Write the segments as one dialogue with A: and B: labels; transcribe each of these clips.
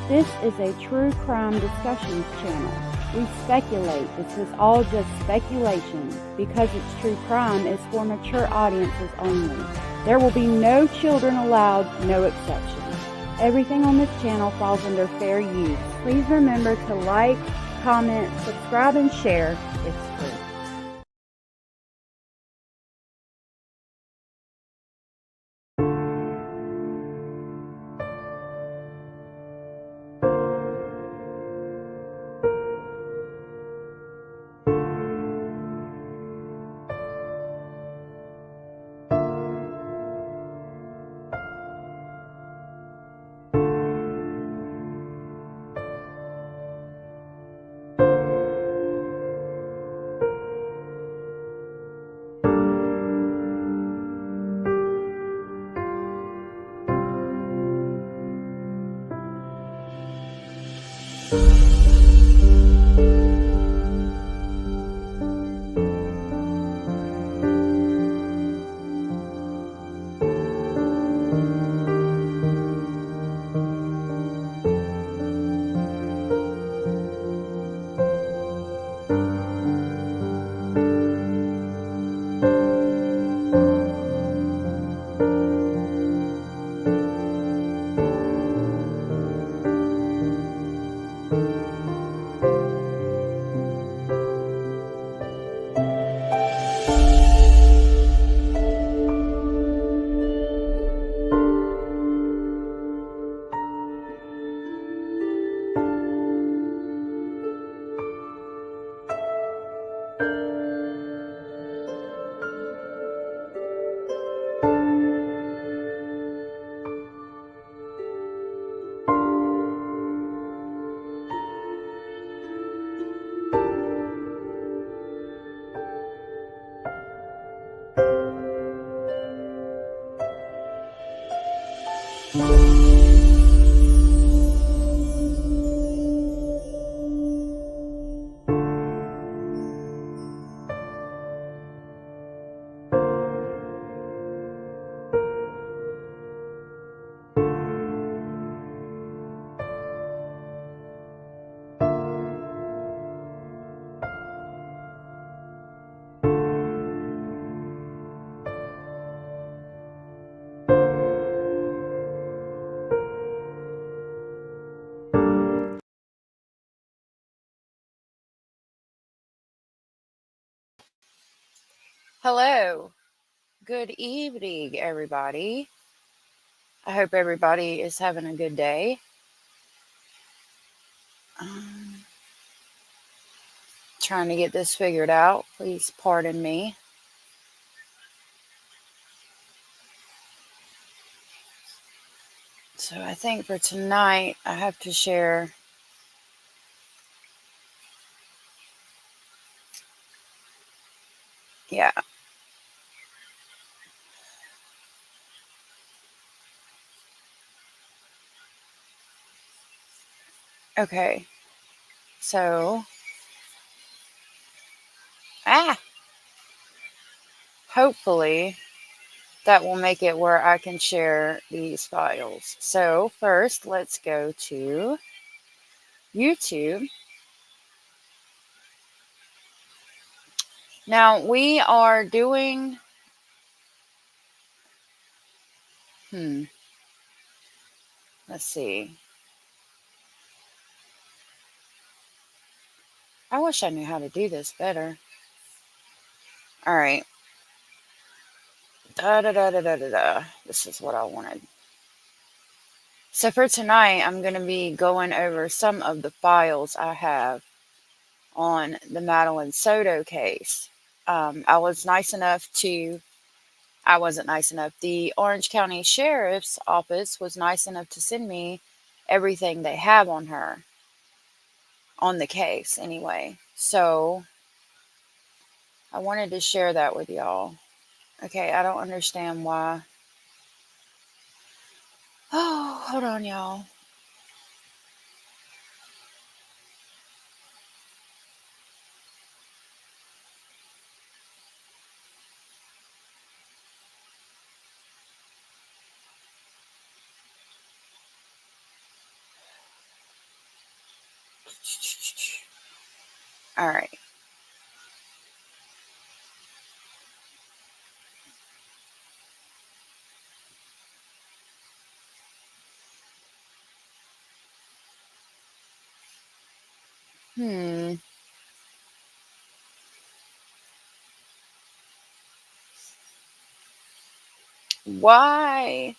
A: This is a true crime discussions channel. We speculate. This is all just speculation. Because it's true crime, it's for mature audiences only. There will be no children allowed, no exceptions. Everything on this channel falls under fair use. Please remember to like, comment, subscribe, and share. It's free.
B: Hello, good evening, everybody. I hope everybody is having a good day. Trying to get this figured out. Please pardon me. So I think for tonight, I have to share Okay. So, hopefully that will make it where I can share these files. So first, let's go to YouTube. Now we are doing, let's see. I wish I knew how to do this better. All right. This is what I wanted. So for tonight, I'm going to be going over some of the files I have on the Madeline Soto case. I wasn't nice enough. The Orange County Sheriff's Office was nice enough to send me everything they have on her, on the case anyway. So I wanted to share that with y'all. Okay, I don't understand why. Oh, hold on, y'all. All right. Why?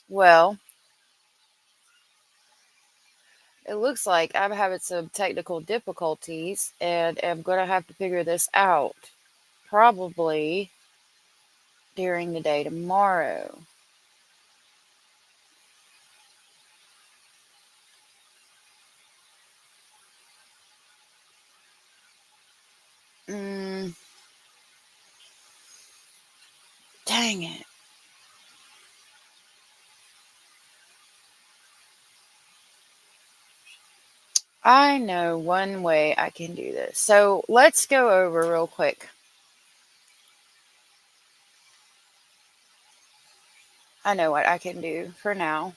B: Well, it looks like I'm having some technical difficulties and am going to have to figure this out probably during the day tomorrow. Mm, dang it. I know one way I can do this. So let's go over real quick. I know what I can do for now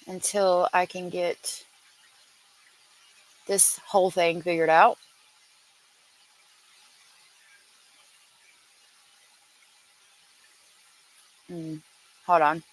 B: until I can get this whole thing figured out. Hold on.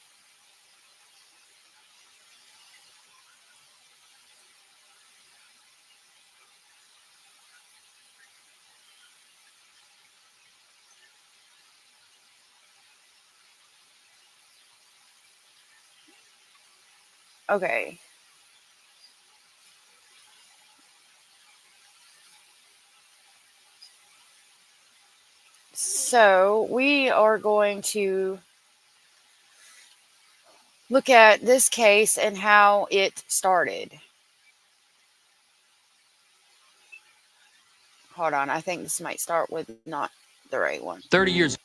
B: Okay. So we are going to look at this case and how it started. Hold on. I think this might start with not the right one.
C: 30 years.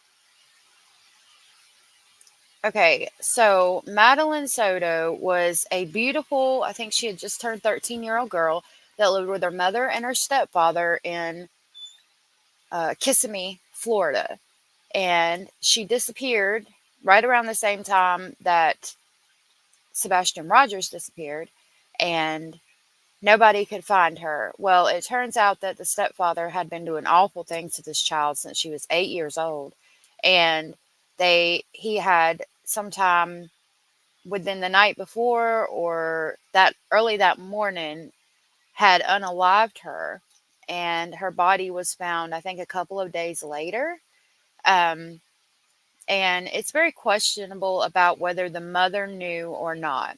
B: Okay, so Madeline Soto was a beautiful, I think she had just turned 13-year-old girl that lived with her mother and her stepfather in Kissimmee, Florida. And she disappeared right around the same time that Sebastian Rogers disappeared, and nobody could find her. Well, it turns out that the stepfather had been doing awful things to this child since she was 8 years old. And he had sometime within the night before or that early that morning had unalived her, and her body was found, I think, a couple of days later. Um, and it's very questionable about whether the mother knew or not.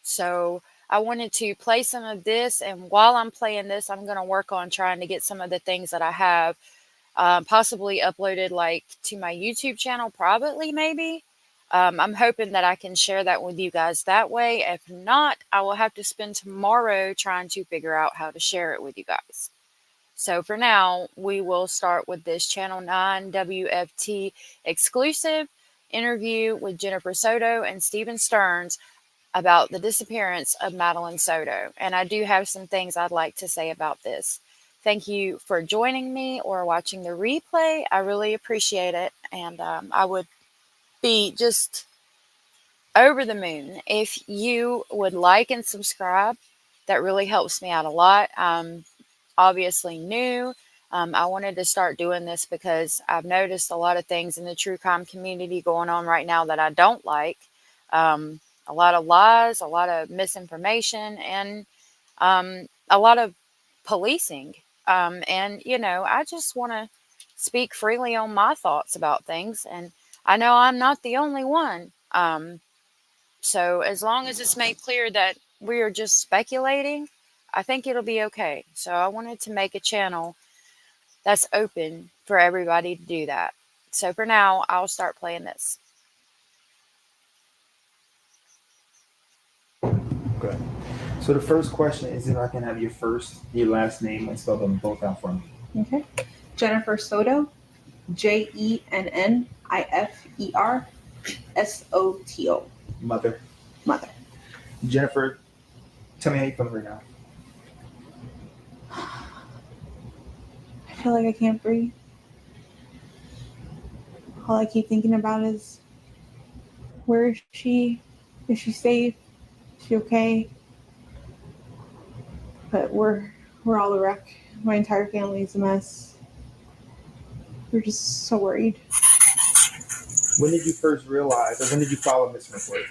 B: So I wanted to play some of this, and while I'm playing this, I'm going to work on trying to get some of the things that I have possibly uploaded like to my YouTube channel privately, maybe. I'm hoping that I can share that with you guys that way. If not, I will have to spend tomorrow trying to figure out how to share it with you guys. So for now, we will start with this Channel 9 WFT exclusive interview with Jennifer Soto and Stephen Stearns about the disappearance of Madeline Soto. And I do have some things I'd like to say about this. Thank you for joining me or watching the replay. I really appreciate it. And I would be just over the moon if you would like and subscribe. That really helps me out a lot. I'm obviously new. I wanted to start doing this because I've noticed a lot of things in the true crime community going on right now that I don't like. A lot of lies, a lot of misinformation, and a lot of policing. And, I just want to speak freely on my thoughts about things. And I know I'm not the only one. So as long as it's made clear that we are just speculating, I think it'll be okay. So I wanted to make a channel that's open for everybody to do that. So for now, I'll start playing this.
D: Okay. So the first question is if I can have your last name, and spell them both out for me.
E: Okay. Jennifer Soto, JENNIFER
D: Mother.
E: Mother.
D: Jennifer, tell me how you feeling right now.
E: feel like I can't breathe. All I keep thinking about is, where is she? Is she safe? Is she okay? But we're all a wreck. My entire family's a mess. We're just so worried.
D: When did you first realize, or when did you file a missing report?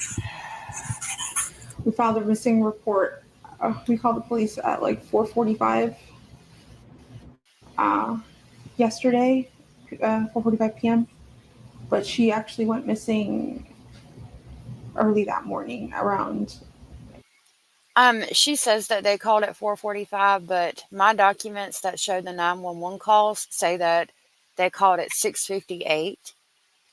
E: We filed a missing report. We called the police at like 4:45 yesterday, 4:45 p.m. But she actually went missing early that morning around.
B: She says that they called at 4:45, but my documents that show the 911 calls say that they called at 6:58.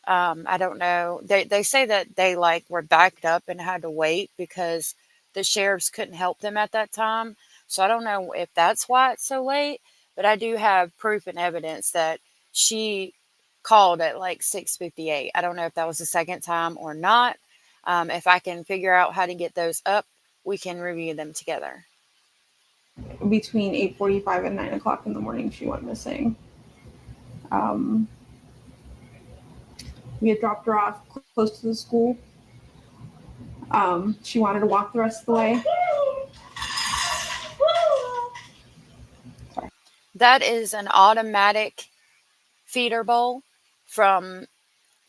B: I don't know. They say that they like were backed up and had to wait because the sheriffs couldn't help them at that time. So I don't know if that's why it's so late, but I do have proof and evidence that she called at like 6:58. I don't know if that was the second time or not. If I can figure out how to get those up, we can review them together.
E: Between 8:45 and 9 o'clock in the morning, she went missing. We had dropped her off close to the school. She wanted to walk the rest of the way. Sorry.
B: That is an automatic feeder bowl from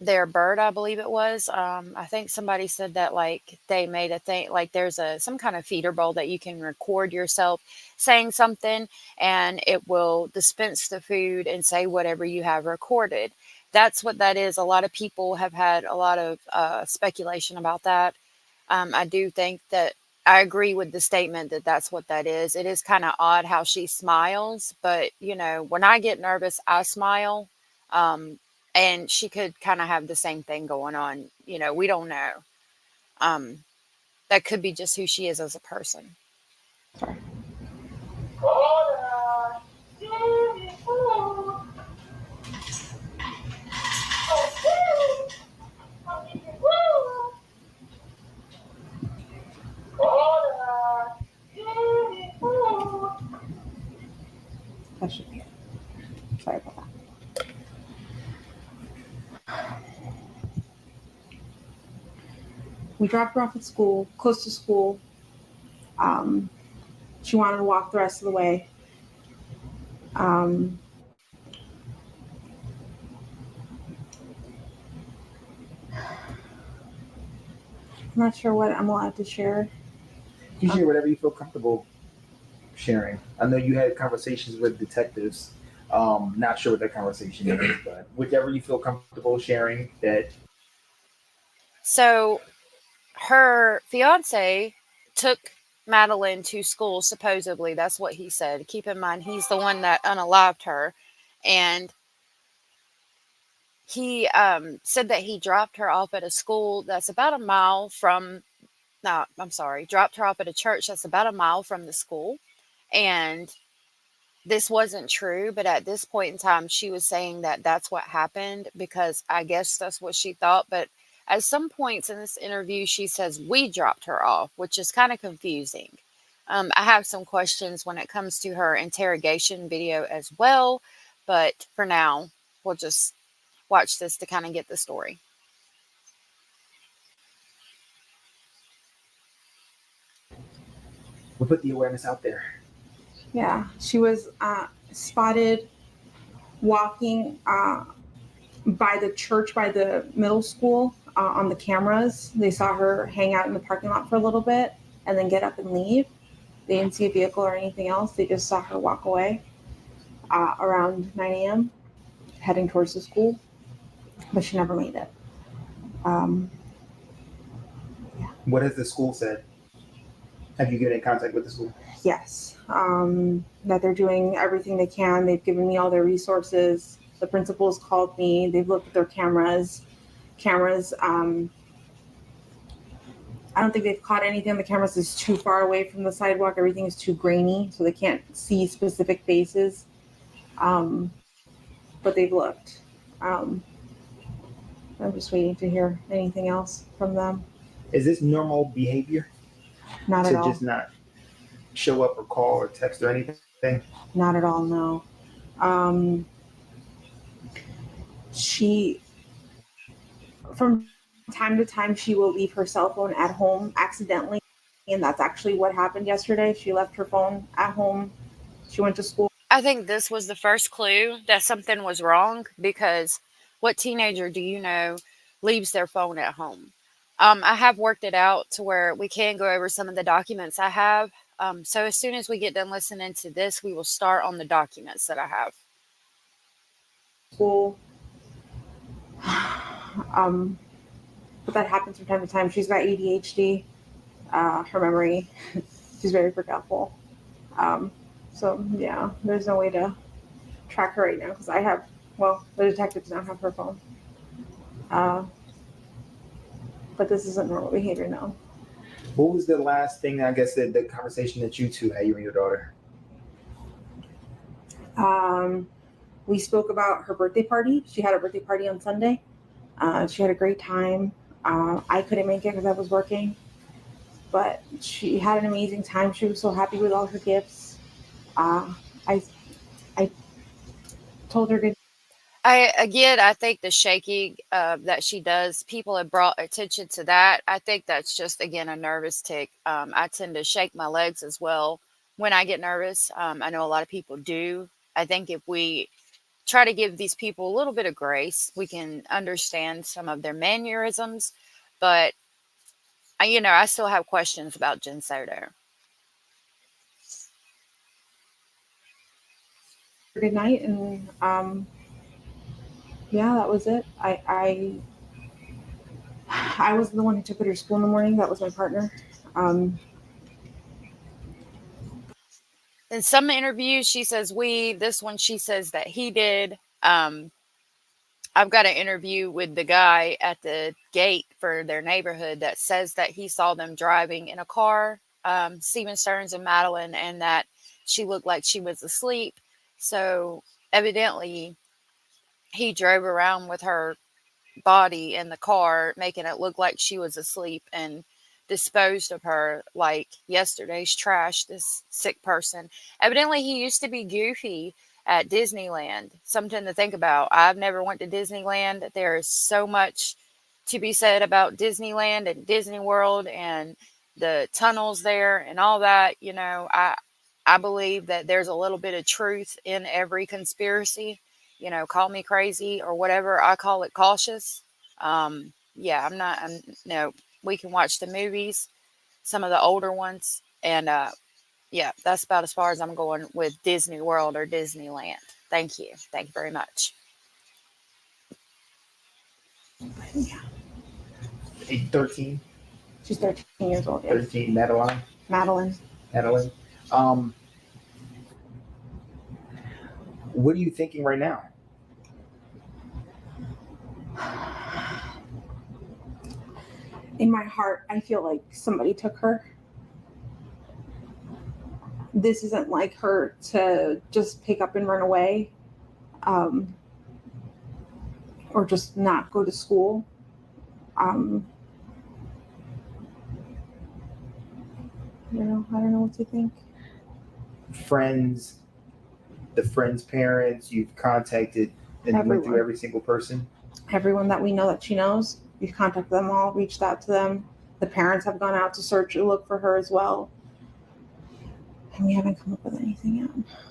B: their bird, I believe it was. I think somebody said that like they made a thing, like there's some kind of feeder bowl that you can record yourself saying something and it will dispense the food and say whatever you have recorded. That's what that is. A lot of people have had a lot of speculation about that. I do think that I agree with the statement that that's what that is. It is kind of odd how she smiles, but you know, when I get nervous, I smile. And she could kind of have the same thing going on. You know, we don't know. Um, that could be just who she is as a person.
E: Sorry. That should be it. Sorry about that. We dropped her off at school, close to school. She wanted to walk the rest of the way. I'm not sure what I'm allowed to share.
D: You share whatever you feel comfortable sharing. I know you had conversations with detectives. Not sure what that conversation is, but whichever you feel comfortable sharing that.
B: So her fiance took Madeline to school, supposedly. That's what he said. Keep in mind, he's the one that unalived her. And he said that he dropped her off at a school that's about a mile from, no, I'm sorry, dropped her off at a church that's about a mile from the school. And this wasn't true, but at this point in time, she was saying that that's what happened because I guess that's what she thought. But at some points in this interview, she says, we dropped her off, which is kind of confusing. I have some questions when it comes to her interrogation video as well. But for now, we'll just watch this to kind of get the story.
D: We'll put the awareness out there.
E: Yeah, she was spotted walking by the church, by the middle school on the cameras. They saw her hang out in the parking lot for a little bit and then get up and leave. They didn't see a vehicle or anything else. They just saw her walk away around 9 a.m. heading towards the school, but she never made it.
D: What has the school said? Have you get in contact with the school?
E: Yes, that they're doing everything they can. They've given me all their resources. The principals called me. They've looked at their cameras. I don't think they've caught anything on the cameras is too far away from the sidewalk. Everything is too grainy, so they can't see specific faces. But they've looked. I'm just waiting to hear anything else from them.
D: Is this normal behavior?
E: Not at all.
D: To just not show up or call or text or anything?
E: Not at all, no. She, from time to time, she will leave her cell phone at home accidentally. And that's actually what happened yesterday. She left her phone at home. She went to school.
B: I think this was the first clue that something was wrong, because what teenager do you know leaves their phone at home? I have worked it out to where we can go over some of the documents I have. So as soon as we get done listening to this, we will start on the documents that I have.
E: School. But that happens from time to time. She's got ADHD. Her memory, she's very forgetful. So yeah, there's no way to track her right now because the detectives don't have her phone. But this isn't normal behavior now.
D: What was the last thing, I guess, the conversation that you two had, you and your daughter?
E: We spoke about her birthday party. She had a birthday party on Sunday. She had a great time. I couldn't make it because I was working, but she had an amazing time. She was so happy with all her gifts. I told her good.
B: I think the shaking that she does, people have brought attention to that. I think that's just, again, a nervous tick. I tend to shake my legs as well when I get nervous. I know a lot of people do. I think if we try to give these people a little bit of grace, we can understand some of their mannerisms. But, I still have questions about Jenn Soto.
E: Good night, and yeah, that was it. I wasn't the one who took her to school in the morning. That was my partner.
B: In some interviews, she says we. This one, she says that he did. I've got an interview with the guy at the gate for their neighborhood that says that he saw them driving in a car, Stephen Stearns and Madeline, and that she looked like she was asleep. So evidently, he drove around with her body in the car, making it look like she was asleep, and disposed of her like yesterday's trash, this sick person. Evidently, he used to be goofy at Disneyland. Something to think about. I've never went to Disneyland. There is so much to be said about Disneyland and Disney World and the tunnels there and all that. I believe that there's a little bit of truth in every conspiracy. Call me crazy or whatever. I call it cautious. Yeah, no, we can watch the movies, some of the older ones. And yeah, that's about as far as I'm going with Disney World or Disneyland. Thank you. Thank you very much.
E: Yeah.
D: 13?
E: She's 13 years old. Yeah.
D: 13, Madeline?
E: Madeline.
D: What are you thinking right now?
E: In my heart, I feel like somebody took her. This isn't like her to just pick up and run away, or just not go to school. I don't know what to think.
D: The friends' parents, you've contacted and you went through every single person?
E: Everyone that we know that she knows, we've contacted them all, reached out to them. The parents have gone out to search and look for her as well. And we haven't come up with anything yet.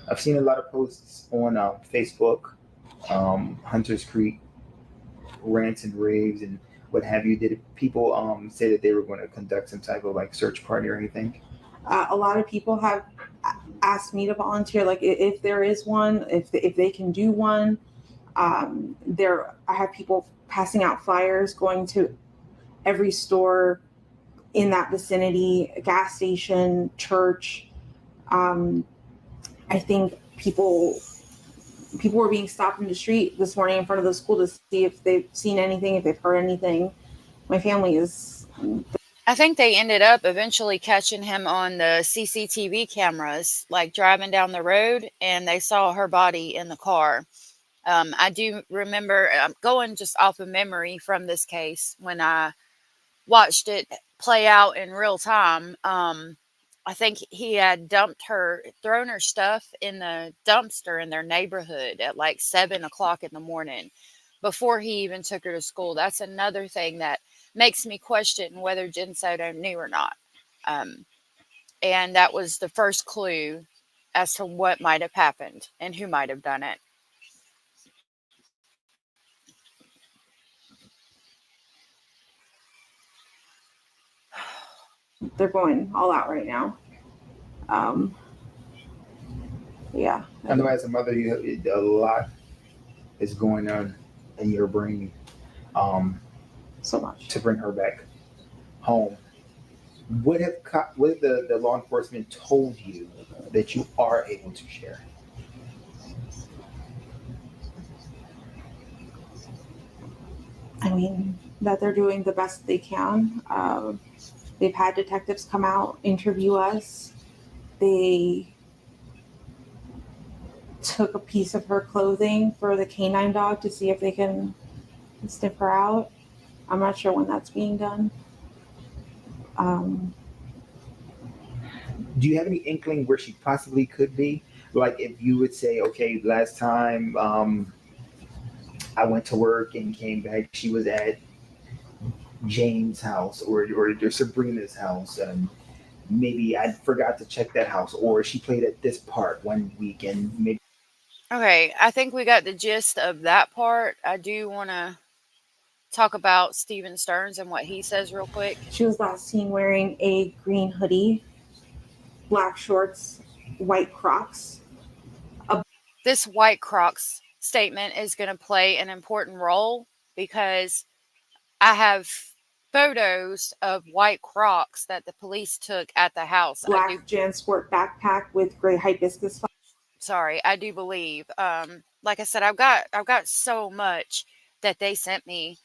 D: I've seen a lot of posts on Facebook, Hunters Creek rants and raves and what have you. Did people say that they were going to conduct some type of search party or anything?
E: A lot of people have asked me to volunteer, if there is one, if they can do one. I have people passing out flyers, going to every store in that vicinity, gas station, church. I think people were being stopped in the street this morning in front of the school to see if they've seen anything, if they've heard anything. My family is...
B: I think they ended up eventually catching him on the CCTV cameras, driving down the road, and they saw her body in the car. I do remember going just off of memory from this case when I watched it play out in real time. I think he had thrown her stuff in the dumpster in their neighborhood at like 7 o'clock in the morning before he even took her to school. That's another thing that makes me question whether Jenn Soto knew or not. Um, and that was the first clue as to what might have happened and who might have done it.
E: They're going all out right now. Yeah.
D: I know as a mother, a lot is going on in your brain
E: So much.
D: to bring her back home. What have the law enforcement told you that you are able to share?
E: I mean, that they're doing the best they can. They've had detectives come out, interview us. They took a piece of her clothing for the canine dog to see if they can sniff her out. I'm not sure when that's being done.
D: Do you have any inkling where she possibly could be? Like if you would say, okay, last time I went to work and came back, she was at Jane's house or Sabrina's house, and maybe I forgot to check that house, or she played at this park one weekend. Maybe.
B: Okay, I think we got the gist of that part. I do want to talk about Stephen Stearns and what he says real quick.
E: She was last seen wearing a green hoodie, black shorts, white Crocs.
B: This white Crocs statement is going to play an important role because I have photos of white Crocs that the police took at the house.
E: Black JanSport backpack with gray hibiscus.
B: I do believe. Like I said, I've got so much that they sent me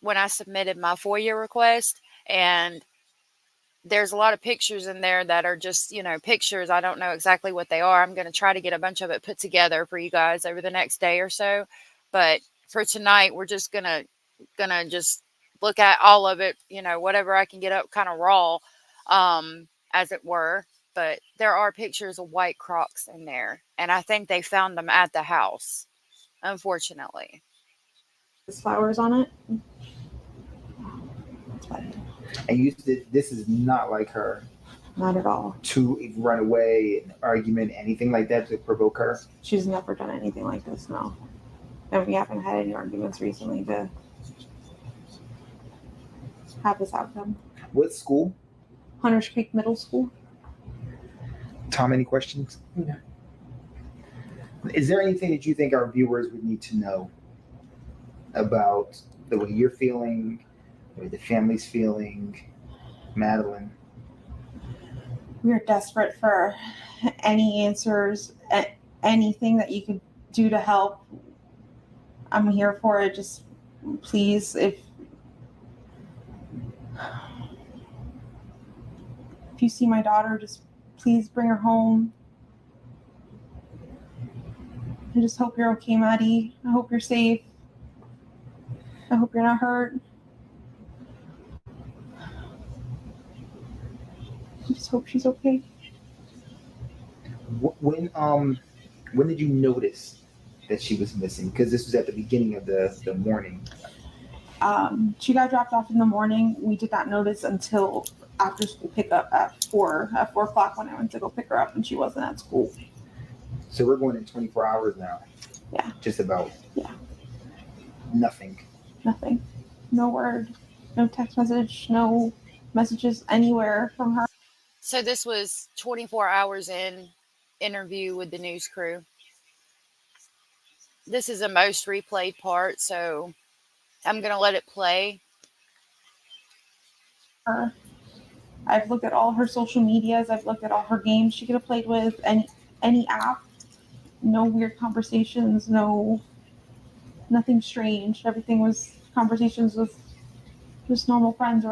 B: when I submitted my FOIA request, and there's a lot of pictures in there that are just, pictures. I don't know exactly what they are. I'm going to try to get a bunch of it put together for you guys over the next day or so. But for tonight, we're just gonna just look at all of it, whatever I can get up kind of raw, as it were. But there are pictures of white Crocs in there, and I think they found them at the house, unfortunately.
E: There's flowers on it.
D: And you said this is not like her.
E: Not at all.
D: To run away, an argument, anything like that to provoke her?
E: She's never done anything like this, no. And we haven't had any arguments recently to have this outcome.
D: What school?
E: Hunters Creek Middle School.
D: Tom, any questions?
E: No.
D: Is there anything that you think our viewers would need to know about the way you're feeling, the way the family's feeling, Madeline?
E: We are desperate for any answers, anything that you could do to help. I'm here for it. Just please, if you see my daughter, just please bring her home. I just hope you're okay, Maddie. I hope you're safe. I hope you're not hurt. I just hope she's okay.
D: When did you notice that she was missing? Because this was at the beginning of the morning.
E: She got dropped off in the morning. We did not notice until after school pickup at 4 o'clock when I went to go pick her up, and she wasn't at school.
D: So we're going in 24 hours now.
E: Yeah.
D: Just about.
E: Yeah.
D: Nothing.
E: No word. No text message. No messages anywhere from her.
B: So this was 24 hours in interview with the news crew. This is a most replayed part, so I'm going to let it play.
E: I've looked at all her social medias. I've looked at all her games she could have played with, any app. No weird conversations. Nothing strange. Everything was conversations with just normal friends.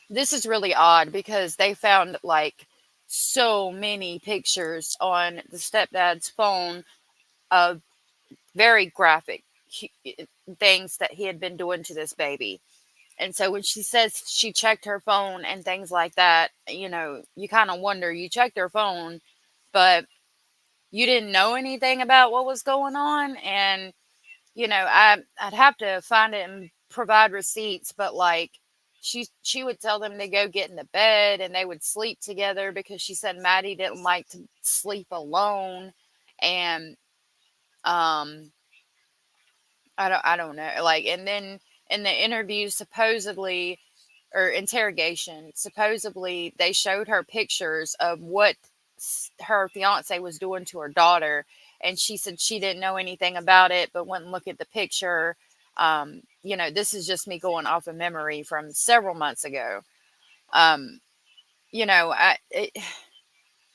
B: This is really odd because they found like so many pictures on the stepdad's phone of very graphic things that he had been doing to this baby. And so when she says she checked her phone and things like that, you know, you kind of wonder, you checked her phone, but you didn't know anything about what was going on. And, you know, I'd have to find it and provide receipts, but like she would tell them to go get in the bed and they would sleep together because she said Maddie didn't like to sleep alone. And um I don't know. Like, and then in the interview, supposedly, or interrogation, supposedly they showed her pictures of what her fiance was doing to her daughter, and she said she didn't know anything about it, but went and looked at the picture. You know, this is just me going off of memory from several months ago. Um, you know,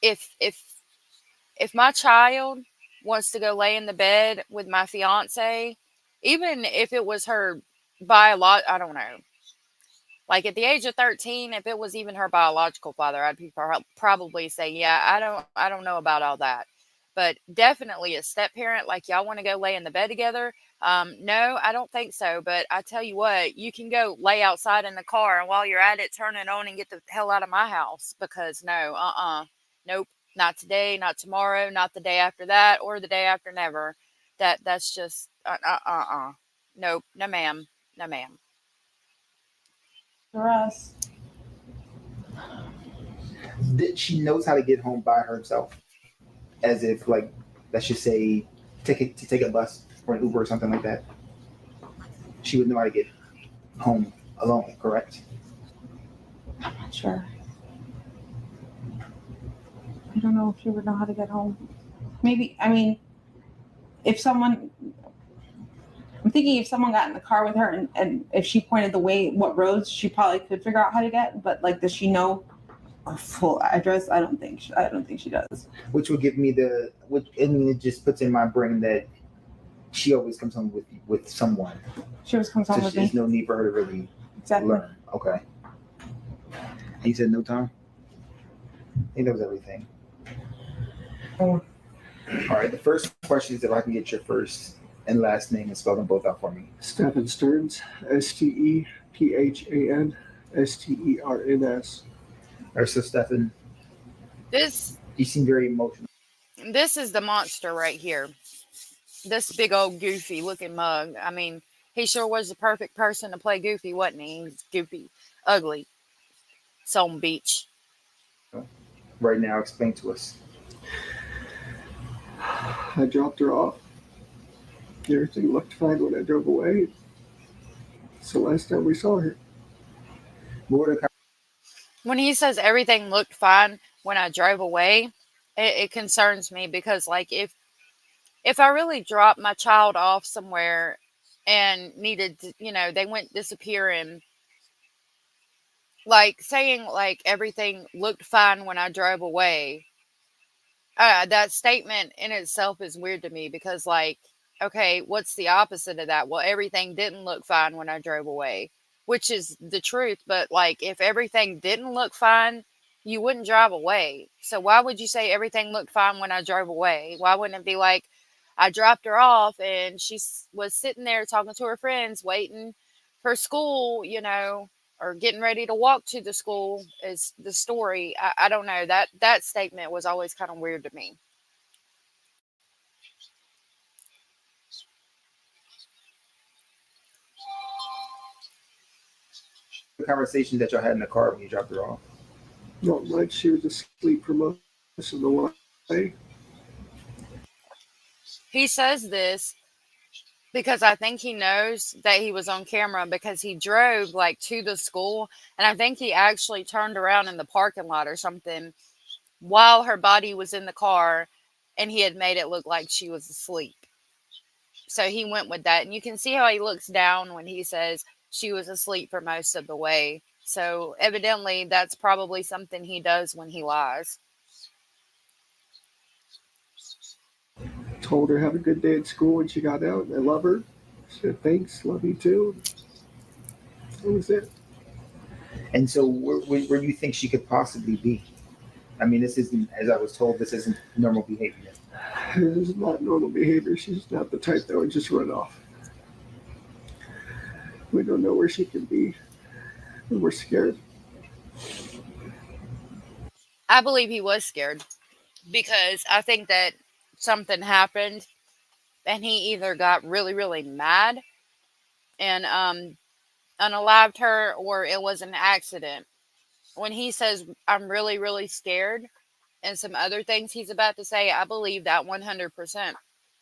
B: if if my child wants to go lay in the bed with my fiance, even if it was her I don't know. Like at the age of 13, if it was even her biological father, I'd probably say, yeah, I don't know about all that. But definitely a step parent, like y'all want to go lay in the bed together. No, I don't think so. But I tell you what, you can go lay outside in the car, and while you're at it, turn it on and get the hell out of my house, because no, nope, not today, not tomorrow, not the day after that, or the day after never. That's just nope, no ma'am, no ma'am.
E: For us.
D: That she knows how to get home by herself, as if, like, let's just say, take a bus or an Uber or something like that. She would know how to get home alone, correct?
E: I'm not sure. I don't know if she would know how to get home. Maybe, I mean, I'm thinking if someone got in the car with her and if she pointed the way, what roads, she probably could figure out how to get. But like, does she know her full address? I don't think she does.
D: Which would give me it just puts in my brain that she always comes home with someone.
E: She always comes home
D: So
E: with me.
D: there's no need for her to really learn. Okay. And you said no time? I think that was everything. All right. The first question is if I can get your first and last name and spell them both out for me.
C: Stephan Stearns, Stephan Stearns.
D: All right, so Stephan, you seem very emotional.
B: This is the monster right here. This big old goofy looking mug. I mean, he sure was the perfect person to play Goofy, wasn't he? He was goofy, ugly, some beach.
D: Right now, explain to us.
C: I dropped her off. Everything looked fine when I drove away. It's the last time we saw her.
B: When he says everything looked fine when I drove away, it concerns me because, like, if I really dropped my child off somewhere and needed to, you know, they went disappearing, like saying like everything looked fine when I drove away, that statement in itself is weird to me because, like, okay, what's the opposite of that? Well, everything didn't look fine when I drove away, which is the truth. But like, if everything didn't look fine, you wouldn't drive away. So why would you say everything looked fine when I drove away? Why wouldn't it be like I dropped her off and she was sitting there talking to her friends, waiting for school, you know, or getting ready to walk to the school is the story. I don't know. That statement was always kind of weird to me.
D: The conversation that y'all had in the car when you dropped her off.
C: Not much. She was asleep for most of the way.
B: He says this because I think he knows that he was on camera because he drove like to the school, and I think he actually turned around in the parking lot or something while her body was in the car, and he had made it look like she was asleep. So he went with that, and you can see how he looks down when he says she was asleep for most of the way. So evidently that's probably something he does when he lies.
C: Told her have a good day at school when she got out. I love her. She said thanks, love you too. That was it.
D: And so where do you think she could possibly be? I mean, this isn't, as I was told, this isn't normal behavior.
C: This is not normal behavior. She's not the type that would just run off. We don't know where she could be. We were scared.
B: I believe he was scared because I think that something happened and he either got really, really mad and unalived her, or it was an accident. When he says, I'm really, really scared, and some other things he's about to say, I believe that 100%.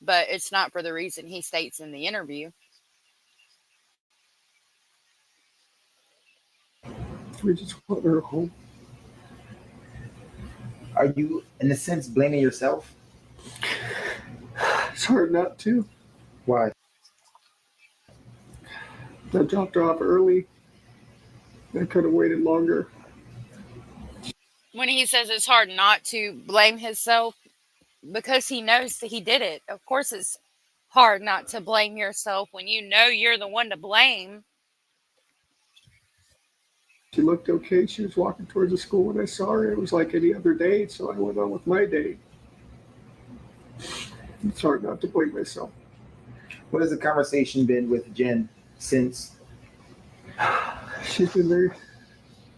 B: But it's not for the reason he states in the interview.
C: We just want her home.
D: Are you, in a sense, blaming yourself?
C: It's hard not to.
D: Why?
C: I dropped her off early. I could have waited longer.
B: When he says it's hard not to blame himself, because he knows that he did it. Of course, it's hard not to blame yourself when you know you're the one to blame.
C: She looked okay. She was walking towards the school when I saw her. It was like any other day, so I went on with my day. It's hard not to blame myself.
D: What has the conversation been with Jenn since?
C: She's been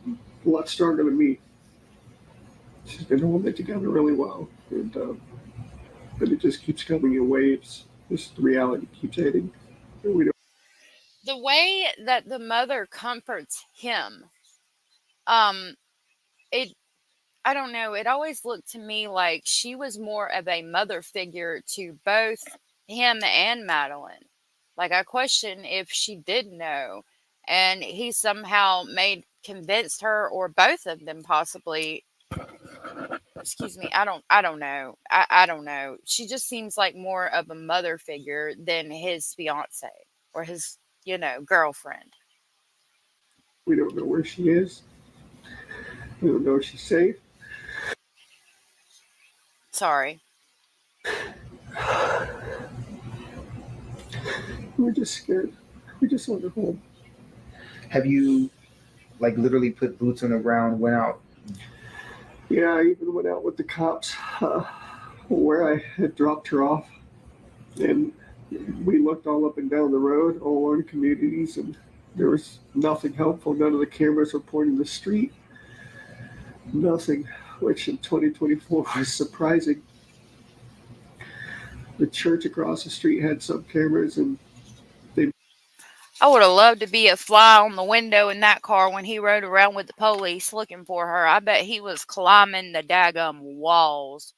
C: a lot stronger than me. She's been holding it together really well, but it just keeps coming in waves. Just the reality keeps hitting. We don't.
B: The way that the mother comforts him, it I don't know, it always looked to me like she was more of a mother figure to both him and Madeline. Like, I question if she did know, and he somehow convinced her, or both of them possibly. Excuse me, I don't know. I don't know. She just seems like more of a mother figure than his fiance or his, girlfriend.
C: We don't know where she is. We don't know if she's safe.
B: Sorry.
C: We're just scared. We just want her home.
D: Have you, like, literally put boots on the ground, went out?
C: Yeah, I even went out with the cops where I had dropped her off, and we looked all up and down the road, all our communities, and there was nothing helpful. None of the cameras were pointing the street. Nothing, which in 2024 was surprising. The church across the street had some cameras, and
B: I would have loved to be a fly on the window in that car when he rode around with the police looking for her. I bet he was climbing the daggum walls.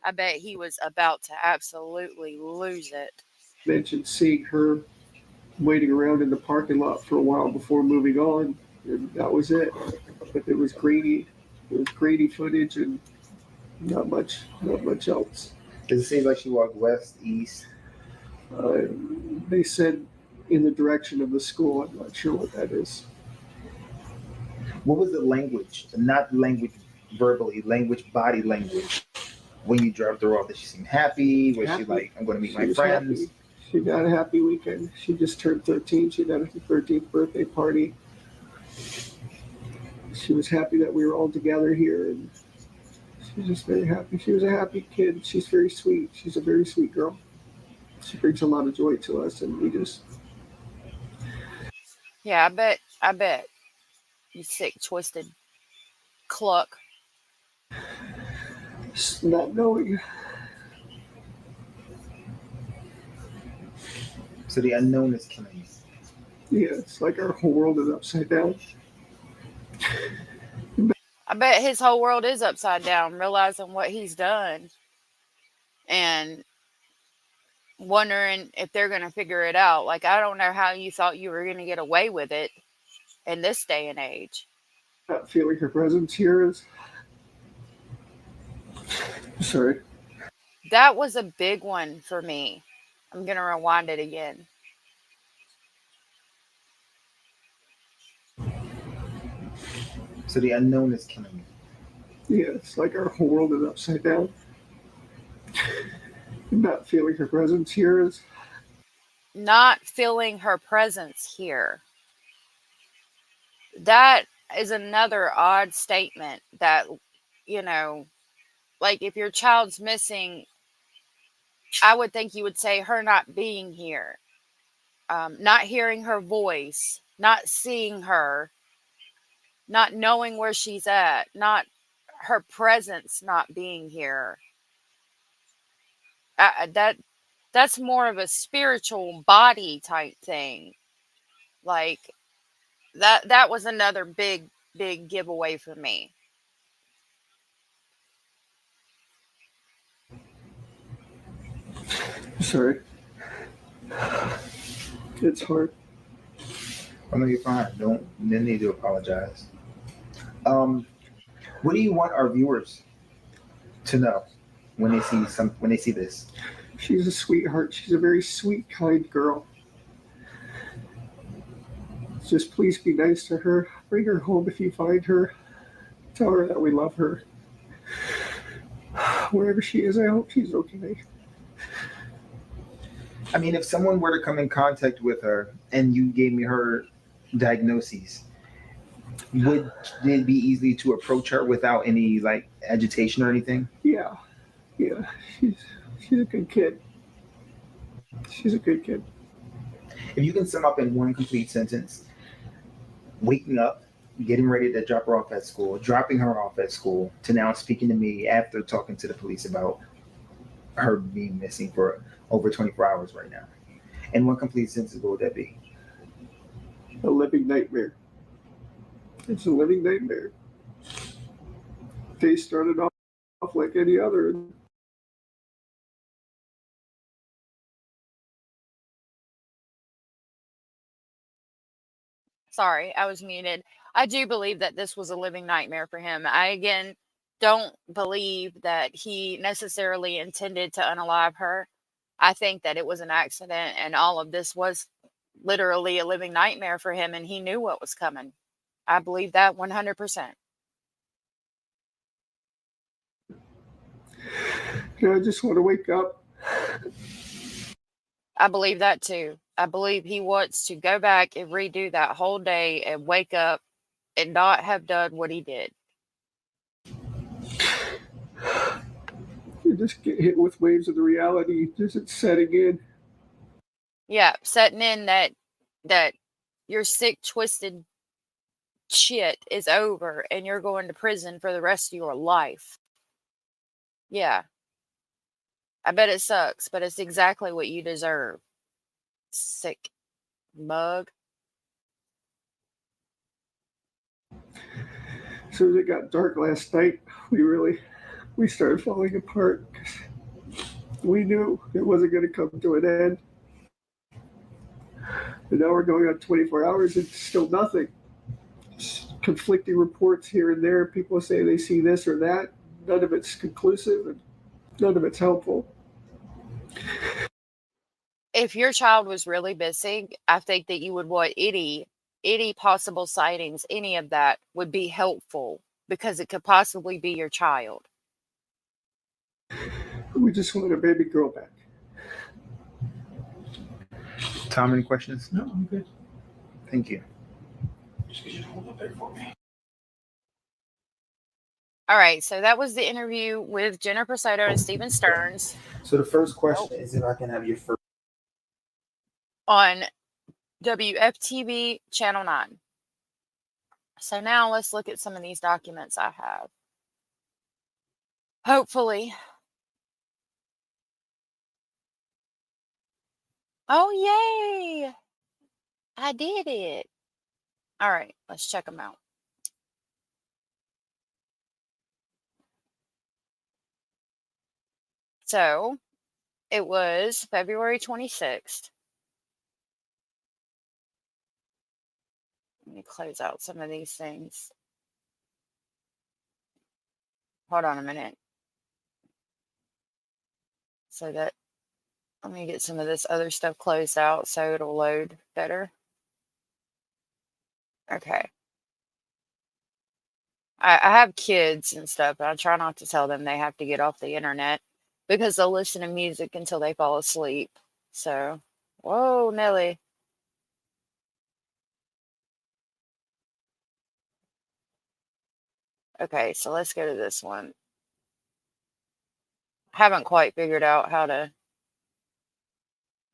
B: I bet he was about to absolutely lose it.
C: mentioned seeing her waiting around in the parking lot for a while before moving on, and that was it. But it was grainy. It was grainy footage, and not much else.
D: Does it seem like she walked west, east?
C: Uh, they said in the direction of the school. I'm not sure what that is.
D: What was the language? Not language verbally, body language. When you dropped her off, did she seem happy? Was she like, I'm going to meet my friends?
C: Happy. She had a happy weekend. She just turned 13. She had her 13th birthday party. She was happy that we were all together here, and she was just very happy. She was a happy kid. She's very sweet. She's a very sweet girl. She brings a lot of joy to us, and we just.
B: Yeah, I bet. You sick, twisted cluck.
C: Just not knowing.
D: So the unknown is killing you.
C: Yeah, it's like our whole world is upside down.
B: I bet his whole world is upside down, realizing what he's done and wondering if they're going to figure it out. Like, I don't know how you thought you were going to get away with it in this day and age.
C: Not feeling her presence here is. Sorry.
B: That was a big one for me. I'm going to rewind it again.
D: So the unknown is killing you.
C: Yeah, it's like our whole world is upside down. Not feeling her presence here is.
B: Not feeling her presence here. That is another odd statement that, like, if your child's missing, I would think you would say her not being here, not hearing her voice, not seeing her, not knowing where she's at, not her presence not being here. That's more of a spiritual body type thing. Like that was another big giveaway for me.
C: Sorry. It's hard.
D: I know you're fine. Don't need to apologize. What do you want our viewers to know when they see this?
C: She's a sweetheart. She's a very sweet, kind girl. Just please be nice to her. Bring her home if you find her. Tell her that we love her. Wherever she is, I hope she's okay.
D: I mean, if someone were to come in contact with her and you gave me her diagnoses, would it be easy to approach her without any like agitation or anything?
C: Yeah. She's a good kid. She's a good kid.
D: If you can sum up in one complete sentence, waking up, getting ready to drop her off at school, dropping her off at school, to now speaking to me after talking to the police about her being missing for over 24 hours right now. In one complete sentence, what would that be?
C: A living nightmare. It's a living nightmare. They started off like any other.
B: Sorry, I was muted. I do believe that this was a living nightmare for him. I, again, don't believe that he necessarily intended to unalive her. I think that it was an accident, and all of this was literally a living nightmare for him, and he knew what was coming. I believe that 100%.
C: I just want to wake up.
B: I believe that too. I believe he wants to go back and redo that whole day and wake up and not have done what he did.
C: You just get hit with waves of the reality. Just it's setting in.
B: Yeah, setting in that your sick, twisted shit is over and you're going to prison for the rest of your life. Yeah. I bet it sucks, but it's exactly what you deserve. Sick mug.
C: As soon as it got dark last night, we started falling apart. We knew it wasn't going to come to an end. And now we're going on 24 hours and still nothing. Just conflicting reports here and there. People say they see this or that. None of it's conclusive and none of it's helpful.
B: If your child was really missing, I think that you would want any possible sightings, any of that would be helpful because it could possibly be your child.
C: We just wanted a baby girl back.
D: Tom, any questions?
C: No, I'm good.
D: Thank you.
C: Just get you to hold up there for me.
B: All right, so that was the interview with Jenn Soto and Stephen Stearns.
D: So the first question is if I can have your first.
B: On WFTV Channel 9. So now let's look at some of these documents I have. Hopefully. Oh, yay! I did it. All right, let's check them out. So it was February 26th. Let me close out some of these things. Hold on a minute. So that, let me get some of this other stuff closed out so it'll load better. Okay. I have kids and stuff, but I try not to tell them they have to get off the internet because they'll listen to music until they fall asleep. So, whoa, Nelly. Okay, so let's go to this one. Haven't quite figured out how to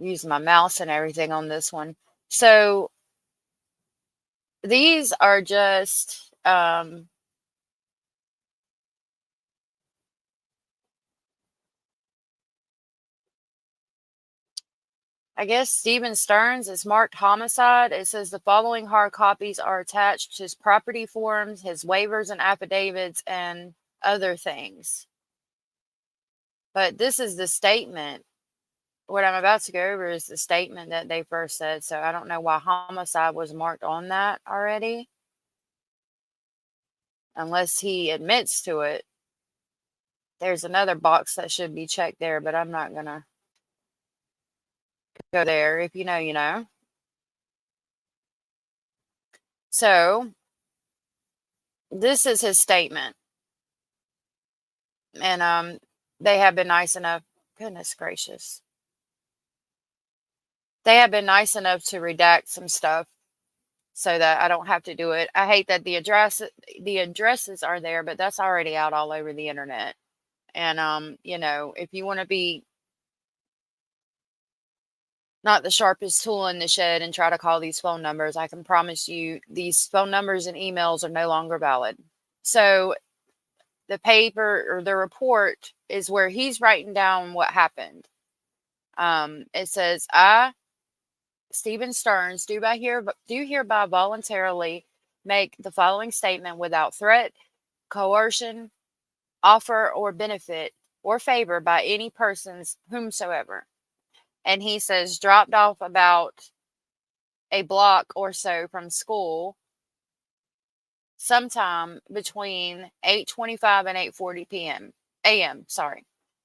B: use my mouse and everything on this one. So these are just I guess Stephen Stearns is marked homicide. It says the following hard copies are attached: his property forms, his waivers and affidavits, and other things. But this is the statement. What I'm about to go over is the statement that they first said. So I don't know why homicide was marked on that already, unless he admits to it. There's another box that should be checked there, but I'm not going to go there. If you know, you know. So this is his statement. And they have been nice enough. Goodness gracious. They have been nice enough to redact some stuff so that I don't have to do it. I hate that the addresses are there, but that's already out all over the internet. And you know, if you want to be not the sharpest tool in the shed and try to call these phone numbers, I can promise you these phone numbers and emails are no longer valid. So the paper or the report is where he's writing down what happened. It says, I, Stephen Stearns, do hereby voluntarily make the following statement without threat, coercion, offer, or benefit or favor by any persons whomsoever. And he says, dropped off about a block or so from school sometime between 8:25 and 8:40 p.m. a.m.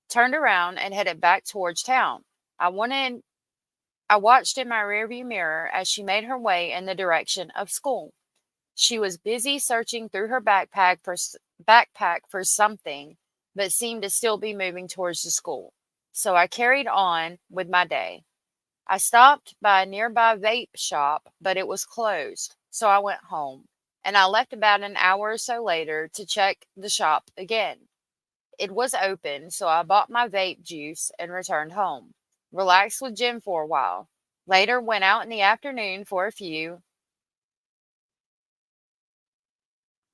B: Turned around and headed back towards town. I watched in my rearview mirror as she made her way in the direction of school. She was busy searching through her backpack for something, but seemed to still be moving towards the school. So I carried on with my day. I stopped by a nearby vape shop, but it was closed, so I went home. And I left about an hour or so later to check the shop again. It was open, so I bought my vape juice and returned home. Relaxed with Jim for a while. Later went out in the afternoon for a few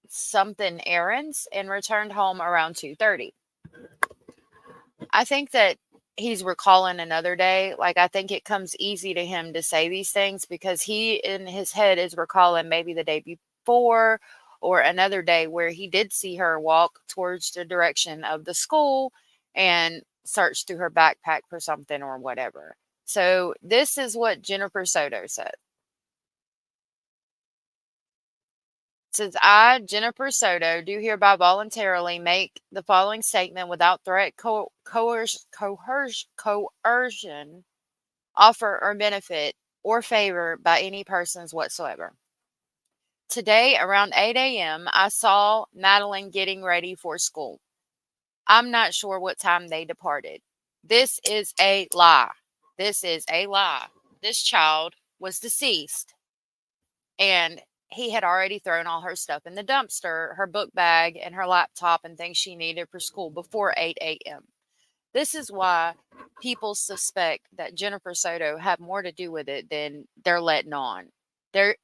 B: something errands and returned home around 2:30. I think that he's recalling another day. Like, I think it comes easy to him to say these things because he in his head is recalling maybe the day before or another day where he did see her walk towards the direction of the school and search through her backpack for something or whatever. So this is what Jennifer Soto said. It says, I, Jennifer Soto, do hereby voluntarily make the following statement without threat, coercion, offer, or benefit or favor by any persons whatsoever. Today, around 8 a.m., I saw Madeline getting ready for school. I'm not sure what time they departed. This is a lie. This is a lie. This child was deceased, and he had already thrown all her stuff in the dumpster, her book bag and her laptop and things she needed for school before 8 a.m. This is why people suspect that Jennifer Soto had more to do with it than they're letting on.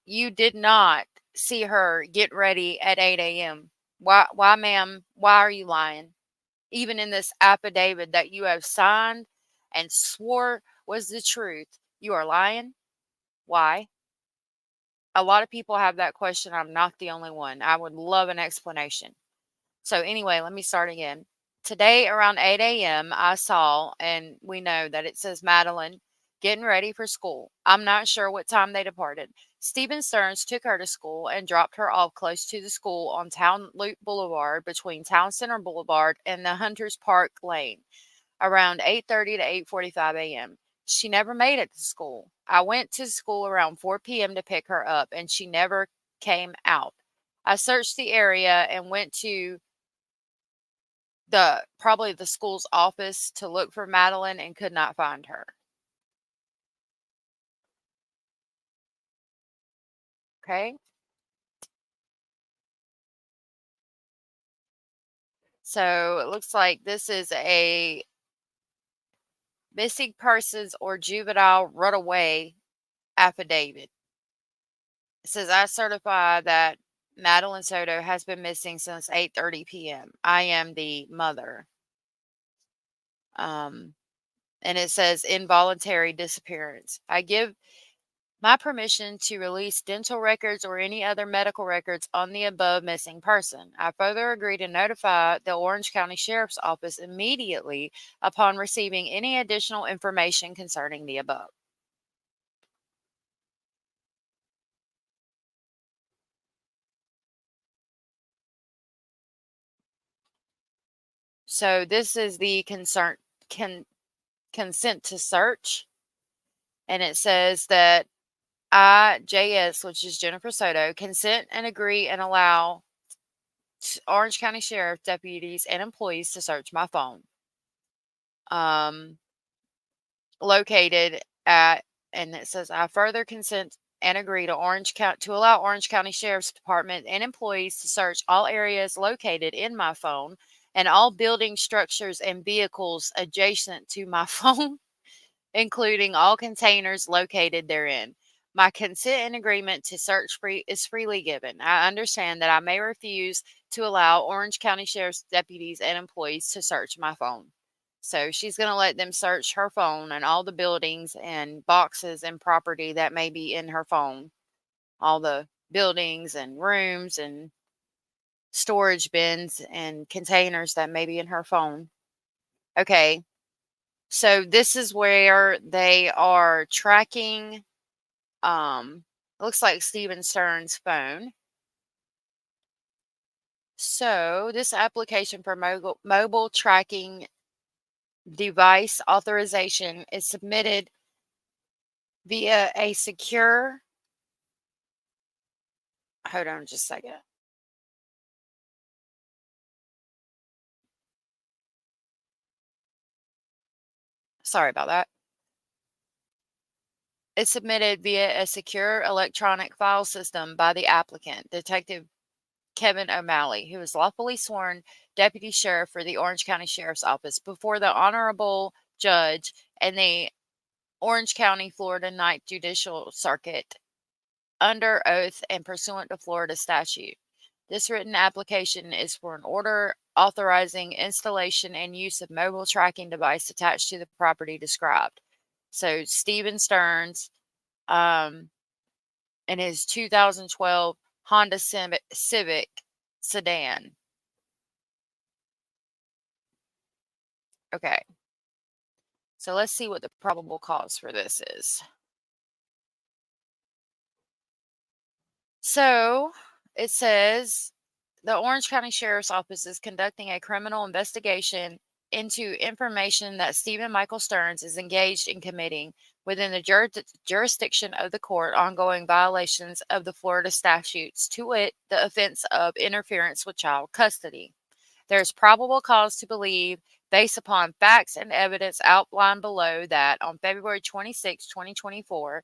B: You did not see her get ready at 8 a.m. Why, ma'am? Why are you lying? Even in this affidavit that you have signed and swore was the truth, you are lying. Why? A lot of people have that question. I'm not the only one. I would love an explanation. So anyway, let me start again. Today around 8 a.m., I saw, and we know that it says Madeline getting ready for school. I'm not sure what time they departed. Stephen Stearns took her to school and dropped her off close to the school on Town Loop Boulevard between Town Center Boulevard and the Hunters Park Lane around 8:30 to 8:45 a.m. She never made it to school. I went to school around 4 p.m. to pick her up, and she never came out. I searched the area and went to probably the school's office to look for Madeline and could not find her. Okay. So it looks like this is a missing persons or juvenile runaway affidavit. It says, I certify that Madeline Soto has been missing since 8:30 p.m. I am the mother. And it says involuntary disappearance. I give my permission to release dental records or any other medical records on the above missing person. I further agree to notify the Orange County Sheriff's Office immediately upon receiving any additional information concerning the above. So this is the consent to search, and it says that I, JS, which is Jennifer Soto, consent and agree and allow Orange County Sheriff deputies and employees to search my phone. Located at, and it says I further consent and agree to allow Orange County Sheriff's Department and employees to search all areas located in my phone and all building structures and vehicles adjacent to my phone, including all containers located therein. My consent and agreement to search is freely given. I understand that I may refuse to allow Orange County Sheriff's deputies and employees to search my phone. So she's going to let them search her phone and all the buildings and boxes and property that may be in her phone, all the buildings and rooms and storage bins and containers that may be in her phone. Okay. So this is where they are tracking, looks like Stephen Stern's phone. So this application for mobile tracking device authorization is submitted via a secure, hold on just a second. Sorry about that. It's submitted via a secure electronic file system by the applicant, Detective Kevin O'Malley, who is lawfully sworn deputy sheriff for the Orange County Sheriff's Office before the Honorable Judge and the Orange County, Florida Ninth Judicial Circuit under oath and pursuant to Florida statute. This written application is for an order authorizing installation and use of mobile tracking device attached to the property described. So Stephen Stearns, in his 2012 Honda Civic sedan. Okay. So let's see what the probable cause for this is. So it says the Orange County Sheriff's Office is conducting a criminal investigation into information that Stephen Michael Stearns is engaged in committing within the jurisdiction of the court ongoing violations of the Florida statutes, to wit, the offense of interference with child custody. There is probable cause to believe, based upon facts and evidence outlined below, that on February 26, 2024,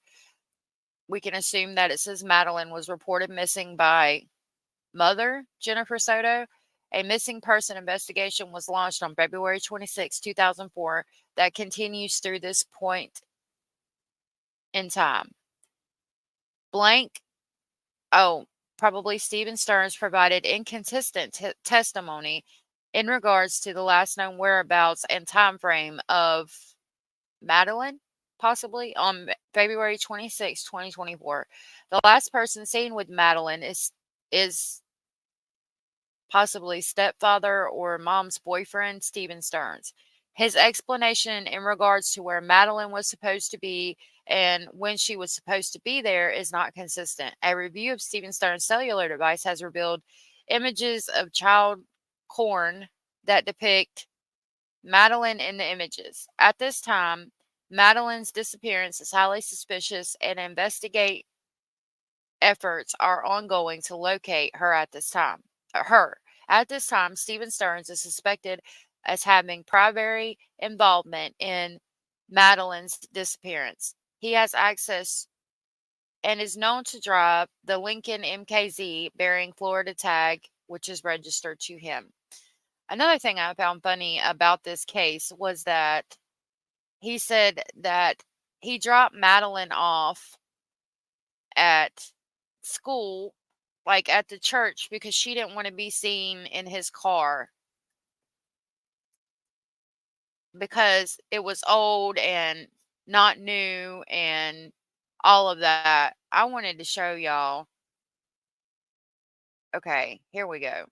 B: we can assume that it says Madeline was reported missing by mother, Jennifer Soto. A missing person investigation was launched on February 26, 2004 that continues through this point in time. Probably Stephen Stearns provided inconsistent testimony in regards to the last known whereabouts and time frame of Madeline, possibly on February 26, 2024. The last person seen with Madeline is possibly stepfather or mom's boyfriend, Stephen Stearns. His explanation in regards to where Madeline was supposed to be and when she was supposed to be there is not consistent. A review of Stephen Stearns' cellular device has revealed images of child porn that depict Madeline in the images. At this time, Madeline's disappearance is highly suspicious and investigate efforts are ongoing to locate her at this time. At this time, Stephen Stearns is suspected as having primary involvement in Madeline's disappearance. He has access and is known to drive the Lincoln MKZ bearing Florida tag, which is registered to him. Another thing I found funny about this case was that he said that he dropped Madeline off at school like at the church, because she didn't want to be seen in his car because it was old and not new and all of that. I wanted to show y'all. Okay, here we go.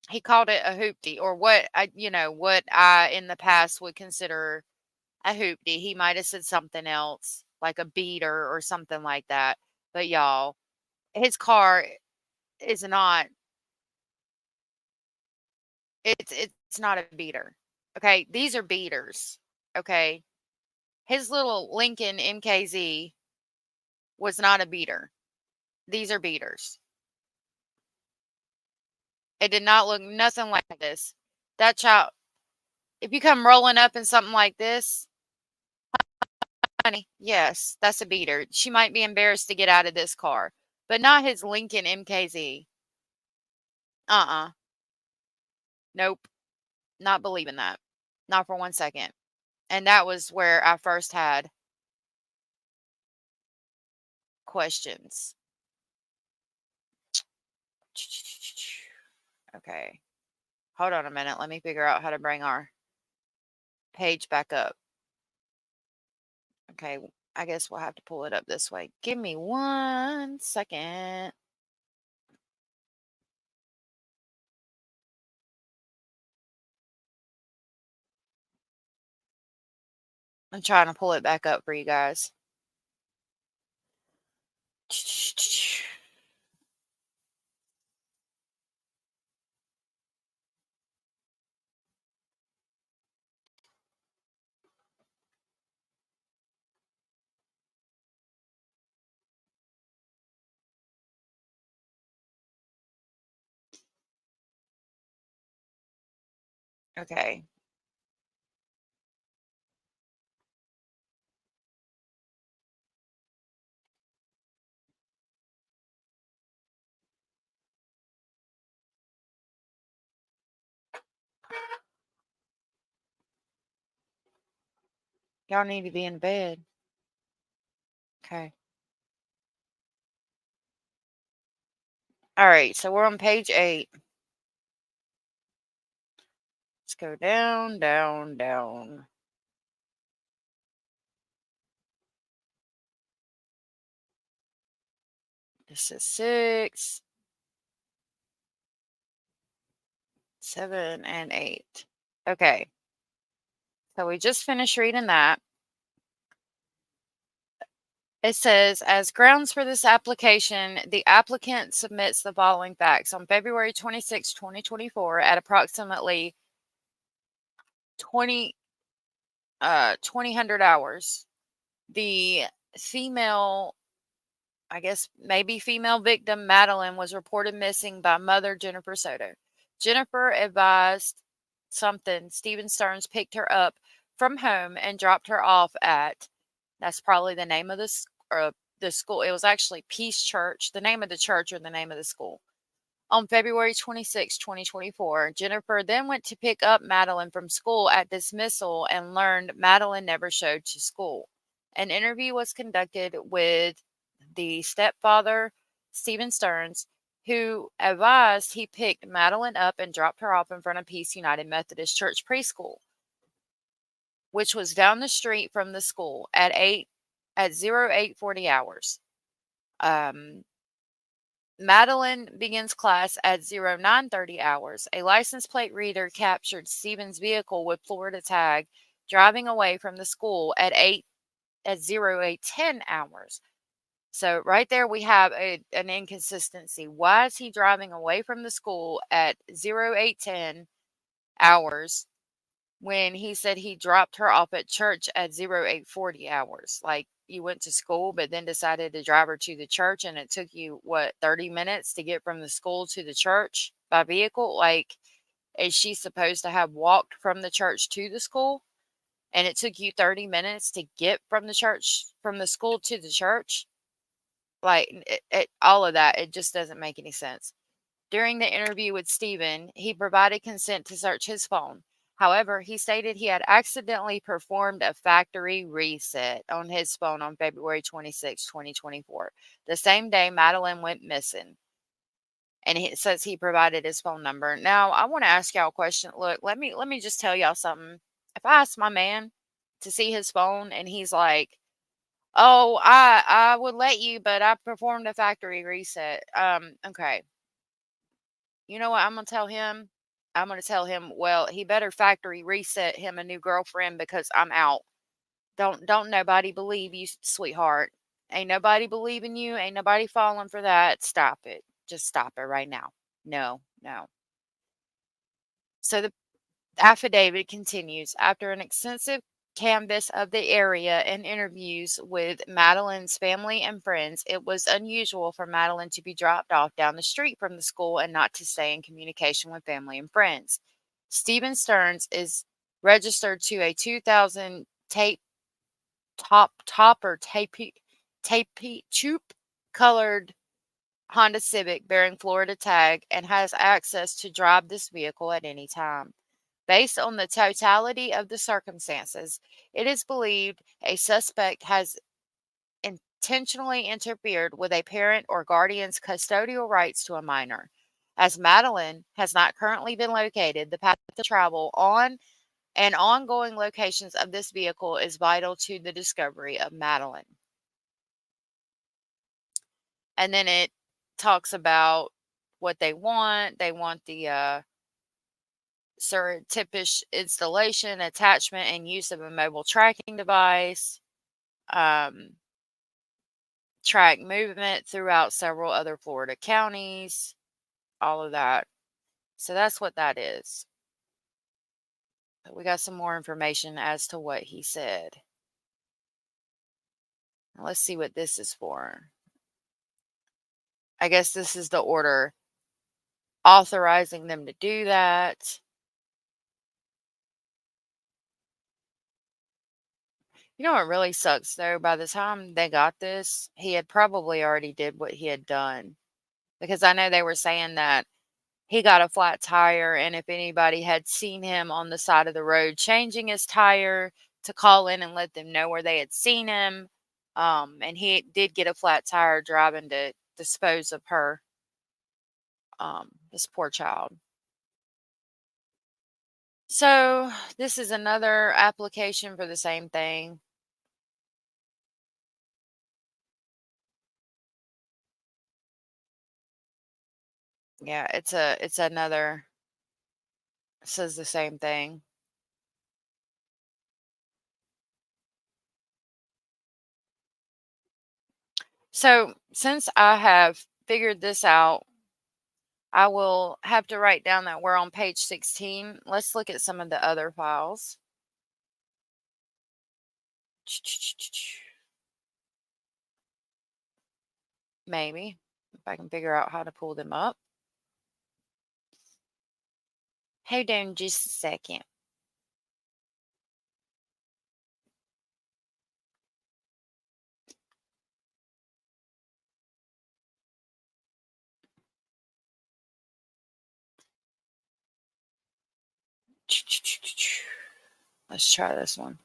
B: He called it a hoopty, or what I in the past would consider a hoopty. He might have said something else, like a beater or something like that. But y'all, his car is not. It's not a beater. Okay, these are beaters. Okay, his little Lincoln MKZ was not a beater. These are beaters. It did not look nothing like this. That child, if you come rolling up in something like this, honey, yes, that's a beater. She might be embarrassed to get out of this car, but not his Lincoln MKZ. Nope. Not believing that. Not for 1 second. And that was where I first had questions. Okay. Hold on a minute. Let me figure out how to bring our page back up. Okay. I guess we'll have to pull it up this way. Give me 1 second. I'm trying to pull it back up for you guys. Okay. Y'all need to be in bed. Okay. All right. So we're on page 8. Let's go down, down, down. This is 6, 7, and 8. Okay. So we just finished reading that. It says, as grounds for this application, the applicant submits the following facts. On February 26, 2024, at approximately 2000 hours, the female, I guess maybe female victim, Madeline, was reported missing by mother Jennifer Soto. Jennifer advised Stephen Stearns picked her up from home and dropped her off at, that's probably the name of the school. It was actually Peace Church, the name of the church or the name of the school. On February 26, 2024, Jennifer then went to pick up Madeline from school at dismissal and learned Madeline never showed to school. An interview was conducted with the stepfather, Stephen Stearns, who advised he picked Madeline up and dropped her off in front of Peace United Methodist Church preschool, which was down the street from the school at 0840 hours. Madeline begins class at 0930 hours. A license plate reader captured Stephen's vehicle with Florida tag driving away from the school at 0810 hours. So right there we have an inconsistency. Why is he driving away from the school at 0810 hours when he said he dropped her off at church at 0840 hours? Like, you went to school but then decided to drive her to the church, and it took you 30 minutes to get from the school to the church by vehicle? Like, is she supposed to have walked from the church to the school, and it took you 30 minutes to get from the school to the church? Like, all of that, it just doesn't make any sense. During the interview with Stephen, he provided consent to search his phone. However, he stated he had accidentally performed a factory reset on his phone on February 26, 2024, the same day Madeline went missing. And it says he provided his phone number. Now, I want to ask y'all a question. Look, let me just tell y'all something. If I ask my man to see his phone and he's like, "Oh, I would let you, but I performed a factory reset." Okay. You know what I'm gonna tell him? I'm gonna tell him, well, he better factory reset him a new girlfriend because I'm out. Don't nobody believe you, sweetheart. Ain't nobody believing you. Ain't nobody falling for that. Stop it. Just stop it right now. No, no. So the affidavit continues. After an extensive canvass of the area and interviews with Madeline's family and friends, it was unusual for Madeline to be dropped off down the street from the school and not to stay in communication with family and friends. Stephen Stearns is registered to a 2000 taupe colored Honda Civic bearing Florida tag and has access to drive this vehicle at any time. Based on the totality of the circumstances, it is believed a suspect has intentionally interfered with a parent or guardian's custodial rights to a minor. As Madeline has not currently been located, the path of travel on and ongoing locations of this vehicle is vital to the discovery of Madeline. And then it talks about what they want. They want the surreptitious installation, attachment, and use of a mobile tracking device, track movement throughout several other Florida counties, all of that. So that's what that is. But we got some more information as to what he said. Now let's see what this is for. I guess this is the order authorizing them to do that. You know what really sucks though? By the time they got this, he had probably already did what he had done. Because I know they were saying that he got a flat tire, and if anybody had seen him on the side of the road changing his tire, to call in and let them know where they had seen him. And he did get a flat tire driving to dispose of her, this poor child. So this is another application for the same thing. Yeah, it's another, says the same thing. So since I have figured this out, I will have to write down that we're on page 16. Let's look at some of the other files. Maybe, if I can figure out how to pull them up. Hold on just a second. Let's try this one.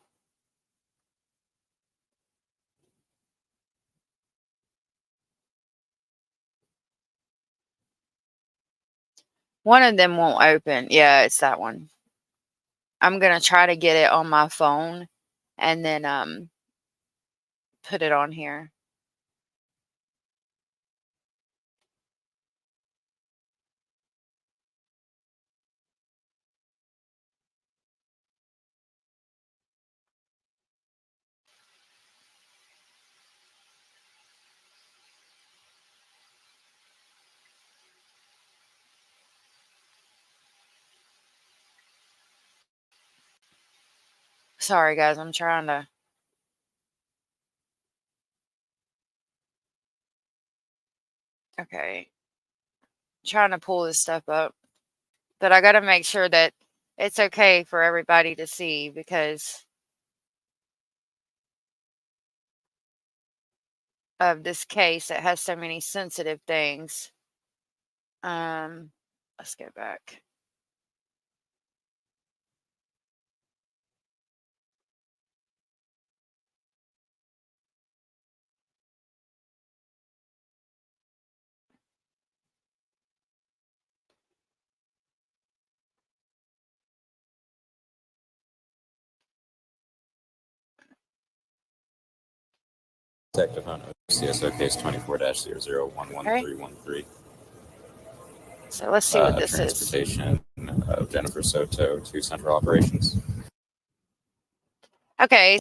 B: One of them won't open. Yeah, it's that one. I'm going to try to get it on my phone and then put it on here. Sorry, guys. I'm trying to. Okay. Trying to pull this stuff up. But I got to make sure that it's okay for everybody to see because of this case. It has so many sensitive things. Let's go back.
F: Detective on CSO case 24-00111313.
B: So let's see what this is.
F: Transportation of Jennifer Soto to Central Operations.
B: Okay,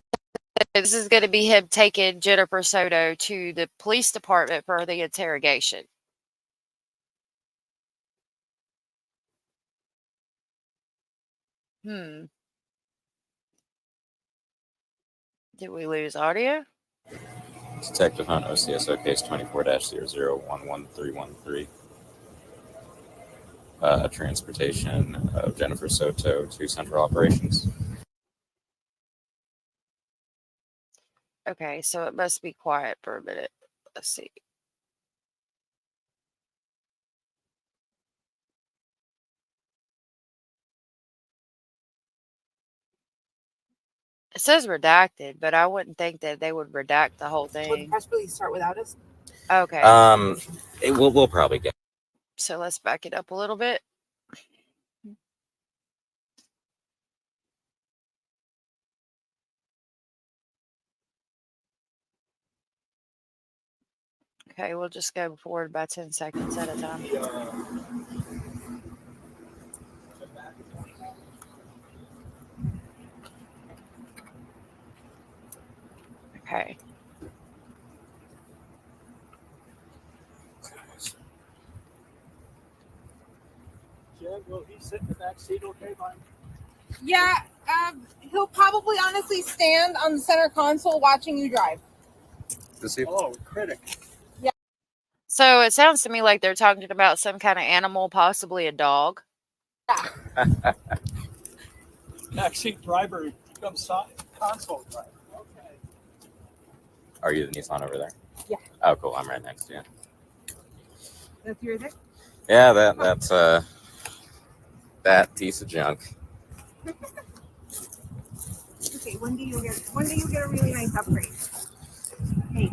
B: this is going to be him taking Jennifer Soto to the police department for the interrogation. Did we lose audio?
F: Detective on OCSO case 24-00111313. Transportation of Jennifer Soto to Central Operations.
B: Okay, so it must be quiet for a minute. Let's see. It says redacted, but I wouldn't think that they would redact the whole
E: Will the
B: thing.
E: press release start without us?
B: Okay,
F: We'll probably get.
B: so let's back it up a little bit. Okay, we'll just go forward by 10 seconds at a time. Okay.
G: Jen, will he sit in the back seat okay, Mike?
E: Yeah, he'll probably honestly stand on the center console watching you drive.
G: Oh, critic.
B: So it sounds to me like they're talking about some kind of animal, possibly a dog.
G: Backseat driver becomes console driver. Okay.
F: Are you the Nissan over there?
E: Yeah.
F: Oh, cool. I'm right next to you.
E: That's your thing?
F: Yeah, that's that piece of junk.
E: Okay, one day you'll get a really nice upgrade. Hey.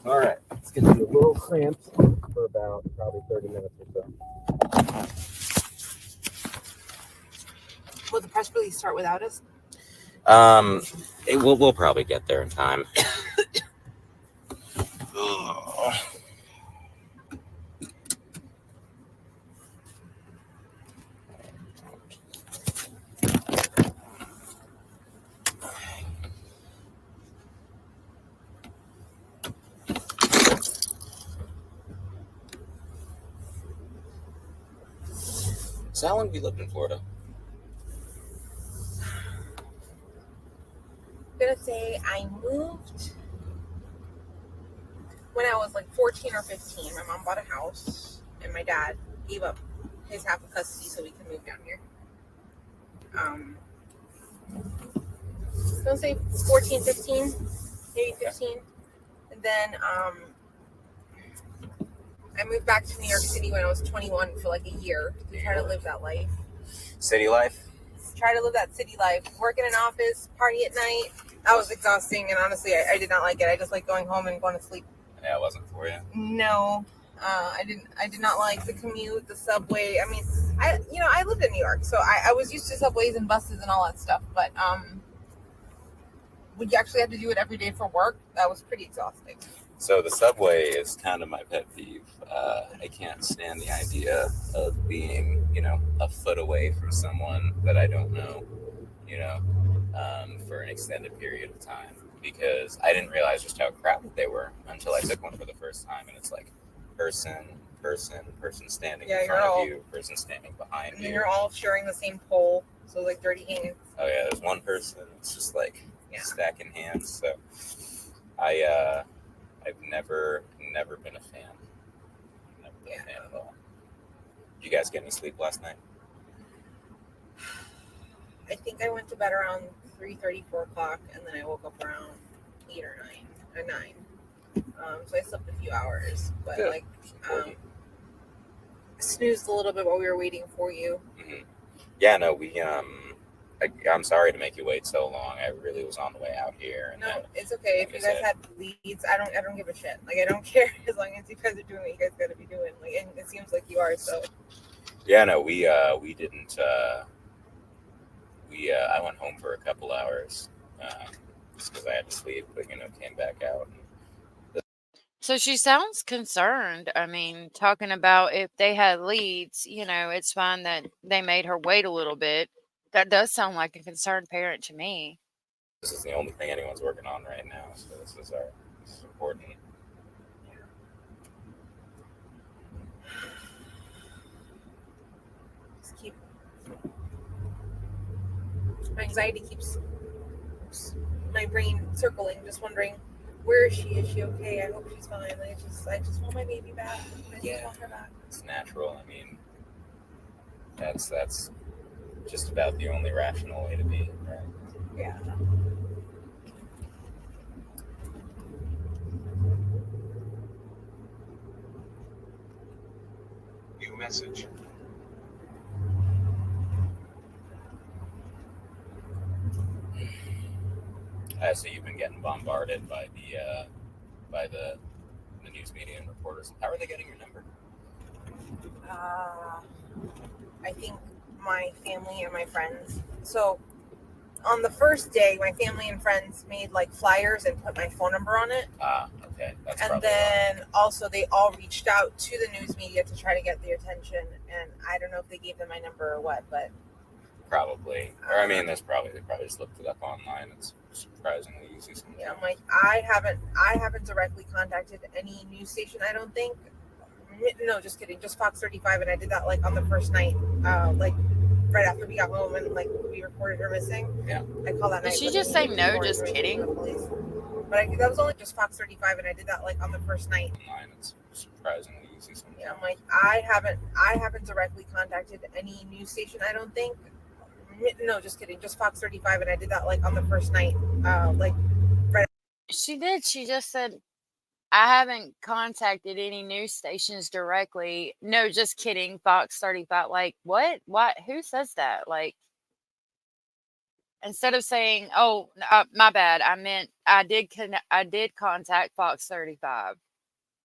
H: All right, it's going to be a little cramped for about probably 30 minutes or so.
E: Will the press release start without us?
F: We'll probably get there in time. So how long have you lived in Florida?
E: I'm gonna say I moved when I was like 14 or 15. My mom bought a house, and my dad gave up his half of custody so we could move down here. I'm gonna say 14, 15, maybe 15. And then I moved back to New York City when I was 21 for like a year to try to live that life.
F: City life?
E: Try to live that city life. Work in an office, party at night. That was exhausting, and honestly, I did not like it. I just like going home and going to sleep.
F: Yeah, it wasn't for you.
E: No, I did not like the commute, the subway. I mean, I lived in New York, so I was used to subways and buses and all that stuff. But when you actually had to do it every day for work, that was pretty exhausting.
F: So the subway is kind of my pet peeve. I can't stand the idea of being, a foot away from someone that I don't know, for an extended period of time, because I didn't realize just how crowded they were until I took one for the first time, and it's like person standing in front of you, person standing behind you.
E: And you're all sharing the same pole, so like dirty hands.
F: Oh yeah, there's one person. It's just like stacking hands. So I've never been a fan. Never been a fan at all. Did you guys get any sleep last night?
I: I think I went to bed around 3:30, 4 o'clock, and then I woke up around 8 or 9. So I slept a few hours, but
F: Good.
I: Snoozed a little bit while we were waiting for you.
F: Mm-hmm. Yeah, no, we I'm sorry to make you wait so long. I really was on the way out here. And
I: no, it's okay. If you guys had leads, I don't give a shit. Like, I don't care as long as you guys are doing what you guys got to be doing. Like, and it seems like you are. So.
F: Yeah, no, we didn't. I went home for a couple hours just because I had to sleep, but came back out.
B: So she sounds concerned. I mean, talking about if they had leads, it's fine that they made her wait a little bit. That does sound like a concerned parent to me.
F: This is the only thing anyone's working on right now, so this is important.
I: Just keep. My anxiety keeps my brain circling, just wondering, where is she? Is she okay? I hope she's fine. I just want my baby back. I just want her back.
F: It's natural. I mean, that's just about the only rational way to be, right?
I: Yeah.
F: New message. So you've been getting bombarded by the news media and reporters. How are they getting your number?
I: I think my family and my friends. So on the first day, my family and friends made like flyers and put my phone number on it.
F: Okay. That's
I: and then also they all reached out to the news media to try to get their attention. And I don't know if they gave them my number or what, but
F: probably. Or I mean, they probably just looked it up online. It's surprisingly easy sometimes.
I: Yeah, I'm like, I haven't directly contacted any news station, I don't think. No, just kidding. Just Fox 35, and I did that like on the first night, like right after we got home and like we reported her missing.
F: Yeah.
I: I called that night.
B: Did she just say no? Just kidding.
I: But that was only just Fox 35, and I did that like on the first night.
F: Online, it's surprisingly easy sometimes.
I: Yeah, I'm like, I haven't directly contacted any news station, I don't think. No, just kidding. Just Fox 35, and I did that like on the first night, like right.
B: She did. She just said, I haven't contacted any news stations directly. No, just kidding. Fox 35. Like, what? Who says that? Like, instead of saying, oh, my bad. I meant I did contact Fox 35.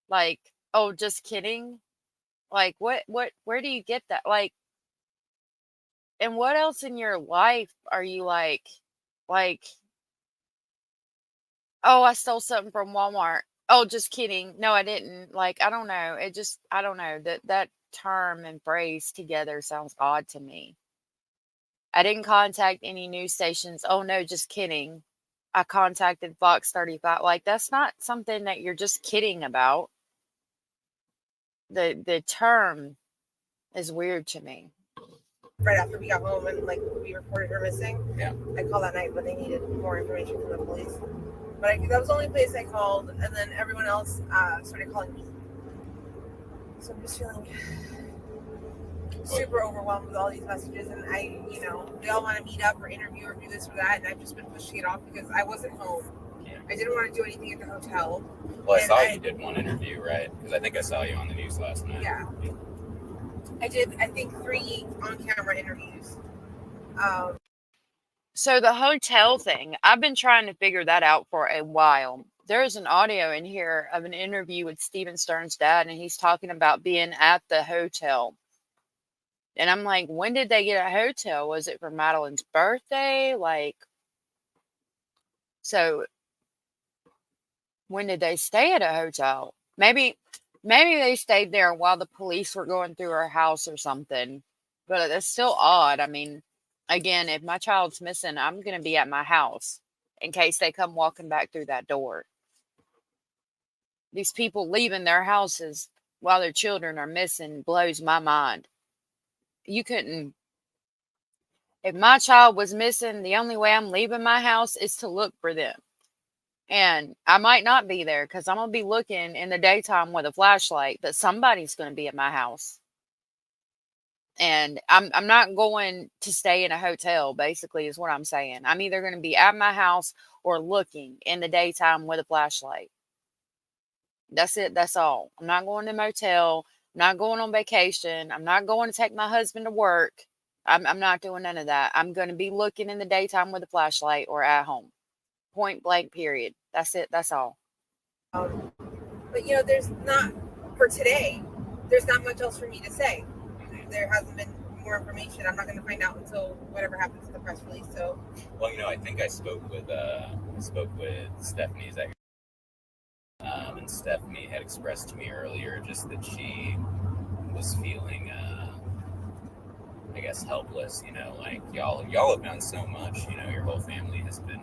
B: Like, oh, just kidding. Like, where do you get that? Like, and what else in your life are you like, oh, I stole something from Walmart. Oh, just kidding. No, I didn't. Like, I don't know. I don't know. That term and phrase together sounds odd to me. I didn't contact any news stations. Oh, no, just kidding. I contacted Fox 35. Like, that's not something that you're just kidding about. The term is weird to me.
I: Right after we got home and like we reported her missing.
F: Yeah.
I: I called that night, but they needed more information from the police. But that was the only place I called, and then everyone else started calling me. So I'm just feeling super overwhelmed with all these messages, and they all want to meet up or interview or do this or that, and I've just been pushing it off because I wasn't home. Yeah. I didn't want to do anything at the hotel.
F: Well, I saw you did one interview, right? Because I think I saw you on the news last night.
I: Yeah. I did, I think, 3 on-camera interviews.
B: So the hotel thing, I've been trying to figure that out for a while. There's an audio in here of an interview with Stephen Stern's dad, and he's talking about being at the hotel. And I'm like, when did they get a hotel? Was it for Madeline's birthday? Like, so when did they stay at a hotel? Maybe they stayed there while the police were going through her house or something. But that's still odd. I mean, again, if my child's missing, I'm going to be at my house in case they come walking back through that door. These people leaving their houses while their children are missing blows my mind. You couldn't If my child was missing, the only way I'm leaving my house is to look for them. And I might not be there because I'm going to be looking in the daytime with a flashlight, but somebody's going to be at my house. And I'm not going to stay in a hotel, basically, is what I'm saying. I'm either going to be at my house or looking in the daytime with a flashlight. That's it. That's all. I'm not going to a motel. I'm not going on vacation. I'm not going to take my husband to work. I'm not doing none of that. I'm going to be looking in the daytime with a flashlight or at home. Point blank, period. That's it. That's all.
I: But there's not, for today, there's not much else for me to say. There hasn't been more information. I'm not going to find out until whatever happens to the press release. So,
F: well, I think I spoke with Stephanie's ex, and Stephanie had expressed to me earlier just that she was feeling, I guess, helpless. Like y'all have done so much. Your whole family has been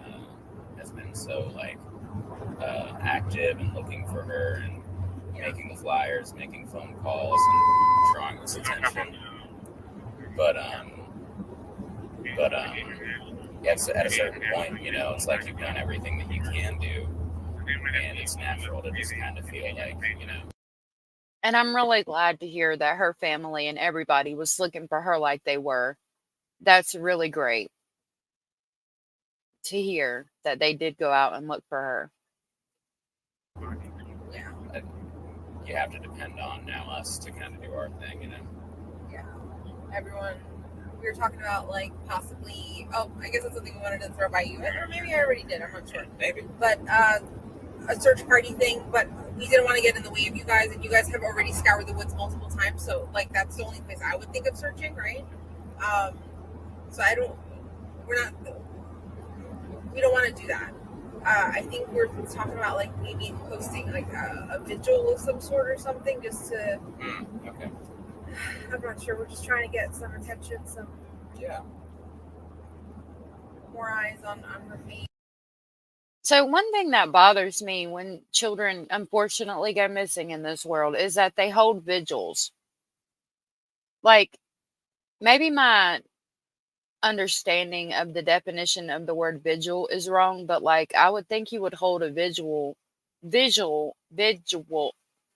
F: so active and looking for her and making the flyers, making phone calls, and drawing this attention. But at a certain point, it's like you've done everything that you can do, and it's natural to just kind of feel like,
B: And I'm really glad to hear that her family and everybody was looking for her like they were. That's really great to hear that they did go out and look for her.
I: Yeah.
F: You have to depend on now us to kind of do our thing,
I: Yeah. Everyone, we were talking about like possibly, I guess that's something we wanted to throw by you, or maybe I already did, I'm not sure.
F: Maybe.
I: But a search party thing, but we didn't want to get in the way of you guys, and you guys have already scoured the woods multiple times, so like that's the only place I would think of searching, right? So we don't want to do that. I think we're talking about like maybe posting like a vigil of some sort or something, just to.
F: Okay.
I: I'm not sure. We're just trying to get some attention, more eyes on her face.
B: So one thing that bothers me when children unfortunately go missing in this world is that they hold vigils. Like, maybe my understanding of the definition of the word vigil is wrong, but like I would think you would hold a vigil,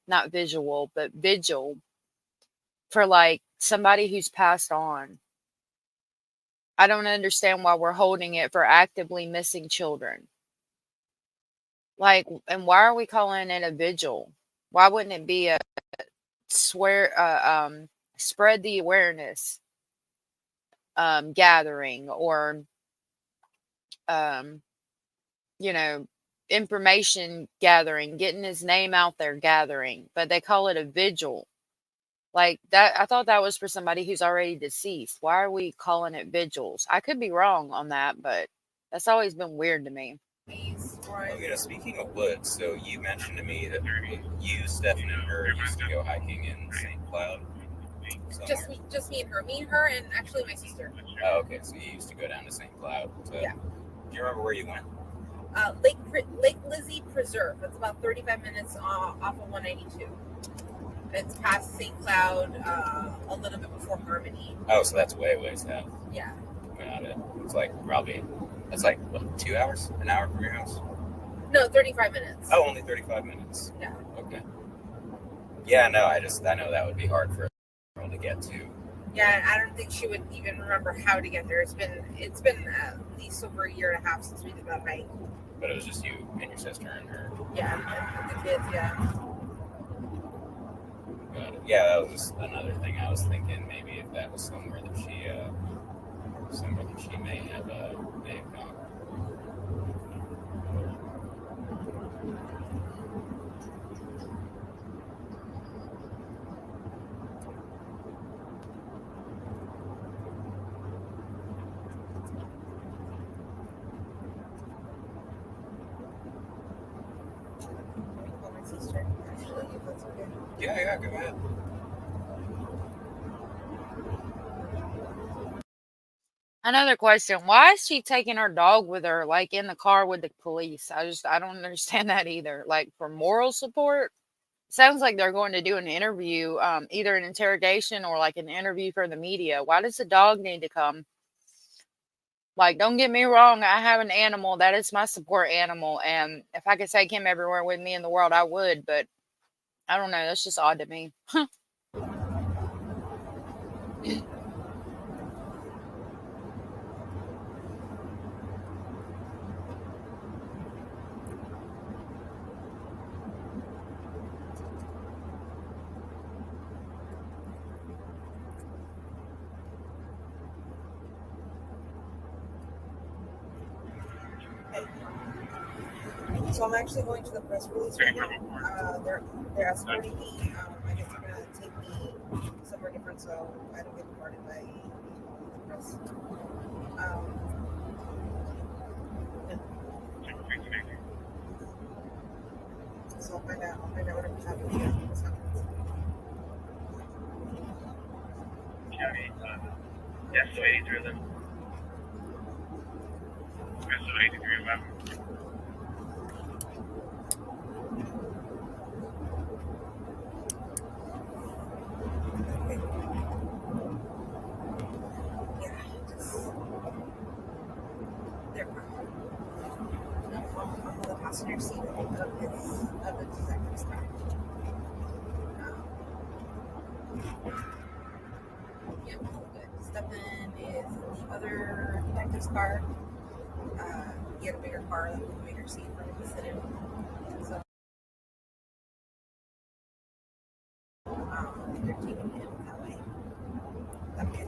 B: not visual, but vigil for like somebody who's passed on. I don't understand why we're holding it for actively missing children. Like, and why are we calling it a vigil? Why wouldn't it be a spread the awareness gathering, or information gathering, getting his name out there gathering, but they call it a vigil. Like that, I thought that was for somebody who's already deceased. Why are we calling it vigils? I could be wrong on that, but that's always been weird to me.
F: Well, speaking of woods, so you mentioned to me that you, Stephan, and her used to go hiking in St. Cloud.
I: Just me and her. Me and her, and actually my sister.
F: Oh, okay. So you used to go down to St. Cloud.
I: Yeah.
F: Do you remember where you went?
I: Lake Lizzie Preserve. It's about 35 minutes off of 192. It's past St. Cloud, a little bit before Harmony.
F: Oh, so that's way south.
I: Yeah.
F: Got it. It's like that's like what, 2 hours, an hour from your house?
I: No, 35 minutes.
F: Oh, only 35 minutes.
I: Yeah.
F: Okay. Yeah, no, I know that would be hard for a girl to get to.
I: Yeah, I don't think she would even remember how to get there. It's been at least over a year and a half since we did that hike.
F: But it was just you and your sister and her.
I: Yeah, and the kids. Yeah.
F: Got it. Yeah, that was just another thing I was thinking. Maybe if that was somewhere that she may have gone. Yeah, go ahead.
B: Another question: why is she taking her dog with her, like in the car with the police? I don't understand that either. Like for moral support? Sounds like they're going to do an interview, either an interrogation or like an interview for the media. Why does the dog need to come Like, don't get me wrong, I have an animal that is my support animal, and if I could take him everywhere with me in the world, I would, but I don't know, that's just odd to me.
I: So I'm actually going to the press release right now. They're escorting me. I guess they're gonna take me somewhere different so I don't get bombarded by the press. So I'll find out whatever's happening at this conference.
J: Yeah, so 83 of them. Yeah, so 83 of them.
I: On the passenger seat of the detective's car. Yep, good. Stephan is in the other detective's car. He had a bigger car, like with a bigger seat for him to sit in. So they're taking him that way. Okay.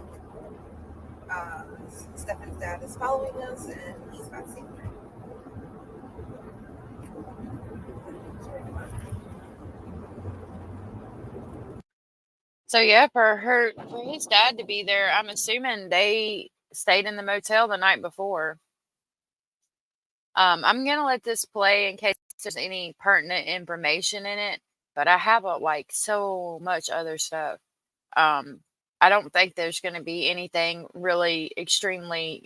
I: Stephan's dad is following us, and he's got safe drive.
B: So yeah, for his dad to be there, I'm assuming they stayed in the motel the night before. I'm gonna let this play in case there's any pertinent information in it, but I have like so much other stuff. I don't think there's gonna be anything really extremely,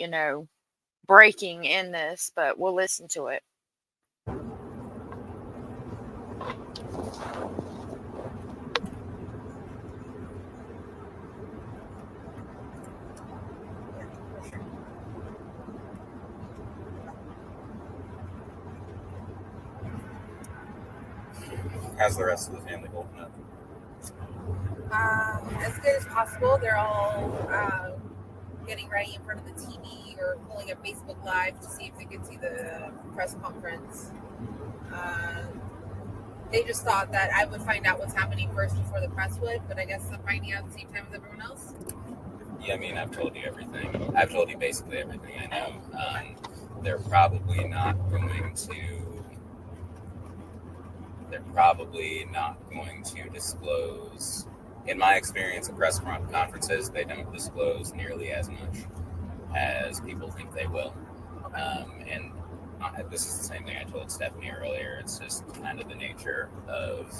B: breaking in this, but we'll listen to it.
F: How's the rest of the family holding up?
I: As good as possible. They're all getting ready in front of the TV or pulling up Facebook Live to see if they could see the press conference. They just thought that I would find out what's happening first before the press would, but I guess I'm finding out at the same time as everyone else.
F: Yeah, I mean, I've told you everything. I've told you basically everything I know. They're probably not going to disclose. In my experience at press conferences, they don't disclose nearly as much as people think they will. And this is the same thing I told Stephanie earlier. It's just kind of the nature of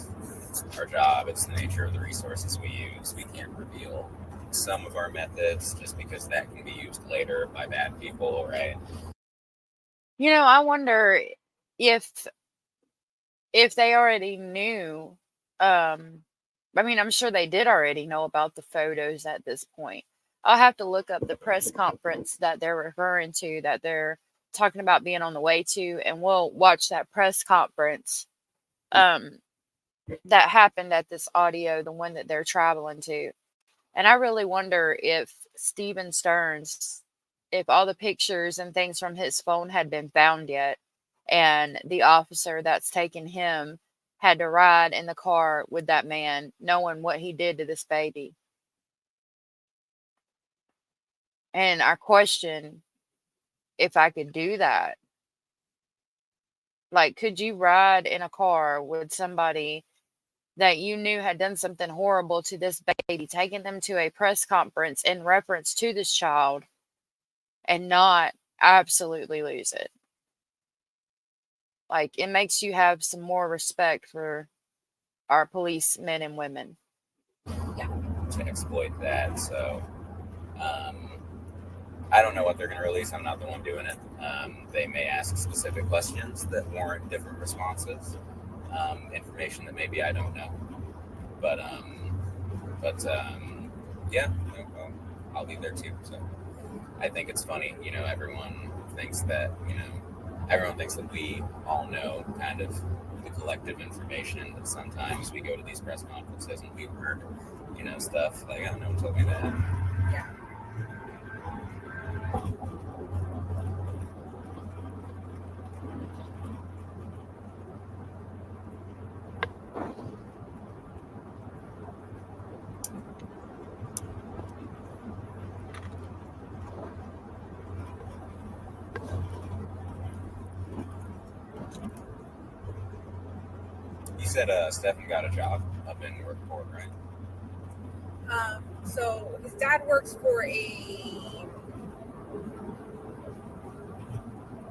F: our job. It's the nature of the resources we use. We can't reveal some of our methods just because that can be used later by bad people, right?
B: I wonder if they already knew. I mean, I'm sure they did already know about the photos at this point. I'll have to look up the press conference that they're referring to, that they're talking about being on the way to, and we'll watch that press conference that happened at this audio, the one that they're traveling to. And I really wonder if Stephen Stearns, if all the pictures and things from his phone had been found yet, and the officer that's taken him had to ride in the car with that man, knowing what he did to this baby. And I question if I could do that. Like, could you ride in a car with somebody that you knew had done something horrible to this baby, taking them to a press conference in reference to this child, and not absolutely lose it? Like, it makes you have some more respect for our policemen and women.
F: Yeah, to exploit that. So, I don't know what they're going to release. I'm not the one doing it. They may ask specific questions that warrant different responses, information that maybe I don't know. But yeah, I'll be there too. So I think it's funny, everyone thinks that we all know kind of the collective information, but sometimes we go to these press conferences and we heard, stuff like, I don't know, told me that.
I: Yeah.
F: You said Stephan got a job up in Northport, right?
I: So his dad works for a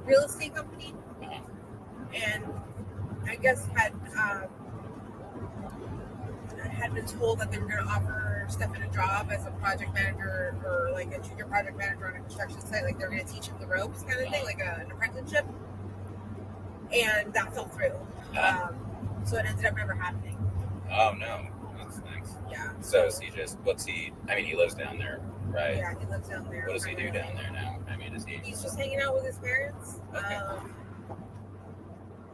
I: real estate company, and I guess had been told that they were going to offer Stephan a job as a project manager or like a junior project manager on a construction site. Like they're going to teach him the ropes, kind of thing, like an apprenticeship. And that fell through. So it ended up never happening.
F: Oh no, that's nice.
I: Yeah.
F: So is he he lives down there, right?
I: Yeah, he lives down there.
F: What does he do down there now?
I: He's just hanging out with his parents.
F: Okay.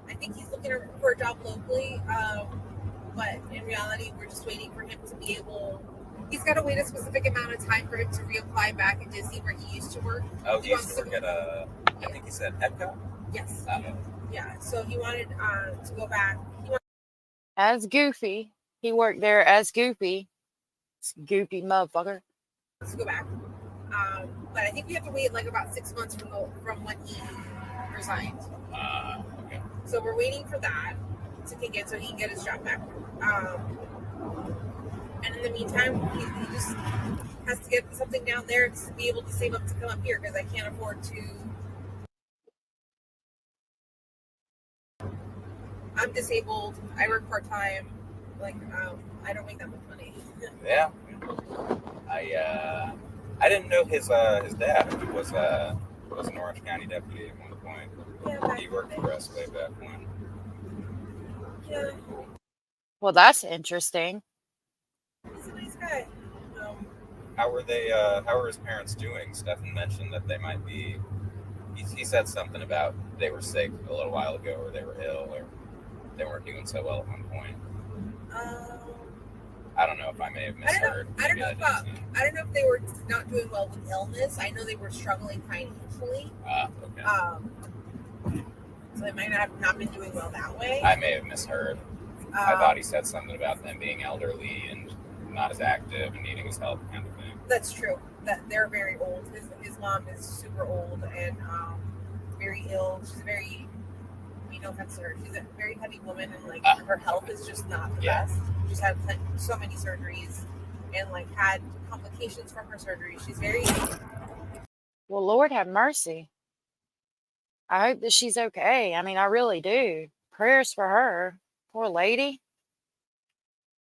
I: I think he's looking for a job locally. But in reality, we're just waiting for him to be able. He's got to wait a specific amount of time for him to reapply back at Disney where he used to work.
F: Oh, he used to work at I think he said Epcot?
I: Yes.
F: Okay.
I: Yeah, so he wanted to go back.
B: As Goofy. He worked there as Goofy. Goofy motherfucker.
I: To go back. But I think we have to wait like about 6 months from when he resigned.
F: Okay.
I: So we're waiting for that to kick in so he can get his job back. And in the meantime, he just has to get something down there to be able to save up to come up here because I can't afford to. I'm disabled. I work part-time. Like, I don't make that much money.
F: Yeah. I didn't know his dad was an Orange County deputy at one point.
I: Yeah,
F: he worked for us way back when.
I: Yeah.
B: Well, that's interesting.
I: He's a nice guy.
F: How are his parents doing? Stephan mentioned that they might be. He said something about they were sick a little while ago, or they were ill, or they weren't doing so well at one point. I don't know if I may have misheard.
I: I don't know if they were not doing well with illness. I know they were struggling financially.
F: Okay.
I: So they might have not been doing well that way.
F: I may have misheard. I thought he said something about them being elderly and not as active and needing his help, kind of thing.
I: That's true. That they're very old. His mom is super old and very ill. She's very, no offense to her, she's a very heavy woman and like her health is just not the best. She's had so many surgeries and like had complications from her surgery. She's very.
B: Well, Lord have mercy. I hope that she's okay. I mean, I really do. Prayers for her. Poor lady.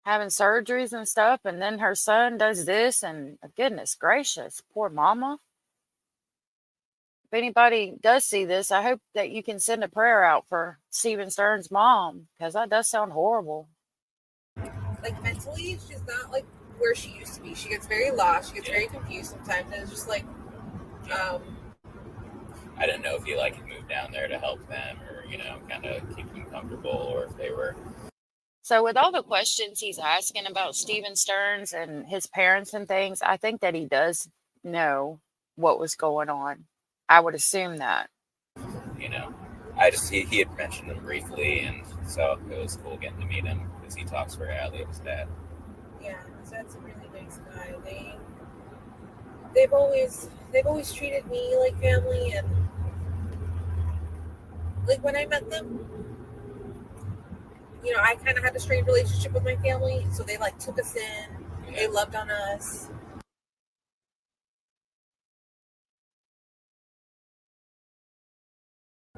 B: Having surgeries and stuff, and then her son does this, and goodness gracious, poor mama. If anybody does see this, I hope that you can send a prayer out for Stephen Stern's mom, because that does sound horrible.
I: Like mentally, she's not like where she used to be. She gets very lost. She gets very confused sometimes, and it's just like.
F: I didn't know if he had moved down there to help them, or kind of keep them comfortable, or if they were.
B: So with all the questions he's asking about Stephen Stearns and his parents and things, I think that he does know what was going on. I would assume that.
F: He had mentioned him briefly, and so it was cool getting to meet him because he talks very highly of his dad.
I: Yeah, his dad's a really nice guy. They've always treated me like family, and like when I met them, I kind of had a strained relationship with my family, so they took us in. They loved on us.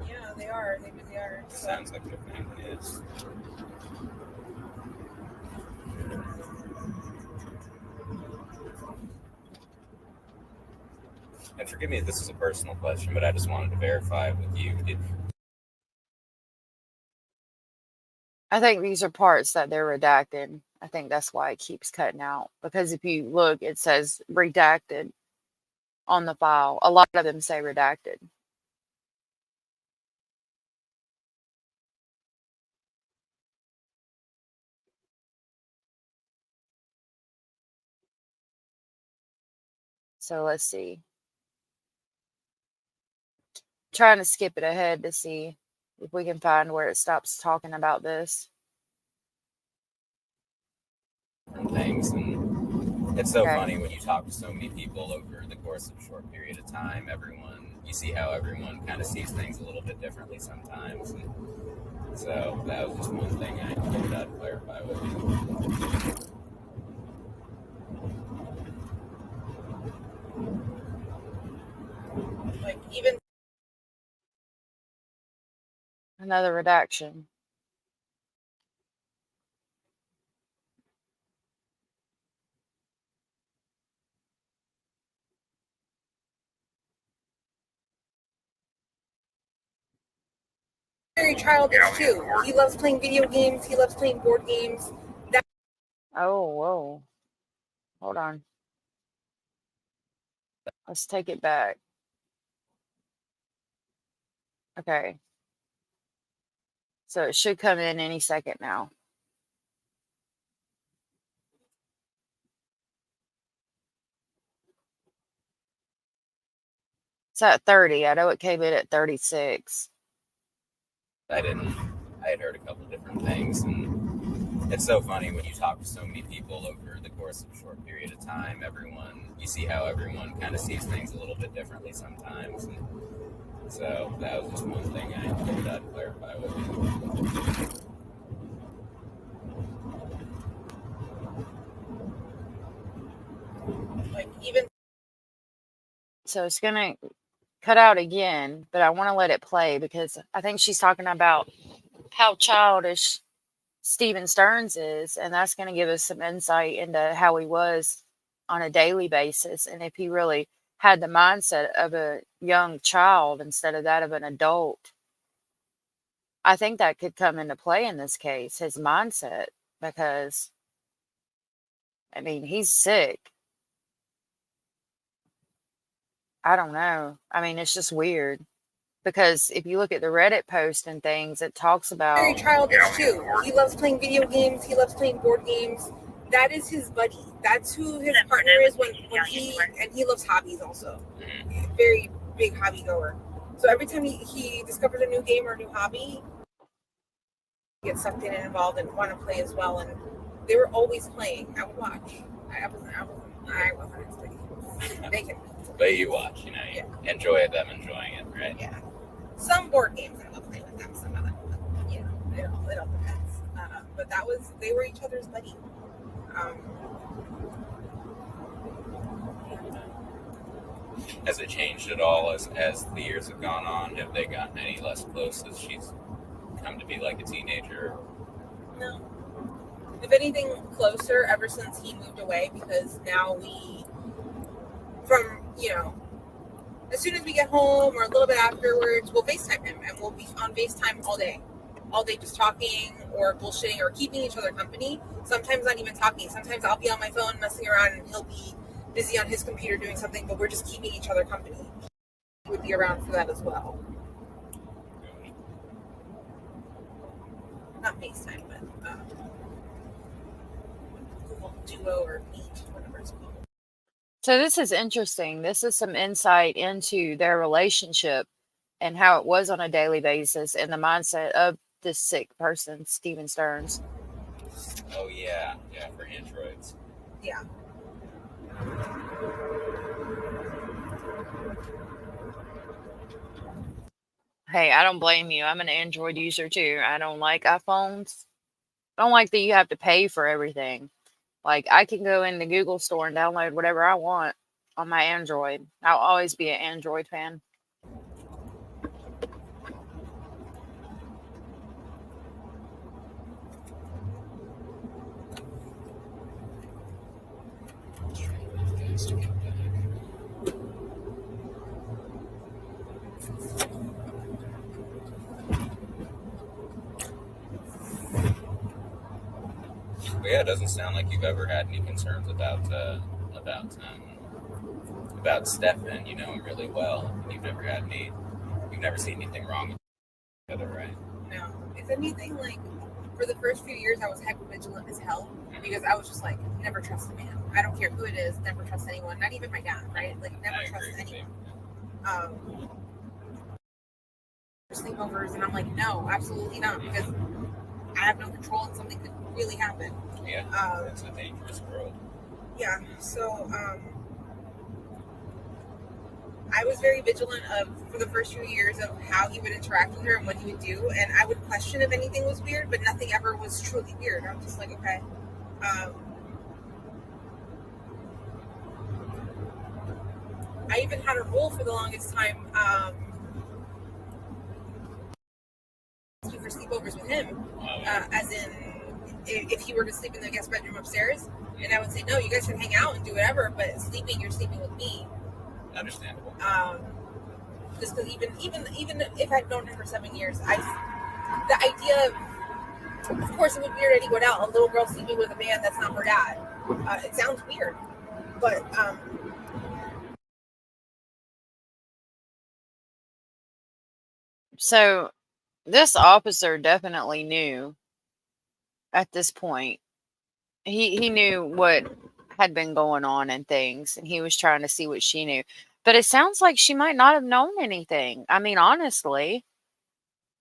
I: Yeah, they are. They really are.
F: Sounds like their family is. And forgive me if this is a personal question, but I just wanted to verify with you.
B: I think these are parts that they're redacted. I think that's why it keeps cutting out. Because if you look, it says redacted on the file. A lot of them say redacted. So let's see. Trying to skip it ahead to see if we can find where it stops talking about this.
F: Things, and it's so
B: Okay.
F: funny when you talk to so many people over the course of a short period of time. You see how everyone kind of sees things a little bit differently sometimes. And so that was just one thing I figured I'd clarify with you.
I: Like even
B: Another redaction.
I: very childish too. He loves playing video games. He loves playing board games.
B: Oh, whoa. Hold on. Let's take it back. Okay. So it should come in any second now. It's at 30. I know it came in at 36.
F: I had heard a couple different things, and it's so funny when you talk to so many people over the course of a short period of time. You see how everyone kind of sees things a little bit differently sometimes. And so that was just one thing I figured I'd clarify with you.
I: Like even
B: So it's going to cut out again, but I want to let it play because I think she's talking about how childish Stephen Stearns is, and that's going to give us some insight into how he was on a daily basis, and if he really had the mindset of a young child instead of that of an adult. I think that could come into play in this case, his mindset, because, I mean, he's sick. I don't know. I mean, it's just weird. Because if you look at the Reddit post and things, it talks about
I: very childish too. He loves playing video games. He loves playing board games. That is his buddy. That's who his partner is when he loves hobbies also. Very big hobby goer. So every time he discovers a new game or a new hobby, he gets sucked in and involved and want to play as well. And they were always playing. I would watch. I wasn't expecting. They can.
F: But you watch, you enjoy them enjoying it, right?
I: Yeah. Some board games I love playing with them. Some of them, it all depends. But they were each other's buddy.
F: Has it changed at all as the years have gone on? Have they gotten any less close as she's come to be like a teenager?
I: No. If anything, closer ever since he moved away, because now as soon as we get home or a little bit afterwards, we'll FaceTime him and we'll be on FaceTime all day just talking or bullshitting or keeping each other company. Sometimes not even talking. Sometimes I'll be on my phone messing around and he'll be busy on his computer doing something, but we're just keeping each other company. He would be around for that as well. Not FaceTime, but Google Duo or Meet, whatever it's called.
B: So this is interesting. This is some insight into their relationship and how it was on a daily basis and the mindset of this sick person, Stephen Stearns.
F: Oh, yeah. Yeah, for androids.
I: Yeah.
B: Hey, I don't blame you. I'm an Android user too. I don't like iPhones. I don't like that you have to pay for everything. Like, I can go in the Google store and download whatever I want on my Android. I'll always be an Android fan.
F: But yeah, it doesn't sound like you've ever had any concerns about about Stephan, you know him really well. You've never seen anything wrong with each other, right?
I: No. If anything, like, for the first few years, I was hyper vigilant as hell because I was just like, never trust a man. I don't care who it is, never trust anyone, not even my dad, right? Like, never trust anyone. Sleepovers, and I'm like, no, absolutely not, because I have no control and something could really happen.
F: Yeah, it's a dangerous world.
I: Yeah, so I was very vigilant for the first few years of how he would interact with her and what he would do, and I would question if anything was weird, but nothing ever was truly weird. I'm just like, okay. I even had a rule for the longest time for sleepovers with him, as in if he were to sleep in the guest bedroom upstairs, and I would say, no, you guys can hang out and do whatever, but you're sleeping with me.
F: Understandable.
I: Just because even if I'd known him for 7 years, the idea of course it would weird anyone out, a little girl sleeping with a man that's not her dad. It sounds weird, but
B: So this officer definitely knew at this point. He knew what had been going on and things, and he was trying to see what she knew. But it sounds like she might not have known anything. I mean, honestly,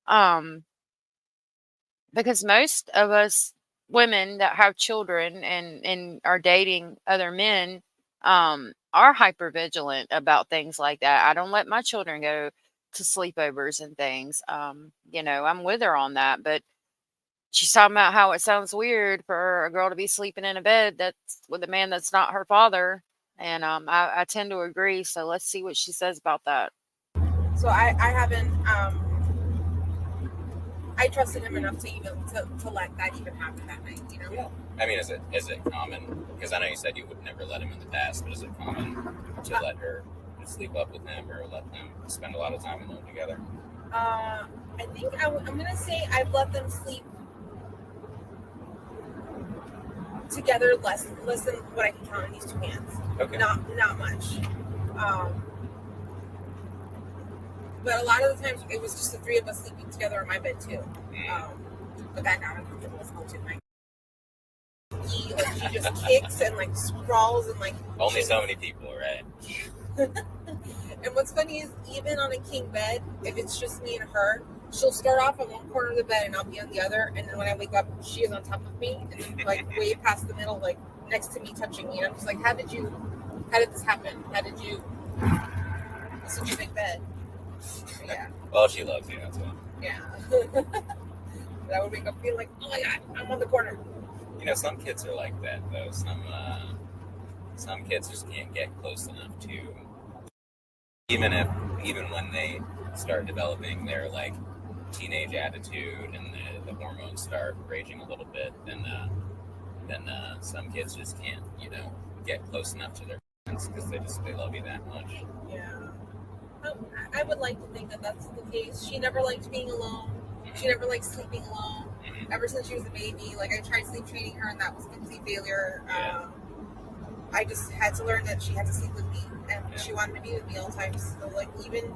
B: because most of us women that have children and are dating other men are hyper vigilant about things like that. I don't let my children go to sleepovers and things. You know, I'm with her on that, but she's talking about how it sounds weird for a girl to be sleeping in a bed that's with a man that's not her father. And I tend to agree. So let's see what she says about that.
I: So I haven't I trusted him enough to even to let that even happen that night, you know?
F: Yeah. I mean, is it common? Because I know you said you would never let him in the past, but is it common to let her sleep up with him or let them spend a lot of time alone together?
I: I think I'm gonna say I've let them sleep together less than what I can count on these two hands.
F: Okay.
I: Not much. But a lot of the times it was just the three of us sleeping together in my bed too. But that got uncomfortable as hell too. She just kicks and like sprawls and like
F: only so many people, right?
I: And what's funny is even on a king bed, if it's just me and her, she'll start off on one corner of the bed and I'll be on the other, and then when I wake up, she is on top of me and like way past the middle, like next to me, touching me. And I'm just like, how did this happen? How did you? It's such a big bed. Yeah.
F: Well, she loves you, that's why.
I: Yeah. That would wake up feeling like, oh my god, I'm on the corner.
F: You know, some kids are like that though. Some kids just can't get close enough to. Even when they start developing their like teenage attitude and the hormones start raging a little bit, then some kids just can't, you know, get close enough to their friends because they love you that much.
I: Yeah. I would like to think that that's the case. She never liked being alone. She never liked sleeping alone. Ever since she was a baby, like I tried sleep training her, and that was a complete failure. I just had to learn that she had to sleep with me, and she wanted to be with me all the time. So, like, even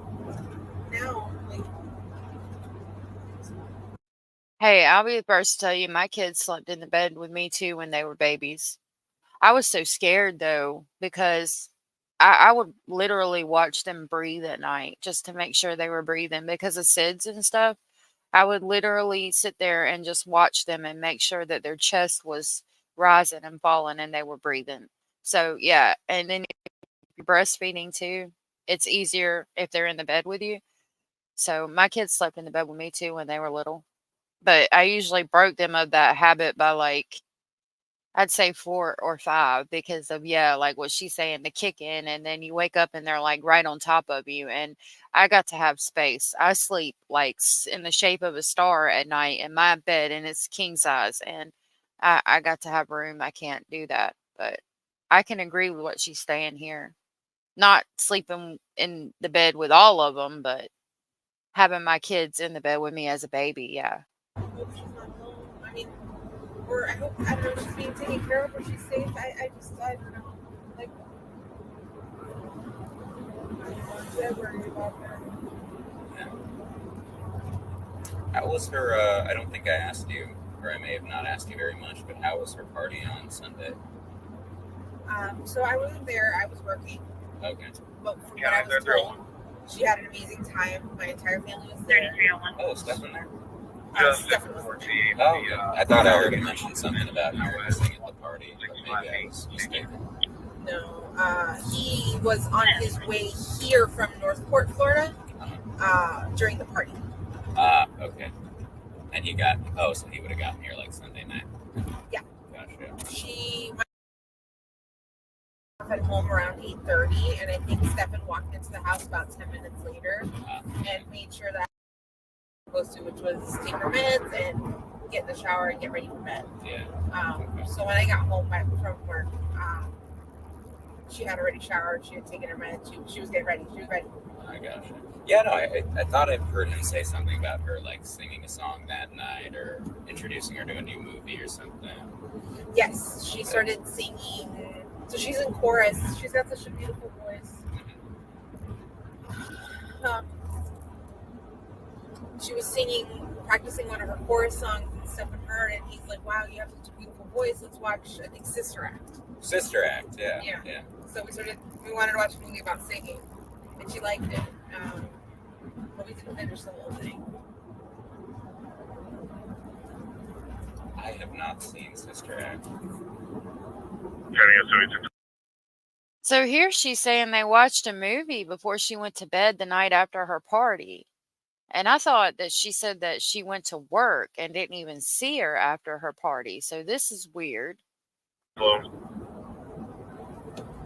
I: now, like.
B: Hey, I'll be the first to tell you, my kids slept in the bed with me too when they were babies. I was so scared though, because I would literally watch them breathe at night just to make sure they were breathing because of SIDS and stuff. I would literally sit there and just watch them and make sure that their chest was rising and falling and they were breathing. So yeah, and then if you're breastfeeding too, it's easier if they're in the bed with you. So my kids slept in the bed with me too when they were little. But I usually broke them of that habit by like, I'd say 4 or 5 because of, yeah, like what she's saying, the kick in, and then you wake up and they're like right on top of you. And I got to have space. I sleep like in the shape of a star at night in my bed, and it's king size. And I got to have room. I can't do that. But I can agree with what she's saying here. Not sleeping in the bed with all of them, but having my kids in the bed with me as a baby. Yeah.
I: I hope she's not home. I mean, or I don't know, she's being taken care of, or she's safe. I don't know. Like, Don't worry about that.
F: How was her? I don't think I asked you, or I may have not asked you very much, but how was her party on Sunday?
I: So I wasn't there. I was working.
F: Okay.
I: But from what I was told, she had an amazing time. My entire family was there.
F: Oh, was Stephan there?
I: Stephan was there.
F: Oh, okay. I thought I heard him mention something about you singing at the party, but maybe I was mistaken.
I: No, he was on his way here from Northport, Florida, during the party.
F: Okay. And so he would have gotten here like Sunday night.
I: Yeah.
F: Gotcha.
I: She at home around 8:30, and I think Stephan walked into the house about 10 minutes later and made sure that I was supposed to, which was take her meds and get in the shower and get ready for bed.
F: Yeah.
I: So when I got home from work, she had already showered. She had taken her meds. She was getting ready. She was ready.
F: I gotcha. Yeah, no, I thought I'd heard him say something about her like singing a song that night or introducing her to a new movie or something.
I: Yes, she started singing. So she's in chorus. She's got such a beautiful voice. She was singing, practicing one of her chorus songs, and Stephan heard it. And he's like, "Wow, you have such a beautiful voice. Let's watch, I think, Sister Act."
F: Sister Act, yeah.
I: So we wanted to watch a movie about singing, and she liked it. But we didn't finish the whole thing.
F: I have not seen Sister Act.
B: So here she's saying they watched a movie before she went to bed the night after her party. And I thought that she said that she went to work and didn't even see her after her party. So this is weird.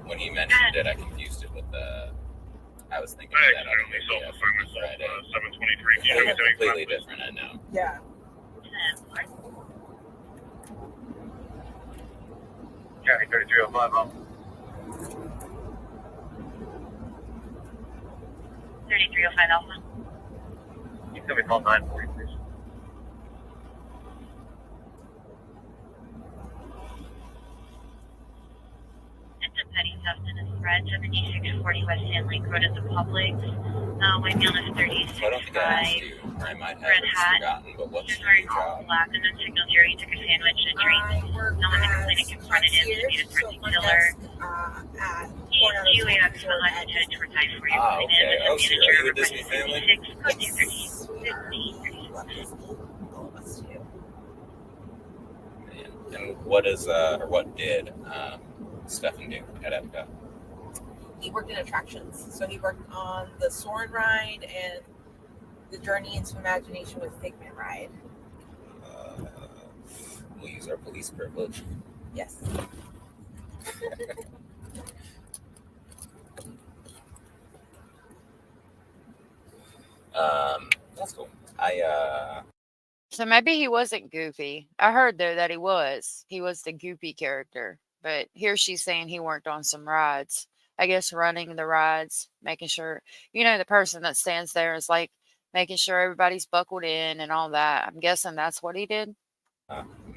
F: When he mentioned it, I confused it with I was thinking of that other movie from Friday. 723. Completely different, I know.
I: Yeah.
J: County 3305 home. 3305 Alpha. You can tell me call 940, please. It's a petty theft in a threat, 7640 West End Lake Road at the Publix. White male is 36.
F: I don't think I asked you, or I might have
I: red hat,
F: forgotten, but what's
I: just
F: your
I: wearing
F: job?
I: all black, and then signaled Jerry took a sandwich and a drink. No one in the clinic confronted him, needed for the killer. He weighed up to the left and headed towards I-40.
F: Okay. Oh, so are you a Disney family? And what did Stephan do at Epcot?
I: He worked in attractions. So he worked on the Soarin' ride and the Journey into Imagination with Figment ride.
F: We'll use our police privilege.
I: Yes.
F: That's cool.
B: So maybe he wasn't goofy. I heard though that he was. He was the goofy character. But here she's saying he worked on some rides. I guess running the rides, making sure, the person that stands there is like making sure everybody's buckled in and all that. I'm guessing that's what he did.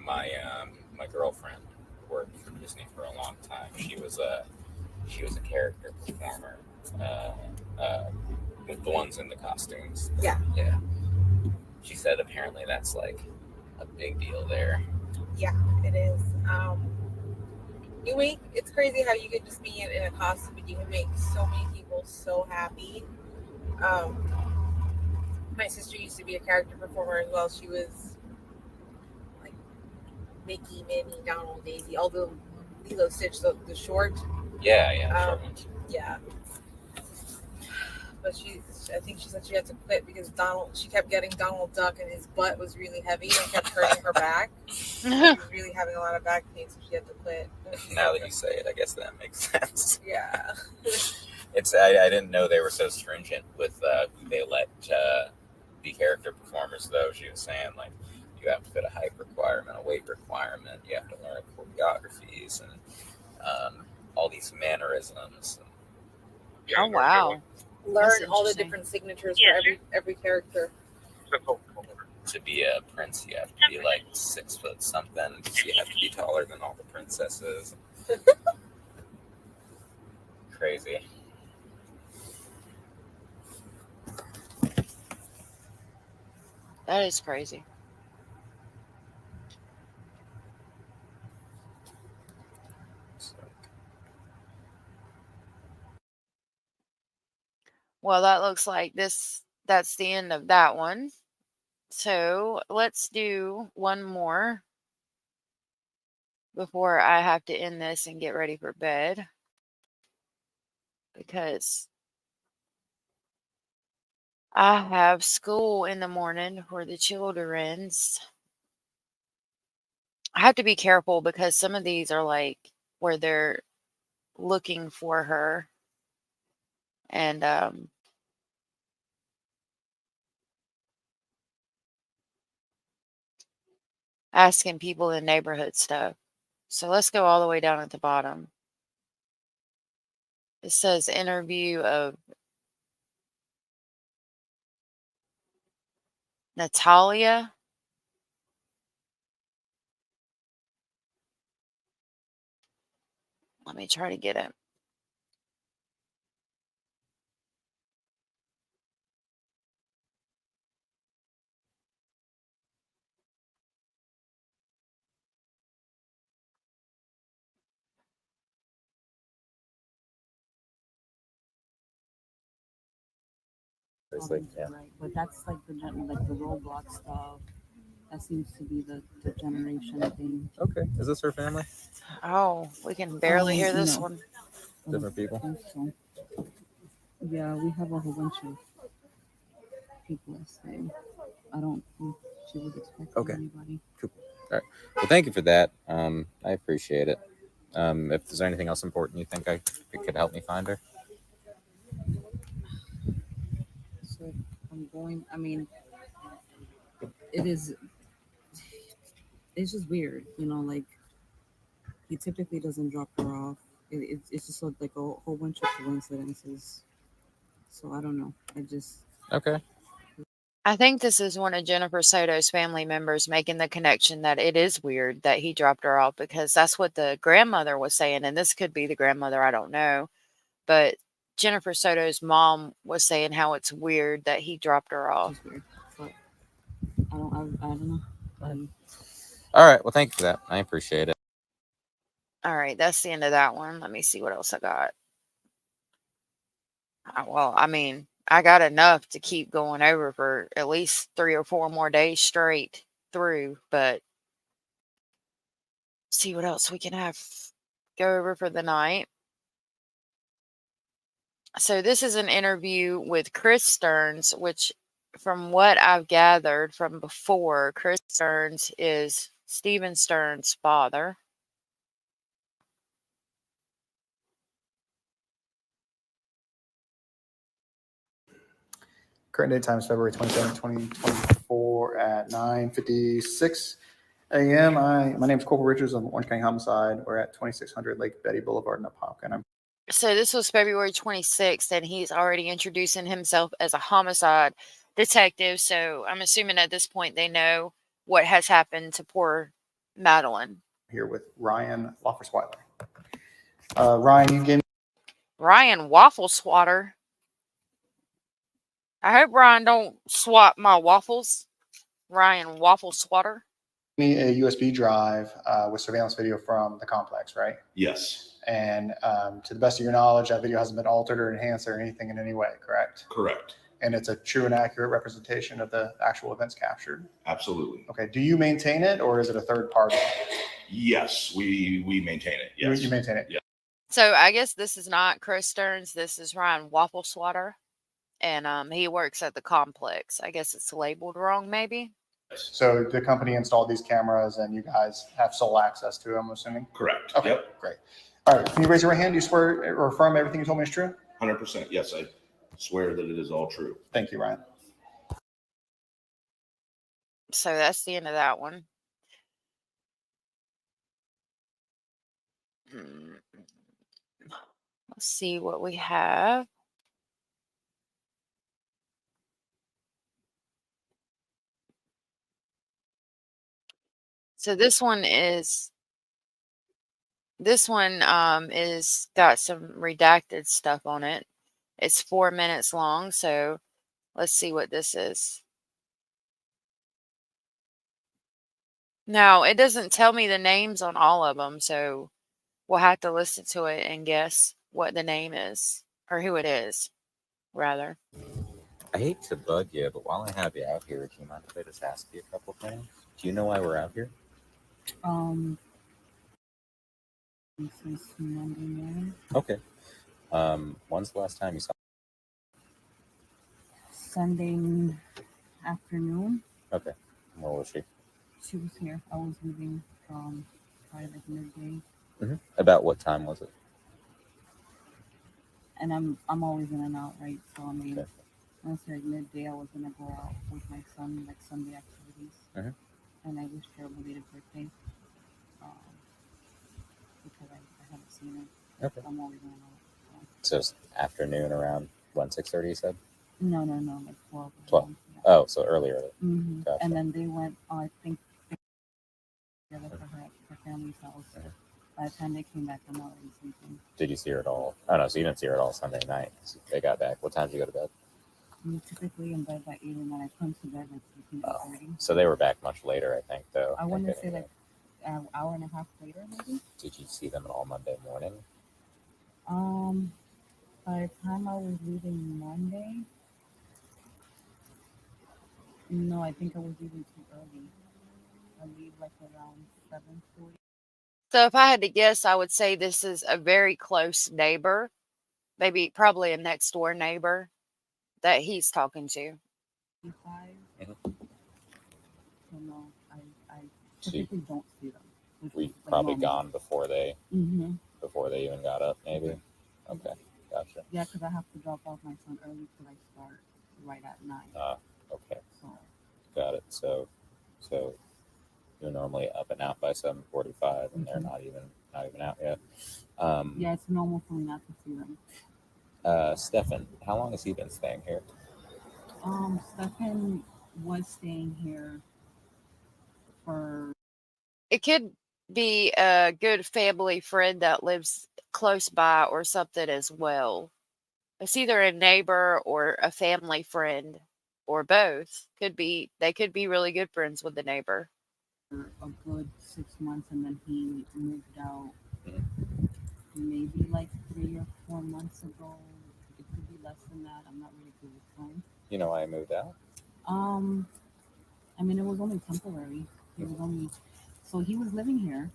F: My girlfriend worked for Disney for a long time. She was a character performer. With the ones in the costumes.
I: Yeah.
F: She said apparently that's like a big deal there.
I: Yeah, it is. It's crazy how you could just be in a costume and you can make so many people so happy. My sister used to be a character performer as well. She was like Mickey, Minnie, Donald, Daisy, all the Lilo Stitch, the short.
F: Yeah, short ones.
I: Yeah. But I think she said she had to quit because she kept getting Donald Duck and his butt was really heavy and kept hurting her back. She was really having a lot of back pain, so she had to quit.
F: Now that you say it, I guess that makes sense.
I: Yeah.
F: I didn't know they were so stringent with who they let be character performers, though. She was saying, like, you have to fit a height requirement, a weight requirement, you have to learn choreographies and all these mannerisms.
B: Oh, wow.
I: Learn all the different signatures for every character.
F: To be a prince, you have to be like 6 foot something. You have to be taller than all the princesses. Crazy.
B: That is crazy. Well, that looks like that's the end of that one. So let's do one more before I have to end this and get ready for bed. Because I have school in the morning for the children's. I have to be careful because some of these are like where they're looking for her and asking people in neighborhood stuff. So let's go all the way down at the bottom. It says interview of Natalia. Let me try to get it.
H: It's like, yeah.
K: Right, but that's like the Roblox stuff. That seems to be the generation thing.
H: Okay. Is this her family?
B: Oh, we can barely hear this
K: No.
B: one.
H: Different people?
K: I think so. Yeah, we have a whole bunch of people that say. I don't think she was expecting anybody.
H: Cool. All right. Well, thank you for that. I appreciate it. If there's anything else important you think it could help me find her.
K: So I'm going. I mean, it is. It's just weird, like he typically doesn't drop her off. It's just like a whole bunch of coincidences. So I don't know.
H: Okay.
B: I think this is one of Jennifer Soto's family members making the connection that it is weird that he dropped her off, because that's what the grandmother was saying. And this could be the grandmother, I don't know. But Jennifer Soto's mom was saying how it's weird that he dropped her off.
K: It's weird, but I don't know.
H: All right. Well, thank you for that. I appreciate it.
B: All right, that's the end of that one. Let me see what else I got. Well, I mean, I got enough to keep going over for at least 3 or 4 more days straight through, but see what else we can go over for the night. So this is an interview with Chris Stearns, which from what I've gathered from before, Chris Stearns is Stephen Stearns' father.
L: Current date time is February 27, 2024 at 9:56 a.m. My name is Corporal Richards. I'm Orange County Homicide. We're at 2600 Lake Betty Boulevard in Apopka.
B: So this was February 26th, and he's already introducing himself as a homicide detective. So I'm assuming at this point they know what has happened to poor Madeline.
L: Here with Ryan Waffle-Swatter. Ryan, you gave me
B: Ryan Waffle-Swatter. I hope Ryan don't swap my waffles. Ryan Waffle-Swatter.
L: me a USB drive with surveillance video from the complex, right?
M: Yes.
L: And to the best of your knowledge, that video hasn't been altered or enhanced or anything in any way, correct?
M: Correct.
L: And it's a true and accurate representation of the actual events captured?
M: Absolutely.
L: Okay. Do you maintain it, or is it a third party?
M: Yes, we maintain it. Yes.
L: You maintain it?
M: Yeah.
B: So I guess this is not Chris Stearns. This is Ryan Waffle-Swatter. And he works at the complex. I guess it's labeled wrong, maybe.
L: So the company installed these cameras and you guys have sole access to them, I'm assuming?
M: Correct.
L: Okay,
M: Yep.
L: Great. All right, can you raise your right hand? Do you swear or affirm everything you told me is true?
M: 100%. Yes, I swear that it is all true.
L: Thank you, Ryan.
B: So that's the end of that one. Let's see what we have. So this one is got some redacted stuff on it. It's 4 minutes long, so let's see what this is. Now, it doesn't tell me the names on all of them, so we'll have to listen to it and guess what the name is, or who it is, rather.
H: I hate to bug you, but while I have you out here, do you mind if I just ask you a couple things? Do you know why we're out here?
K: Since Monday morning.
H: Okay. When's the last time you saw?
K: Sunday afternoon.
H: Okay. Where was she?
K: She was here. I was leaving from probably like midday.
H: Mm-hmm. About what time was it?
K: And I'm always in and out, right? So I mean, once like midday, I was gonna go out with my son, like Sunday activities, and I wished her a belated birthday because I haven't seen her.
H: Okay.
K: I'm always in and out.
H: So it's afternoon around 6:30. You said?
K: No, like 12.
H: 12. Yeah. Oh, so earlier.
K: Mm-hmm. Gotcha. And then they went. I think together for her family's house. By the time they came back, I'm already sleeping.
H: Did you see her at all? Oh no, so you didn't see her at all Sunday night. So they got back. What time did you go to bed?
K: I'm typically in bed by 8 or 9. I come to bed like 8:30.
H: So they were back much later, I think, though.
K: I want to say like an hour and a half later, maybe.
H: Did you see them at all Monday morning?
K: By the time I was leaving Monday, no, I think I was leaving too early. I leave like around 7:40.
B: So if I had to guess, I would say this is a very close neighbor, maybe probably a next door neighbor that he's talking to.
K: So no, I typically don't see them.
H: We probably gone before they even got up, maybe. Okay, gotcha.
K: Yeah, because I have to drop off my son early because I start right at 9.
H: Okay. Got it. So you're normally up and out by 7:45, and they're not even out yet.
K: Yeah, it's normal for me not to see them.
H: Stephan, how long has he been staying here?
K: Stephan was staying here for.
B: It could be a good family friend that lives close by or something as well. It's either a neighbor or a family friend or both. They could be really good friends with the neighbor.
K: A good 6 months, and then he moved out maybe like 3 or 4 months ago. It could be less than that. I'm not really good with time.
H: You know why he moved out?
K: I mean, it was only temporary. So he was living here.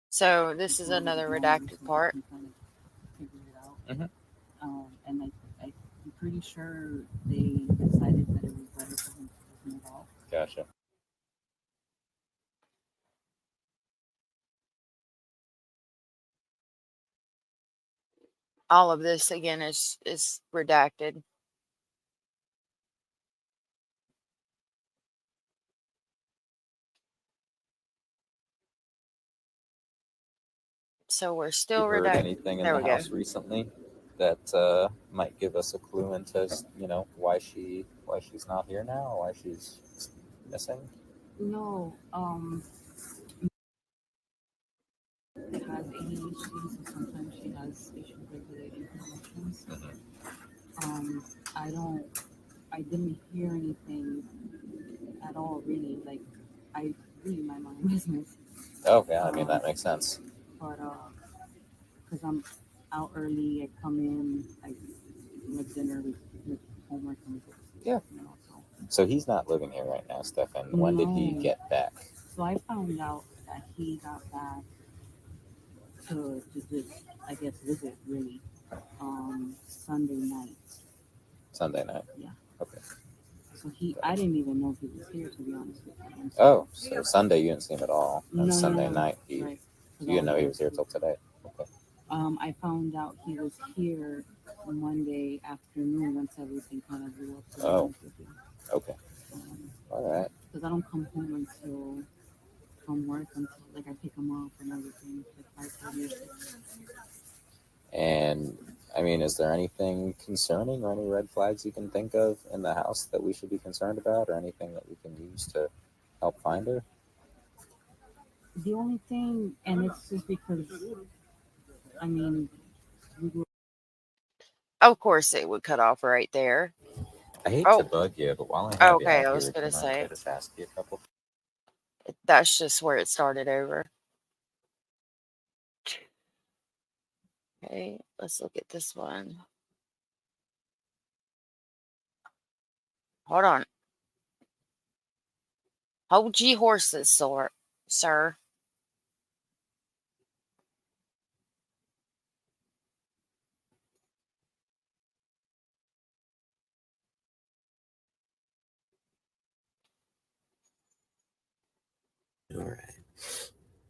B: So this is another redacted part.
K: And I'm pretty sure they decided that it was better for him to move out.
H: Gotcha.
B: All of this again is redacted. So we're still
H: heard
B: redacted.
H: Anything in the house recently that might give us a clue into why she's not here now, why she's missing?
K: No. She has ADHD, so sometimes she has issues regulating her emotions. I didn't hear anything at all, really. Like, I really mind my own business.
H: Oh, yeah, I mean, that makes sense.
K: But, because I'm out early, I come in, I make dinner, with homework, and
H: yeah. So he's not living here right now, Stephan. When did he get back?
K: So I found out that he got back to just, I guess, visit, really, Sunday night.
H: Sunday night?
K: Yeah.
H: Okay.
K: So I didn't even know he was here, to be honest with you.
H: Oh, so Sunday you didn't see him at all. And
K: No,
H: Sunday night you didn't know he was here till today. Okay.
K: I found out he was here Monday afternoon once everything kind of blew up.
H: Oh. Okay. All right.
K: Because I don't come home from work until like I pick him up and everything, like 5:30.
H: And I mean, is there anything concerning or any red flags you can think of in the house that we should be concerned about, or anything that we can use to help find her?
K: The only thing, and it's just because, I mean,
B: Of course, it would cut off right there.
H: I hate
B: Oh.
H: to bug you, but while I have you
B: Okay,
H: out
B: I
H: here,
B: was
H: would
B: gonna
H: you mind if
B: say
H: I just ask you a couple?
B: that's just where it started over. Okay, let's look at this one. Hold on. Hold ye horses, sir.
H: All right.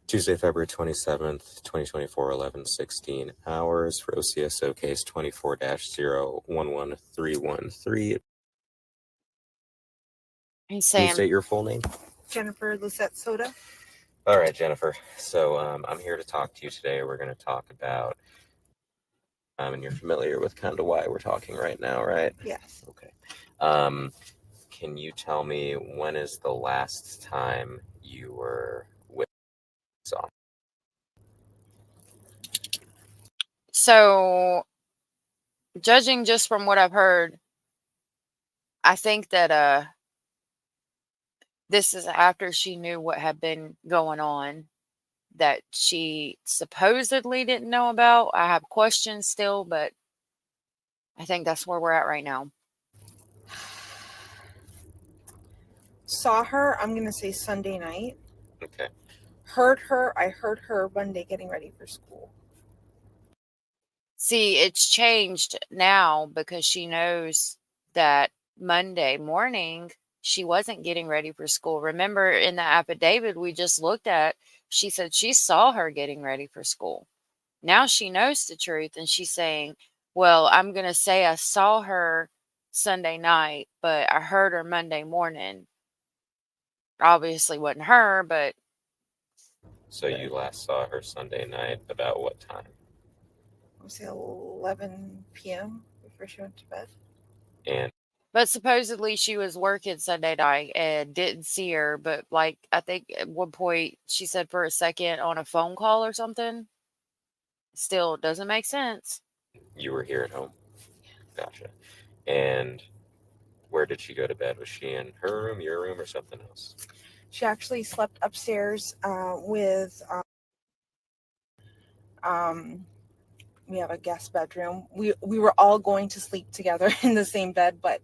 H: Tuesday, February 27th, 2024, 11:16 hours for OCSO case 24-011313.
B: He's
H: Can you
B: saying,
H: state your full name?
I: Jennifer Lucette Soto.
H: All right, Jennifer. So I'm here to talk to you today. We're going to talk about, and you're familiar with kind of why we're talking right now, right?
I: Yes.
H: Okay. Can you tell me when is the last time you were with Saw?
B: so judging just from what I've heard, I think that this is after she knew what had been going on that she supposedly didn't know about. I have questions still, but I think that's where we're at right now.
I: Saw her, I'm going to say Sunday night.
H: Okay.
I: I heard her Monday getting ready for school.
B: See, it's changed now because she knows that Monday morning she wasn't getting ready for school. Remember in the affidavit we just looked at, she said she saw her getting ready for school. Now she knows the truth and she's saying, well, I'm going to say I saw her Sunday night, but I heard her Monday morning. Obviously wasn't her, but.
H: So you last saw her Sunday night about what time?
I: I would say 11 p.m. before she went to bed.
B: But supposedly she was working Sunday night and didn't see her. But like, I think at one point she said for a second on a phone call or something. Still doesn't make sense.
H: You were here at home? Gotcha. And where did she go to bed? Was she in her room, your room, or something else?
I: She actually slept upstairs with, we have a guest bedroom. We were all going to sleep together in the same bed, but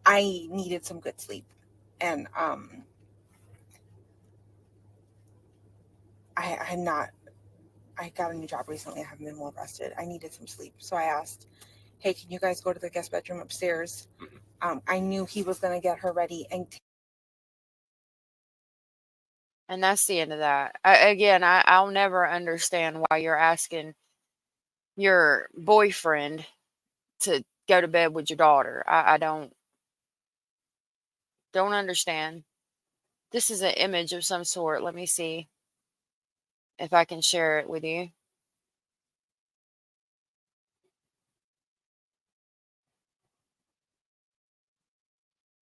I: I needed some good sleep. And I got a new job recently. I haven't been well rested. I needed some sleep. So I asked, hey, can you guys go to the guest bedroom upstairs? I knew he was going to get her ready.
B: And that's the end of that. I'll never understand why you're asking your boyfriend to go to bed with your daughter. I don't understand. This is an image of some sort. Let me see if I can share it with you.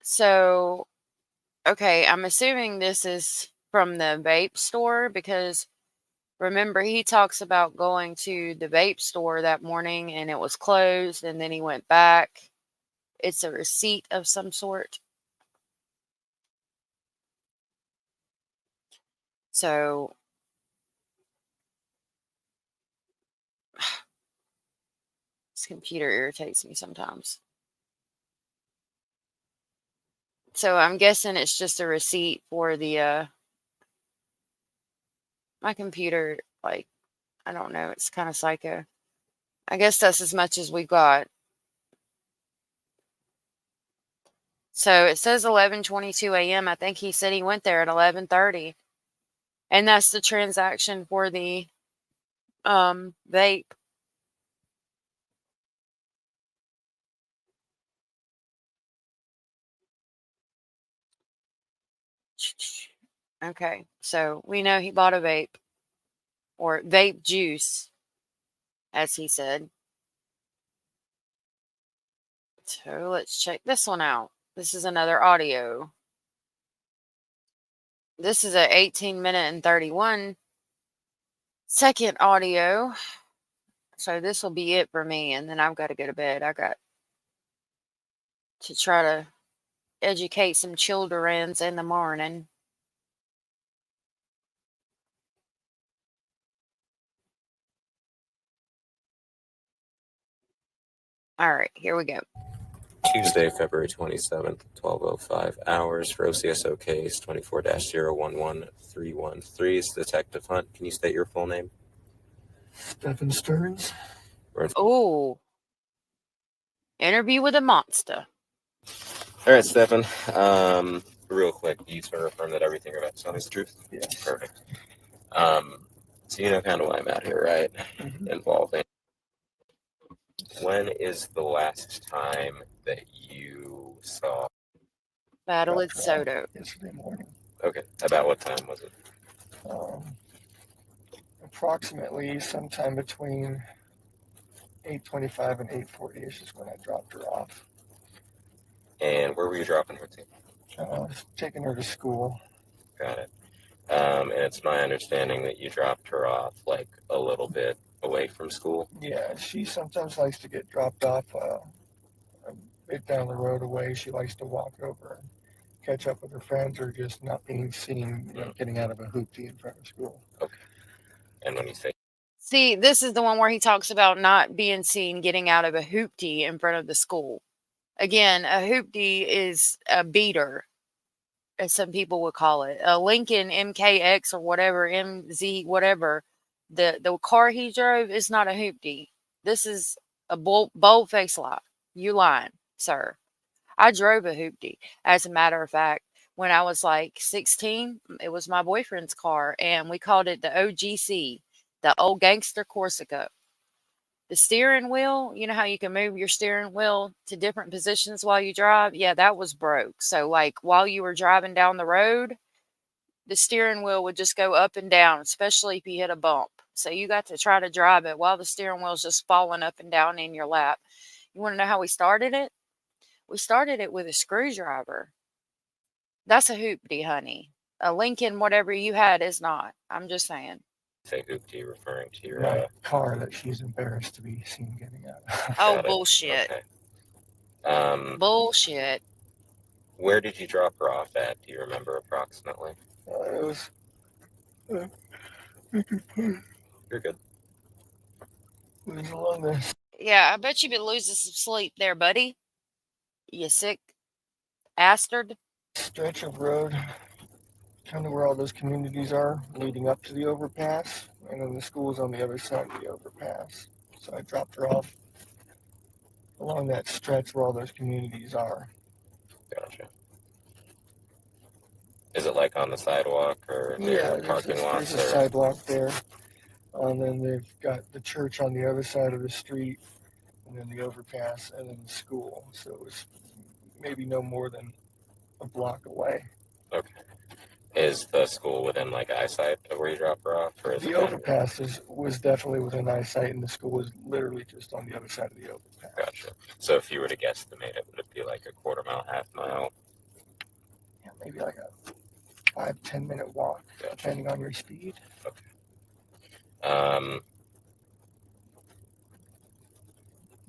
B: So, okay, I'm assuming this is from the vape store because remember he talks about going to the vape store that morning and it was closed and then he went back. It's a receipt of some sort. So this computer irritates me sometimes. So I'm guessing it's just a receipt for the my computer, like, I don't know, it's kind of psycho. I guess that's as much as we got. So it says 11:22 a.m. I think he said he went there at 11:30. And that's the transaction for the vape. Okay, so we know he bought a vape or vape juice, as he said. So let's check this one out. This is another audio. This is a 18-minute and 31-second audio. So this will be it for me, and then I've got to go to bed. I got to try to educate some childrens in the morning. All right, here we go.
H: Tuesday, February 27th, 12:05 hours for OCSO case 24-011313 is Detective Hunt. Can you state your full name?
C: Stephan Stearns.
B: Oh, interview with a monster.
H: All right, Stephan. Real quick, you just want to affirm that everything you're about to tell me is the truth?
C: Yes.
H: Perfect. So you know kind of why I'm at here, right? Involving. When is the last time that you saw
B: Madeline Soto?
C: Yesterday morning.
H: Okay. About what time was it?
C: Approximately sometime between 8:25 and 8:40-ish is when I dropped her off.
H: And where were you dropping her to?
C: I was taking her to school.
H: Got it. And it's my understanding that you dropped her off like a little bit away from school.
C: Yeah, she sometimes likes to get dropped off a bit down the road away. She likes to walk over and catch up with her friends, or just not being seen, getting out of a hoopty in front of school.
H: Okay. And when you say,
B: See, this is the one where he talks about not being seen getting out of a hoopty in front of the school. Again, a hoopty is a beater, as some people would call it. A Lincoln MKX or whatever, MZ, whatever. The car he drove is not a hoopty. This is a bold-faced lie. You lying, sir. I drove a hoopty. As a matter of fact, when I was like 16, it was my boyfriend's car, and we called it the OGC, the Old Gangster Corsica. The steering wheel, you know how you can move your steering wheel to different positions while you drive? Yeah, that was broke. So, like, while you were driving down the road, the steering wheel would just go up and down, especially if you hit a bump. So, you got to try to drive it while the steering wheel's just falling up and down in your lap. You want to know how we started it? We started it with a screwdriver. That's a hoopty, honey. A Lincoln, whatever you had, is not. I'm just saying.
H: say hoopty referring to your
C: My car that she's embarrassed to be seen getting out of.
B: Oh, bullshit.
H: Okay.
B: Bullshit.
H: Where did you drop her off at? Do you remember approximately?
C: It was.
H: You're good.
C: It was along the
B: Yeah, I bet you've been losing some sleep there, buddy. You sick bastard.
C: stretch of road, kind of where all those communities are, leading up to the overpass, and then the school's on the other side of the overpass. So I dropped her off along that stretch where all those communities are.
H: Gotcha. Is it like on the sidewalk or near parking lots?
C: There's a sidewalk there. And then they've got the church on the other side of the street, and then the overpass, and then the school. So it was maybe no more than a block away.
H: Okay. Is the school within like eyesight of where you drop her off? Or is
C: The overpass was definitely within eyesight, and the school was literally just on the other side of the overpass.
H: Gotcha. So if you were to guesstimate it, would it be like a quarter mile, half mile?
C: Yeah, maybe like a 5-10 minute walk, depending on your speed.
H: Okay.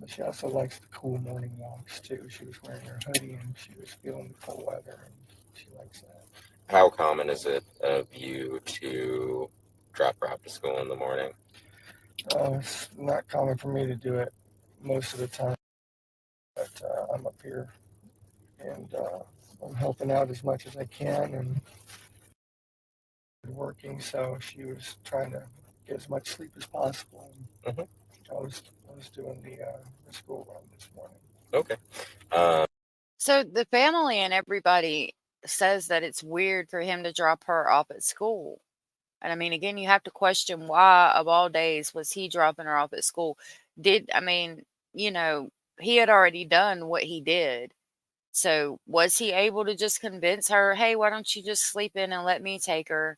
C: But she also likes the cool morning walks too. She was wearing her hoodie and she was feeling the cold weather, and she likes that.
H: How common is it of you to drop her off to school in the morning?
C: It's not common for me to do it most of the time, but I'm up here and I'm helping out as much as I can and working. So she was trying to get as much sleep as possible.
H: Mm-hmm.
C: I was doing the school run this morning.
H: Okay.
B: So the family and everybody says that it's weird for him to drop her off at school. And I mean, again, you have to question why, of all days, was he dropping her off at school? He had already done what he did. So was he able to just convince her, hey, why don't you just sleep in and let me take her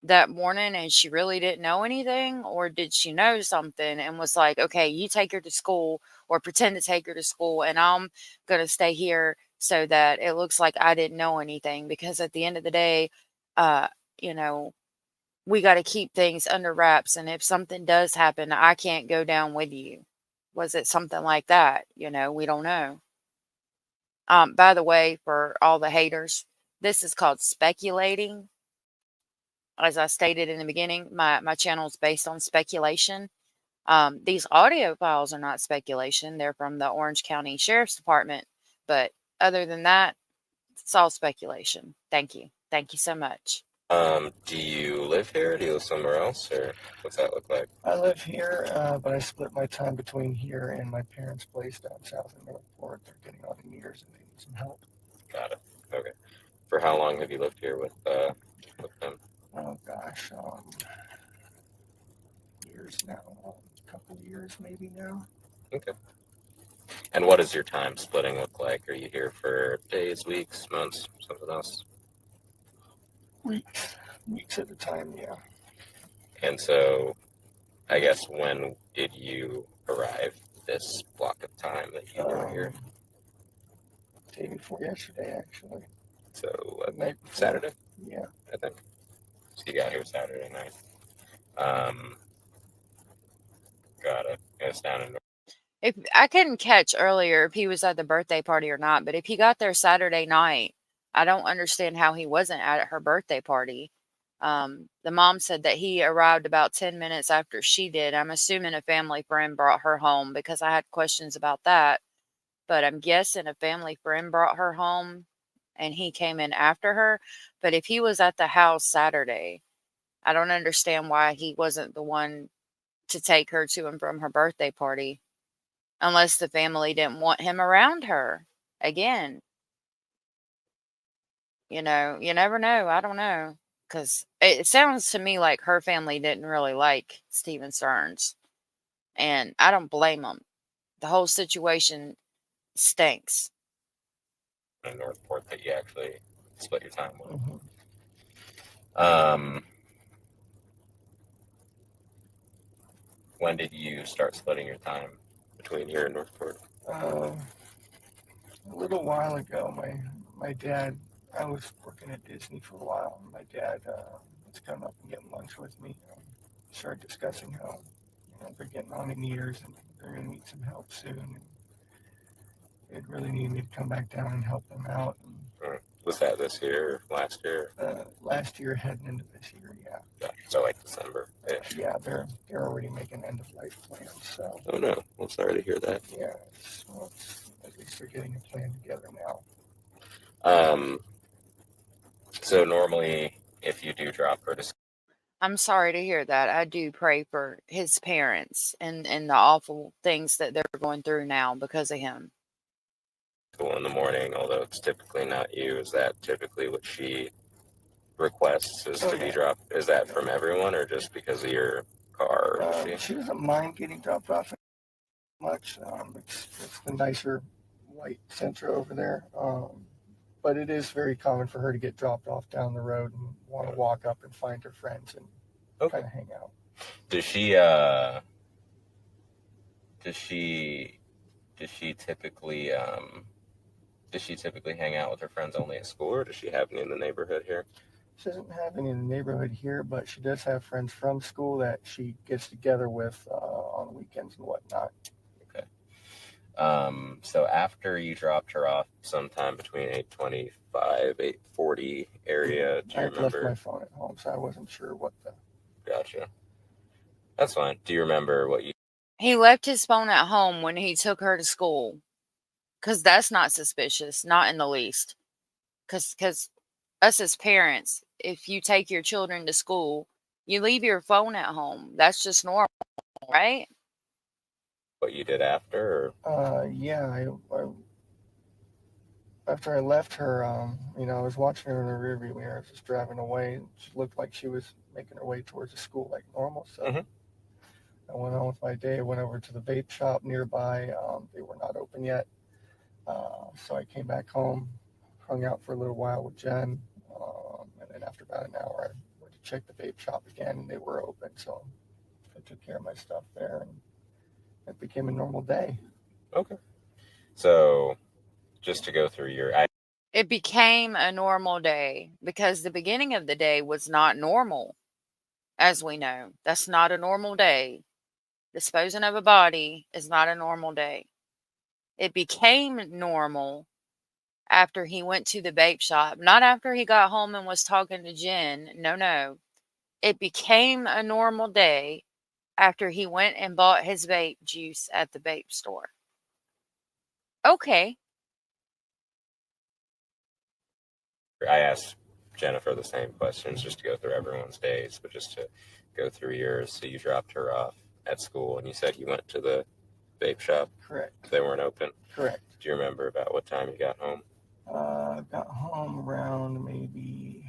B: that morning? And she really didn't know anything? Or did she know something and was like, okay, you take her to school or pretend to take her to school, and I'm going to stay here so that it looks like I didn't know anything? Because at the end of the day, we got to keep things under wraps. And if something does happen, I can't go down with you. Was it something like that? We don't know. By the way, for all the haters, this is called speculating. As I stated in the beginning, my channel is based on speculation. These audio files are not speculation. They're from the Orange County Sheriff's Department. But other than that, it's all speculation. Thank you. Thank you so much.
H: Do you live here? Do you live somewhere else? Or what's that look like?
C: I live here, but I split my time between here and my parents' place down south in Northport. They're getting on in years and they need some help.
H: Got it. Okay. For how long have you lived here with them?
C: Oh gosh, years now, a couple of years maybe now.
H: Okay. And what does your time splitting look like? Are you here for days, weeks, months, something else?
C: Weeks at a time, yeah.
H: And so, I guess, when did you arrive this block of time that you were here?
C: Day before yesterday, actually.
H: So,
C: Night
H: Saturday?
C: Yeah.
H: I think. So you got here Saturday night. Got it. And it's down in.
B: If I couldn't catch earlier if he was at the birthday party or not, but if he got there Saturday night, I don't understand how he wasn't at her birthday party. The mom said that he arrived about 10 minutes after she did. I'm assuming a family friend brought her home because I had questions about that. But I'm guessing a family friend brought her home and he came in after her. But if he was at the house Saturday, I don't understand why he wasn't the one to take her to and from her birthday party. Unless the family didn't want him around her. Again, you never know. I don't know. Because it sounds to me like her family didn't really like Stephen Stearns. And I don't blame them. The whole situation stinks.
H: In Northport that you actually split your time with.
C: Mm-hmm.
H: When did you start splitting your time between here and Northport?
C: A little while ago, my dad, I was working at Disney for a while, and my dad was coming up and getting lunch with me. Started discussing how they're getting on in years and they're going to need some help soon. And it really needed me to come back down and help them out. And,
H: was that this year or last year?
C: Last year heading into this year, yeah.
H: So like December.
C: Yeah, they're already making end of life plans. So.
H: Oh no, I'm sorry to hear that.
C: Yeah, at least they're getting a plan together now.
H: So normally, if you do drop her to.
B: I'm sorry to hear that. I do pray for his parents and the awful things that they're going through now because of him.
H: School in the morning, although it's typically not you. Is that typically what she requests is to be dropped? Is that from everyone or just because of your car?
C: She doesn't mind getting dropped off much. It's the nicer white Sentra over there. But it is very common for her to get dropped off down the road and want to walk up and find her friends and kind of hang out.
H: Does she typically hang out with her friends only at school, or does she have any in the neighborhood here?
C: She doesn't have any in the neighborhood here, but she does have friends from school that she gets together with on weekends and whatnot.
H: Okay. So after you dropped her off sometime between 8:25, 8:40 area, do you remember?
C: I left my phone at home, so I wasn't sure what the.
H: Gotcha. That's fine. Do you remember what you?
B: He left his phone at home when he took her to school. Because that's not suspicious, not in the least. Because us as parents, if you take your children to school, you leave your phone at home. That's just normal, right?
H: What you did after?
C: Yeah, after I left her, I was watching her in the rearview mirror. I was just driving away. And she looked like she was making her way towards the school like normal. So I went on with my day. I went over to the vape shop nearby. They were not open yet. So I came back home, hung out for a little while with Jenn, and then after about an hour, I went to check the vape shop again, and they were open. So I took care of my stuff there, and it became a normal day.
H: Okay. So just to go through
B: it became a normal day because the beginning of the day was not normal. as we know. That's not a normal day. Disposing of a body is not a normal day. It became normal after he went to the vape shop, not after he got home and was talking to Jenn. No. It became a normal day after he went and bought his vape juice at the vape store. Okay.
H: I asked Jennifer the same questions just to go through everyone's days, but just to go through yours. So you dropped her off at school and you said you went to the vape shop?
C: Correct.
H: They weren't open?
C: Correct.
H: Do you remember about what time you got home?
C: Got home around maybe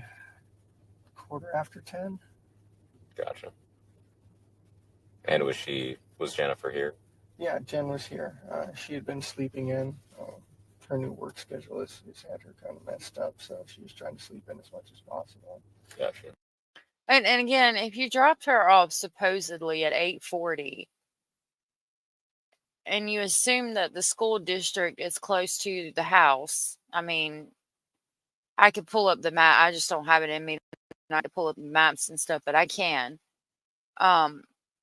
C: 10:15.
H: Gotcha. And was Jennifer here?
C: Yeah, Jen was here. She had been sleeping in. Her new work schedule has had her kind of messed up, so she was trying to sleep in as much as possible.
H: Gotcha.
B: And again, if you dropped her off supposedly at 8:40, and you assume that the school district is close to the house, I mean, I could pull up the map. I just don't have it in me to pull up the maps and stuff, but I can.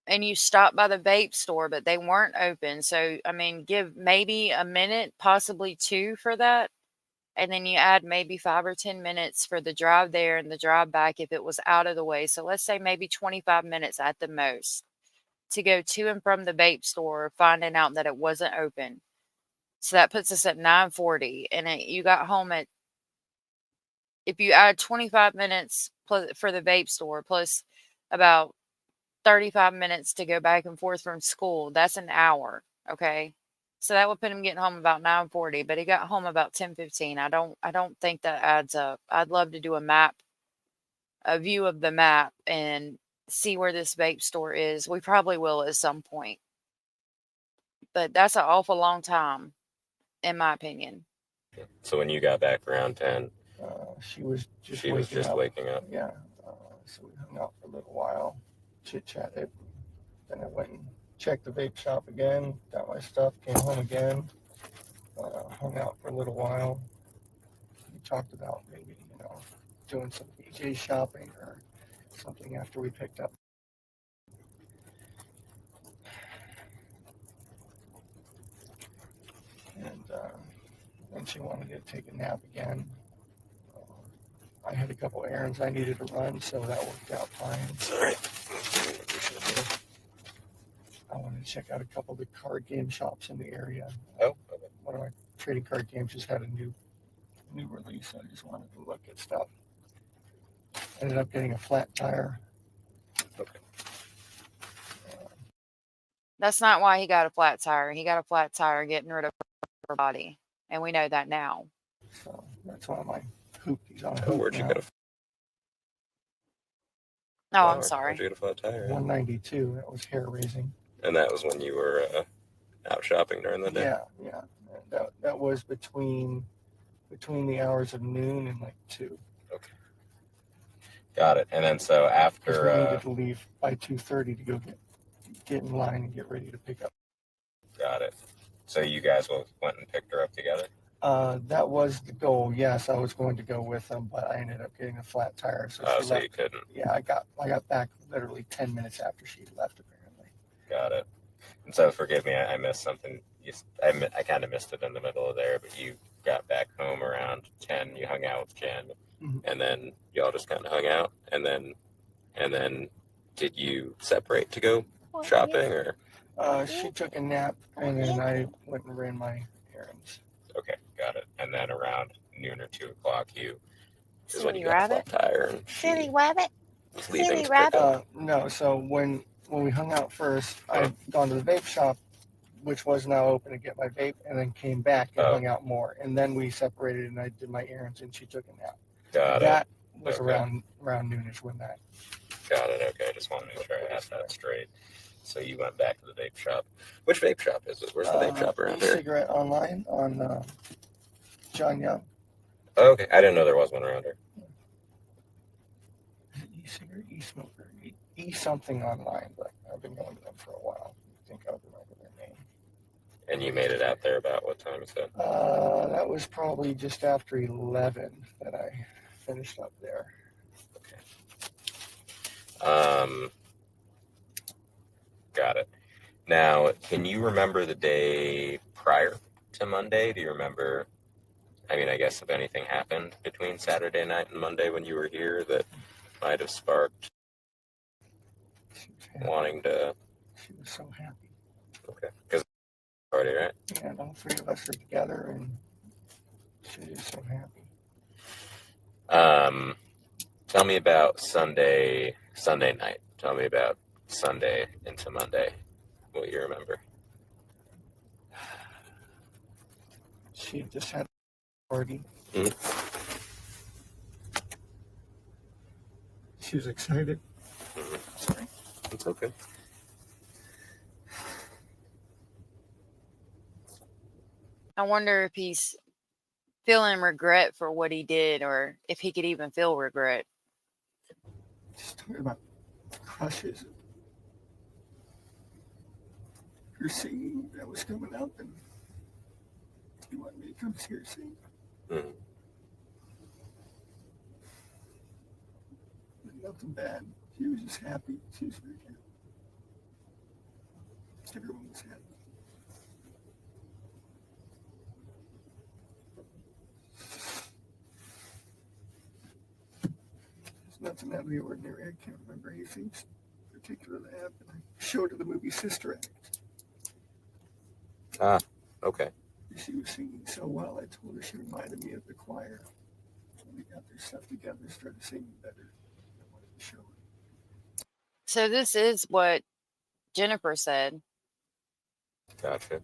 B: And you stopped by the vape store, but they weren't open. So, I mean, give maybe a minute, possibly 2 for that. And then you add maybe 5 or 10 minutes for the drive there and the drive back if it was out of the way. So let's say maybe 25 minutes at the most to go to and from the vape store, finding out that it wasn't open. So that puts us at 9:40. And you got home at, if you add 25 minutes for the vape store plus about 35 minutes to go back and forth from school, that's an hour. Okay. So that would put him getting home about 9:40, but he got home about 10:15. I don't think that adds up. I'd love to do a view of the map and see where this vape store is. We probably will at some point. But that's an awful long time, in my opinion.
H: So when you got back around 10,
C: she was just
H: waking up.
C: Yeah. So we hung out for a little while, chit-chatted. Then I went and checked the vape shop again, got my stuff, came home again, hung out for a little while. We talked about maybe, doing some BJ shopping or something after we picked up. And she wanted to take a nap again. I had a couple errands I needed to run, so that worked out fine. I wanted to check out a couple of the card game shops in the area.
H: Oh, okay.
C: One of my trading card games just had a new release, so I just wanted to look at stuff. Ended up getting a flat tire.
H: Okay.
B: That's not why he got a flat tire. He got a flat tire getting rid of her body. And we know that now.
C: So that's why my hoop is on.
H: Where'd you get a
B: I'm sorry.
H: Where'd you get a flat tire?
C: 192. That was hair raising.
H: And that was when you were out shopping during the day?
C: Yeah. That was between the hours of noon and like 2.
H: Okay. Got it. And then so after
C: we needed to leave by 2:30 to go get in line and get ready to pick up.
H: Got it. So you guys went and picked her up together?
C: That was the goal. Yes, I was going to go with them, but I ended up getting a flat tire. So she
H: so
C: left.
H: You couldn't.
C: Yeah, I got back literally 10 minutes after she left, apparently.
H: Got it. And so forgive me, I missed something. I kind of missed it in the middle of there, but you got back home around 10. You hung out with Jen, and then y'all just kind of hung out. And then did you separate to go shopping, or?
C: She took a nap, and then I went and ran my errands.
H: Okay, got it. And then around noon or 2 o'clock, is
B: Silly
H: when you got
B: rabbit.
H: a flat tire and
B: Silly rabbit.
H: was leaving
B: Silly
H: to pick
B: rabbit.
H: up.
C: No, so when we hung out first, I'd gone to the vape shop, which was now open to get my vape, and then came back and hung out more. And then we separated, and I did my errands, and she took a nap. That was around noonish when that.
H: Got it. Okay, I just want to make sure I asked that straight. So you went back to the vape shop. Which vape shop is it? Where's the vape shop around here?
C: Cigarette Online on John Young.
H: Oh, okay, I didn't know there was one around here.
C: E-cigarette, e-smoker, e-something online, but I've been going to them for a while. I think I'll remember their name.
H: And you made it out there about what time is that?
C: That was probably just after 11 that I finished up there.
H: Okay. Got it. Now, can you remember the day prior to Monday? Do you remember, I mean, I guess if anything happened between Saturday night and Monday when you were here that might have sparked wanting to...
C: She was so happy.
H: Okay. Because party, right?
C: And all three of us are together, and she was so happy.
H: Tell me about Sunday night. Tell me about Sunday into Monday, what you remember.
C: She just had a party.
H: Mm-hmm.
C: She was excited.
H: Mm-hmm.
C: Sorry.
H: It's okay.
B: I wonder if he's feeling regret for what he did, or if he could even feel regret.
C: Just talking about crushes. Her singing that was coming up, and he wanted me to come see her sing.
H: Mm-hmm.
C: Nothing bad. She was just happy. She was very happy. Everyone was happy. There's nothing out of the ordinary. I can't remember anything particular that happened. I showed her the movie Sister Act.
H: Ah, okay.
C: She was singing so well, I told her she reminded me of the choir. When they got their stuff together, started singing better. I wanted to show her.
B: So this is what Jennifer said.
H: Gotcha.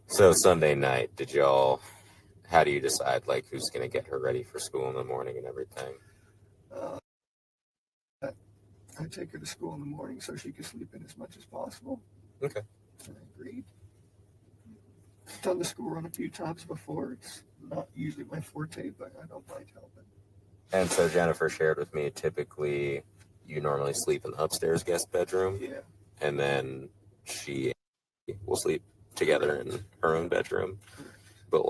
H: So Sunday night, how do you decide, like, who's going to get her ready for school in the morning and everything?
C: I take her to school in the morning so she can sleep in as much as possible.
H: Okay.
C: And I agreed. I've done the school run a few times before. It's not usually my forte, but I don't mind helping.
H: And so Jennifer shared with me, typically you normally sleep in the upstairs guest bedroom.
C: Yeah.
H: And then she will sleep together in her own bedroom. But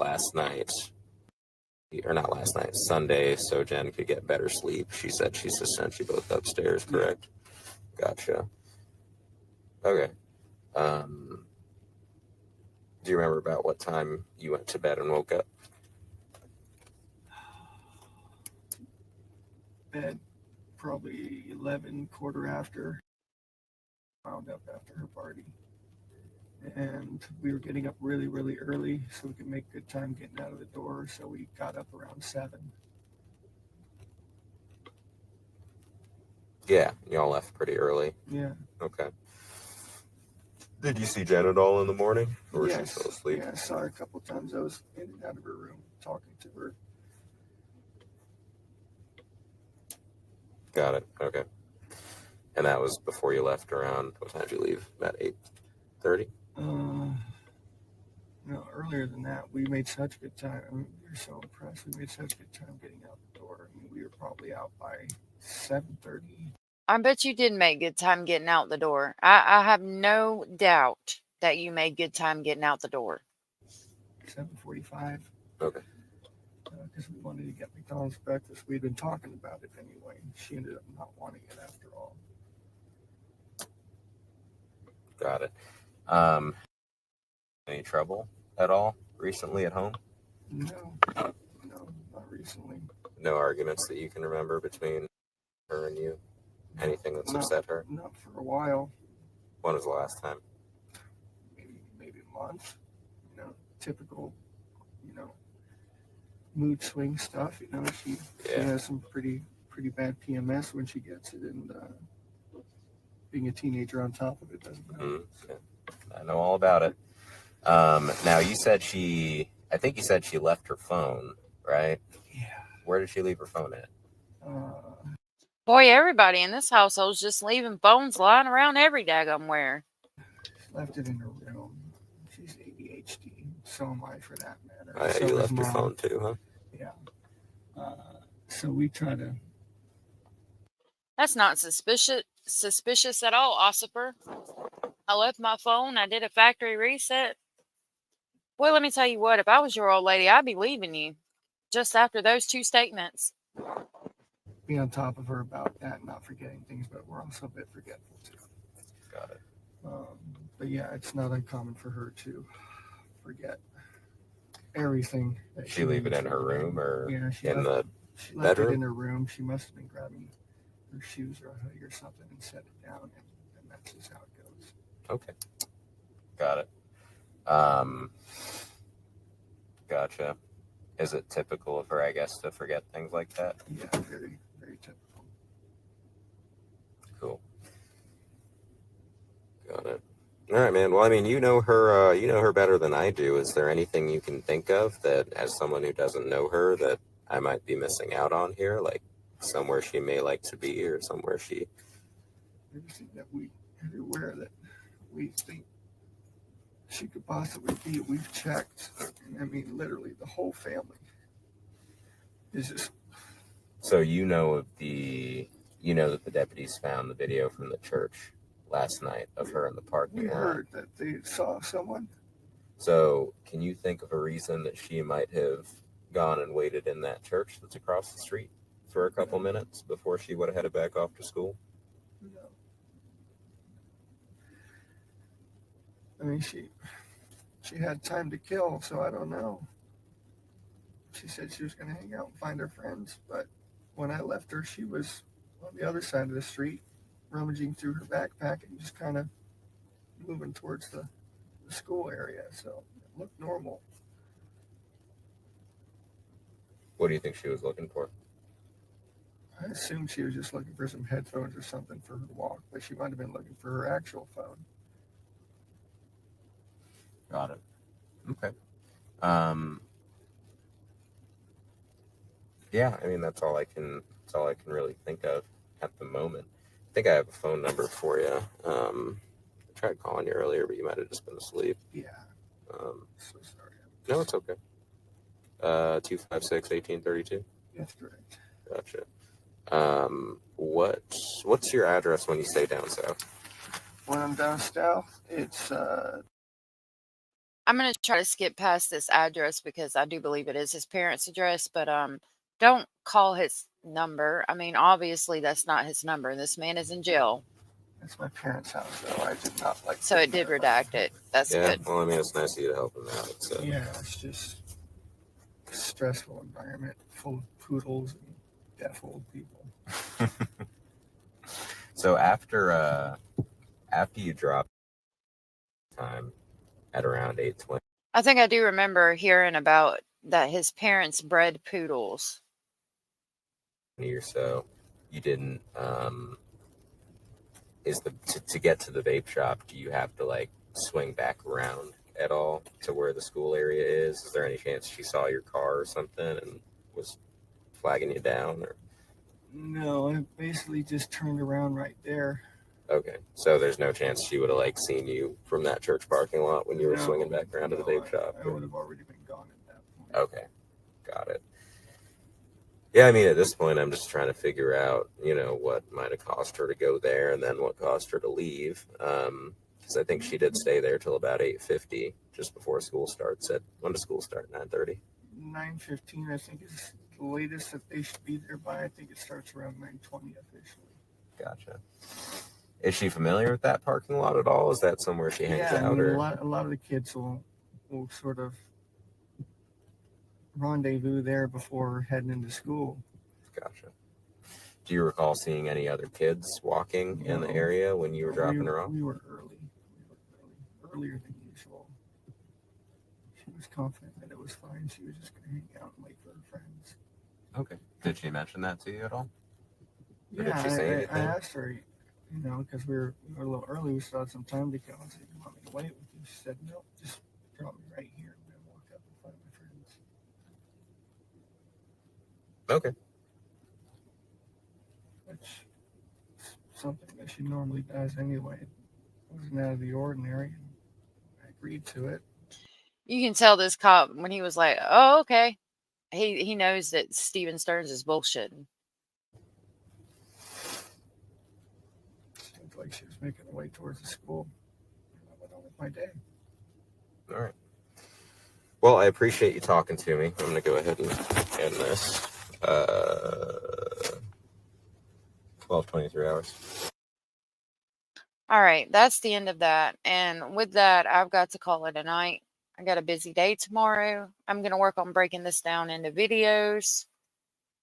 H: Sunday, so Jen could get better sleep, she said she's just sent you both upstairs, correct? Yeah. Gotcha. Okay. Do you remember about what time you went to bed and woke up?
C: Bed, probably 11, quarter after. Wound up after her party. And we were getting up really, really early so we could make good time getting out of the door. So we got up around 7.
H: Yeah, y'all left pretty early.
C: Yeah.
H: Okay. Did you see Jen at all in the morning? Or was
C: Yes.
H: she still asleep?
C: Yeah, I saw her a couple times. I was in and out of her room talking to her.
H: Got it. Okay. And that was before you left around, what time did you leave? About 8:30?
C: No, earlier than that. We made such good time. I mean, we were so impressed. We made such good time getting out the door. I mean, we were probably out by 7:30.
B: I bet you did make good time getting out the door. I have no doubt that you made good time getting out the door.
C: 7:45.
H: Okay.
C: Because we wanted to get McDonald's breakfast. We'd been talking about it anyway. She ended up not wanting it after all.
H: Got it. Any trouble at all recently at home?
C: No, not recently.
H: No arguments that you can remember between her and you? Anything that's upset her?
C: Not for a while.
H: When was the last time?
C: Maybe a month. Typical, mood swing stuff. She has some pretty bad PMS when she gets it, and being a teenager on top of it doesn't help.
H: Okay. I know all about it. Now I think you said she left her phone, right?
C: Yeah.
H: Where did she leave her phone at?
B: Boy, everybody in this household's just leaving phones lying around every daggum where.
C: Left it in her room. She's ADHD. So am I, for that matter.
H: Oh, yeah,
C: so
H: you left
C: Mom.
H: your phone too, huh?
C: Yeah. So we try to.
B: That's not suspicious at all, Ossiper. I left my phone. I did a factory reset. Boy, let me tell you what. If I was your old lady, I'd be leaving you just after those 2 statements.
C: be on top of her about that and not forgetting things, but we're also a bit forgetful too.
H: Got it.
C: But yeah, it's not uncommon for her to forget everything. That
H: She leave it in her room or in the
C: she left
H: bedroom?
C: it in her room. She must have been grabbing her shoes or a hoodie or something and set it down, and that's just how it goes.
H: Okay. Got it. Gotcha. Is it typical of her, I guess, to forget things like that?
C: Yeah, very, very typical.
H: Cool. Got it. All right, man. Well, I mean, you know her better than I do. Is there anything you can think of that, as someone who doesn't know her, that I might be missing out on here? Like somewhere she may like to be, or somewhere she.
C: Everything that everywhere that we think she could possibly be, we've checked. I mean, literally, the whole family is just.
H: So that the deputies found the video from the church last night of her in the parking lot.
C: We heard that they saw someone.
H: So can you think of a reason that she might have gone and waited in that church that's across the street for a couple minutes before she would have headed back off to school?
C: No. I mean, she had time to kill, so I don't know. She said she was going to hang out and find her friends, but when I left her, she was on the other side of the street, rummaging through her backpack and just kind of moving towards the school area, so it looked normal.
H: What do you think she was looking for?
C: I assumed she was just looking for some headphones or something for her walk, but she might have been looking for her actual phone.
H: Got it. Okay. Yeah, I mean that's all I can really think of at the moment. I think I have a phone number for you. I tried calling you earlier, but you might have just been asleep.
C: Yeah. So sorry.
H: No, it's okay. 256-1832.
C: That's correct.
H: Gotcha. What's your address when you stay down south?
C: When I'm down south, it's
B: I'm going to try to skip past this address because I do believe it is his parents' address, but don't call his number. I mean, obviously that's not his number. This man is in jail.
C: That's my parents' house, though. I did not like.
B: So it did redact it. That's good.
H: Well, I mean, it's nice of you to help him out. So.
C: Yeah, it's just a stressful environment full of poodles and deaf old people.
H: So after you drop time at around 8:20.
B: I think I do remember hearing about that his parents bred poodles.
H: Or so, you didn't. To get to the vape shop, do you have to like swing back around at all to where the school area is? Is there any chance she saw your car or something and was flagging you down? Or
C: no, I basically just turned around right there.
H: Okay, so there's no chance she would have like seen you from that church parking lot when you were swinging back around to the vape shop?
C: I would have already been gone at that point.
H: Okay, got it. Yeah, I mean, at this point, I'm just trying to figure out, what might have cost her to go there and then what cost her to leave. Because I think she did stay there till about 8:50, just before school starts. When does school start? 9:30?
C: 9:15, I think, is the latest that they should be there by. I think it starts around 9:20 officially.
H: Gotcha. Is she familiar with that parking lot at all? Is that somewhere she hangs out?
C: I mean,
H: or
C: a lot of the kids will sort of rendezvous there before heading into school.
H: Gotcha. Do you recall seeing any other kids walking in the area when you were dropping her off?
C: We were earlier than usual. She was confident that it was fine. She was just going to hang out and wait for her friends.
H: Okay. Did she mention that to you at all? Or
C: Yeah,
H: did she say anything?
C: I asked her, because we were a little early. We still had some time to kill. I said, "You want me to wait with you?" She said, "No, just drop me right here and then walk up and find my friends."
H: Okay.
C: Which is something that she normally does anyway. It wasn't out of the ordinary, and I agreed to it.
B: You can tell this cop when he was like, "Oh, okay." He knows that Stephen Stearns is bullshitting.
C: Seemed like she was making her way towards the school. I went on with my day.
H: All right. Well, I appreciate you talking to me. I'm going to go ahead and end this. 12, 23 hours.
B: All right, that's the end of that. And with that, I've got to call it a night. I got a busy day tomorrow. I'm going to work on breaking this down into videos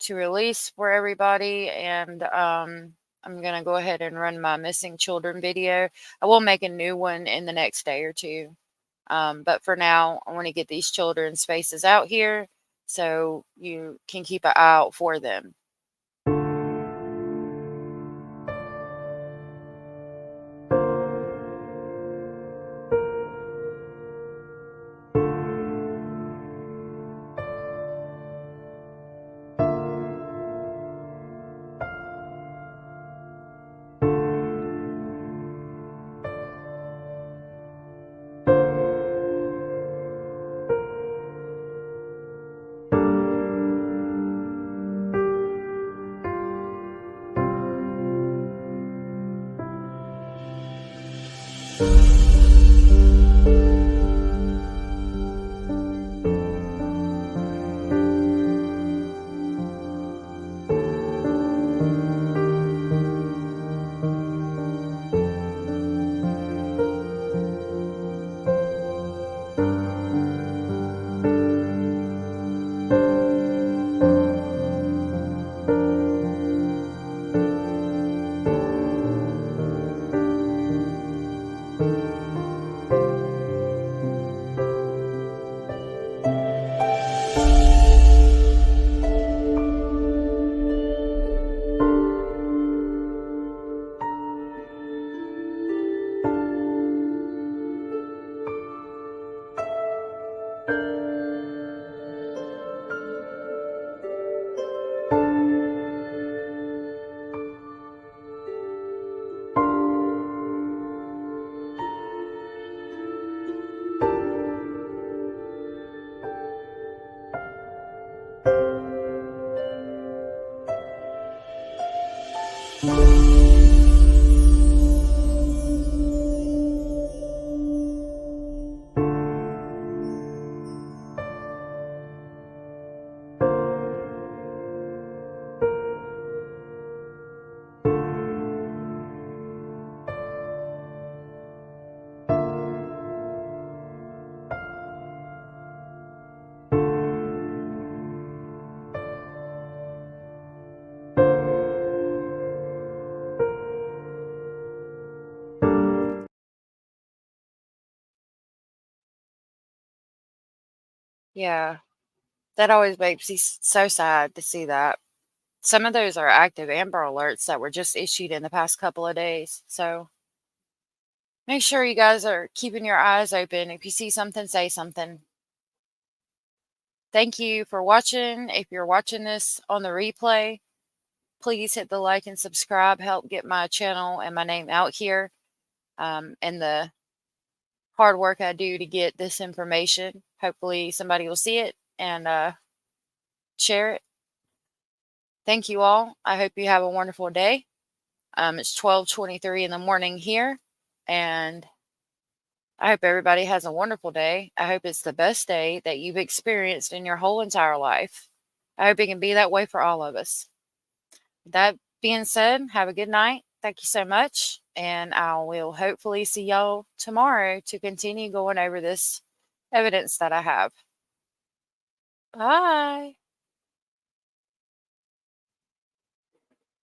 B: to release for everybody. And I'm going to go ahead and run my missing children video. I will make a new one in the next day or two. But for now, I want to get these children's faces out here so you can keep an eye out for them. Yeah, that always makes me so sad to see that. Some of those are active Amber Alerts that were just issued in the past couple of days. So make sure you guys are keeping your eyes open. If you see something, say something. Thank you for watching. If you're watching this on the replay, please hit the like and subscribe. Help get my channel and my name out here. And the hard work I do to get this information. Hopefully somebody will see it and share it. Thank you all. I hope you have a wonderful day. It's 12:23 in the morning here, and I hope everybody has a wonderful day. I hope it's the best day that you've experienced in your whole entire life. I hope it can be that way for all of us. That being said, have a good night. Thank you so much, and I will hopefully see y'all tomorrow to continue going over this evidence that I have. Bye.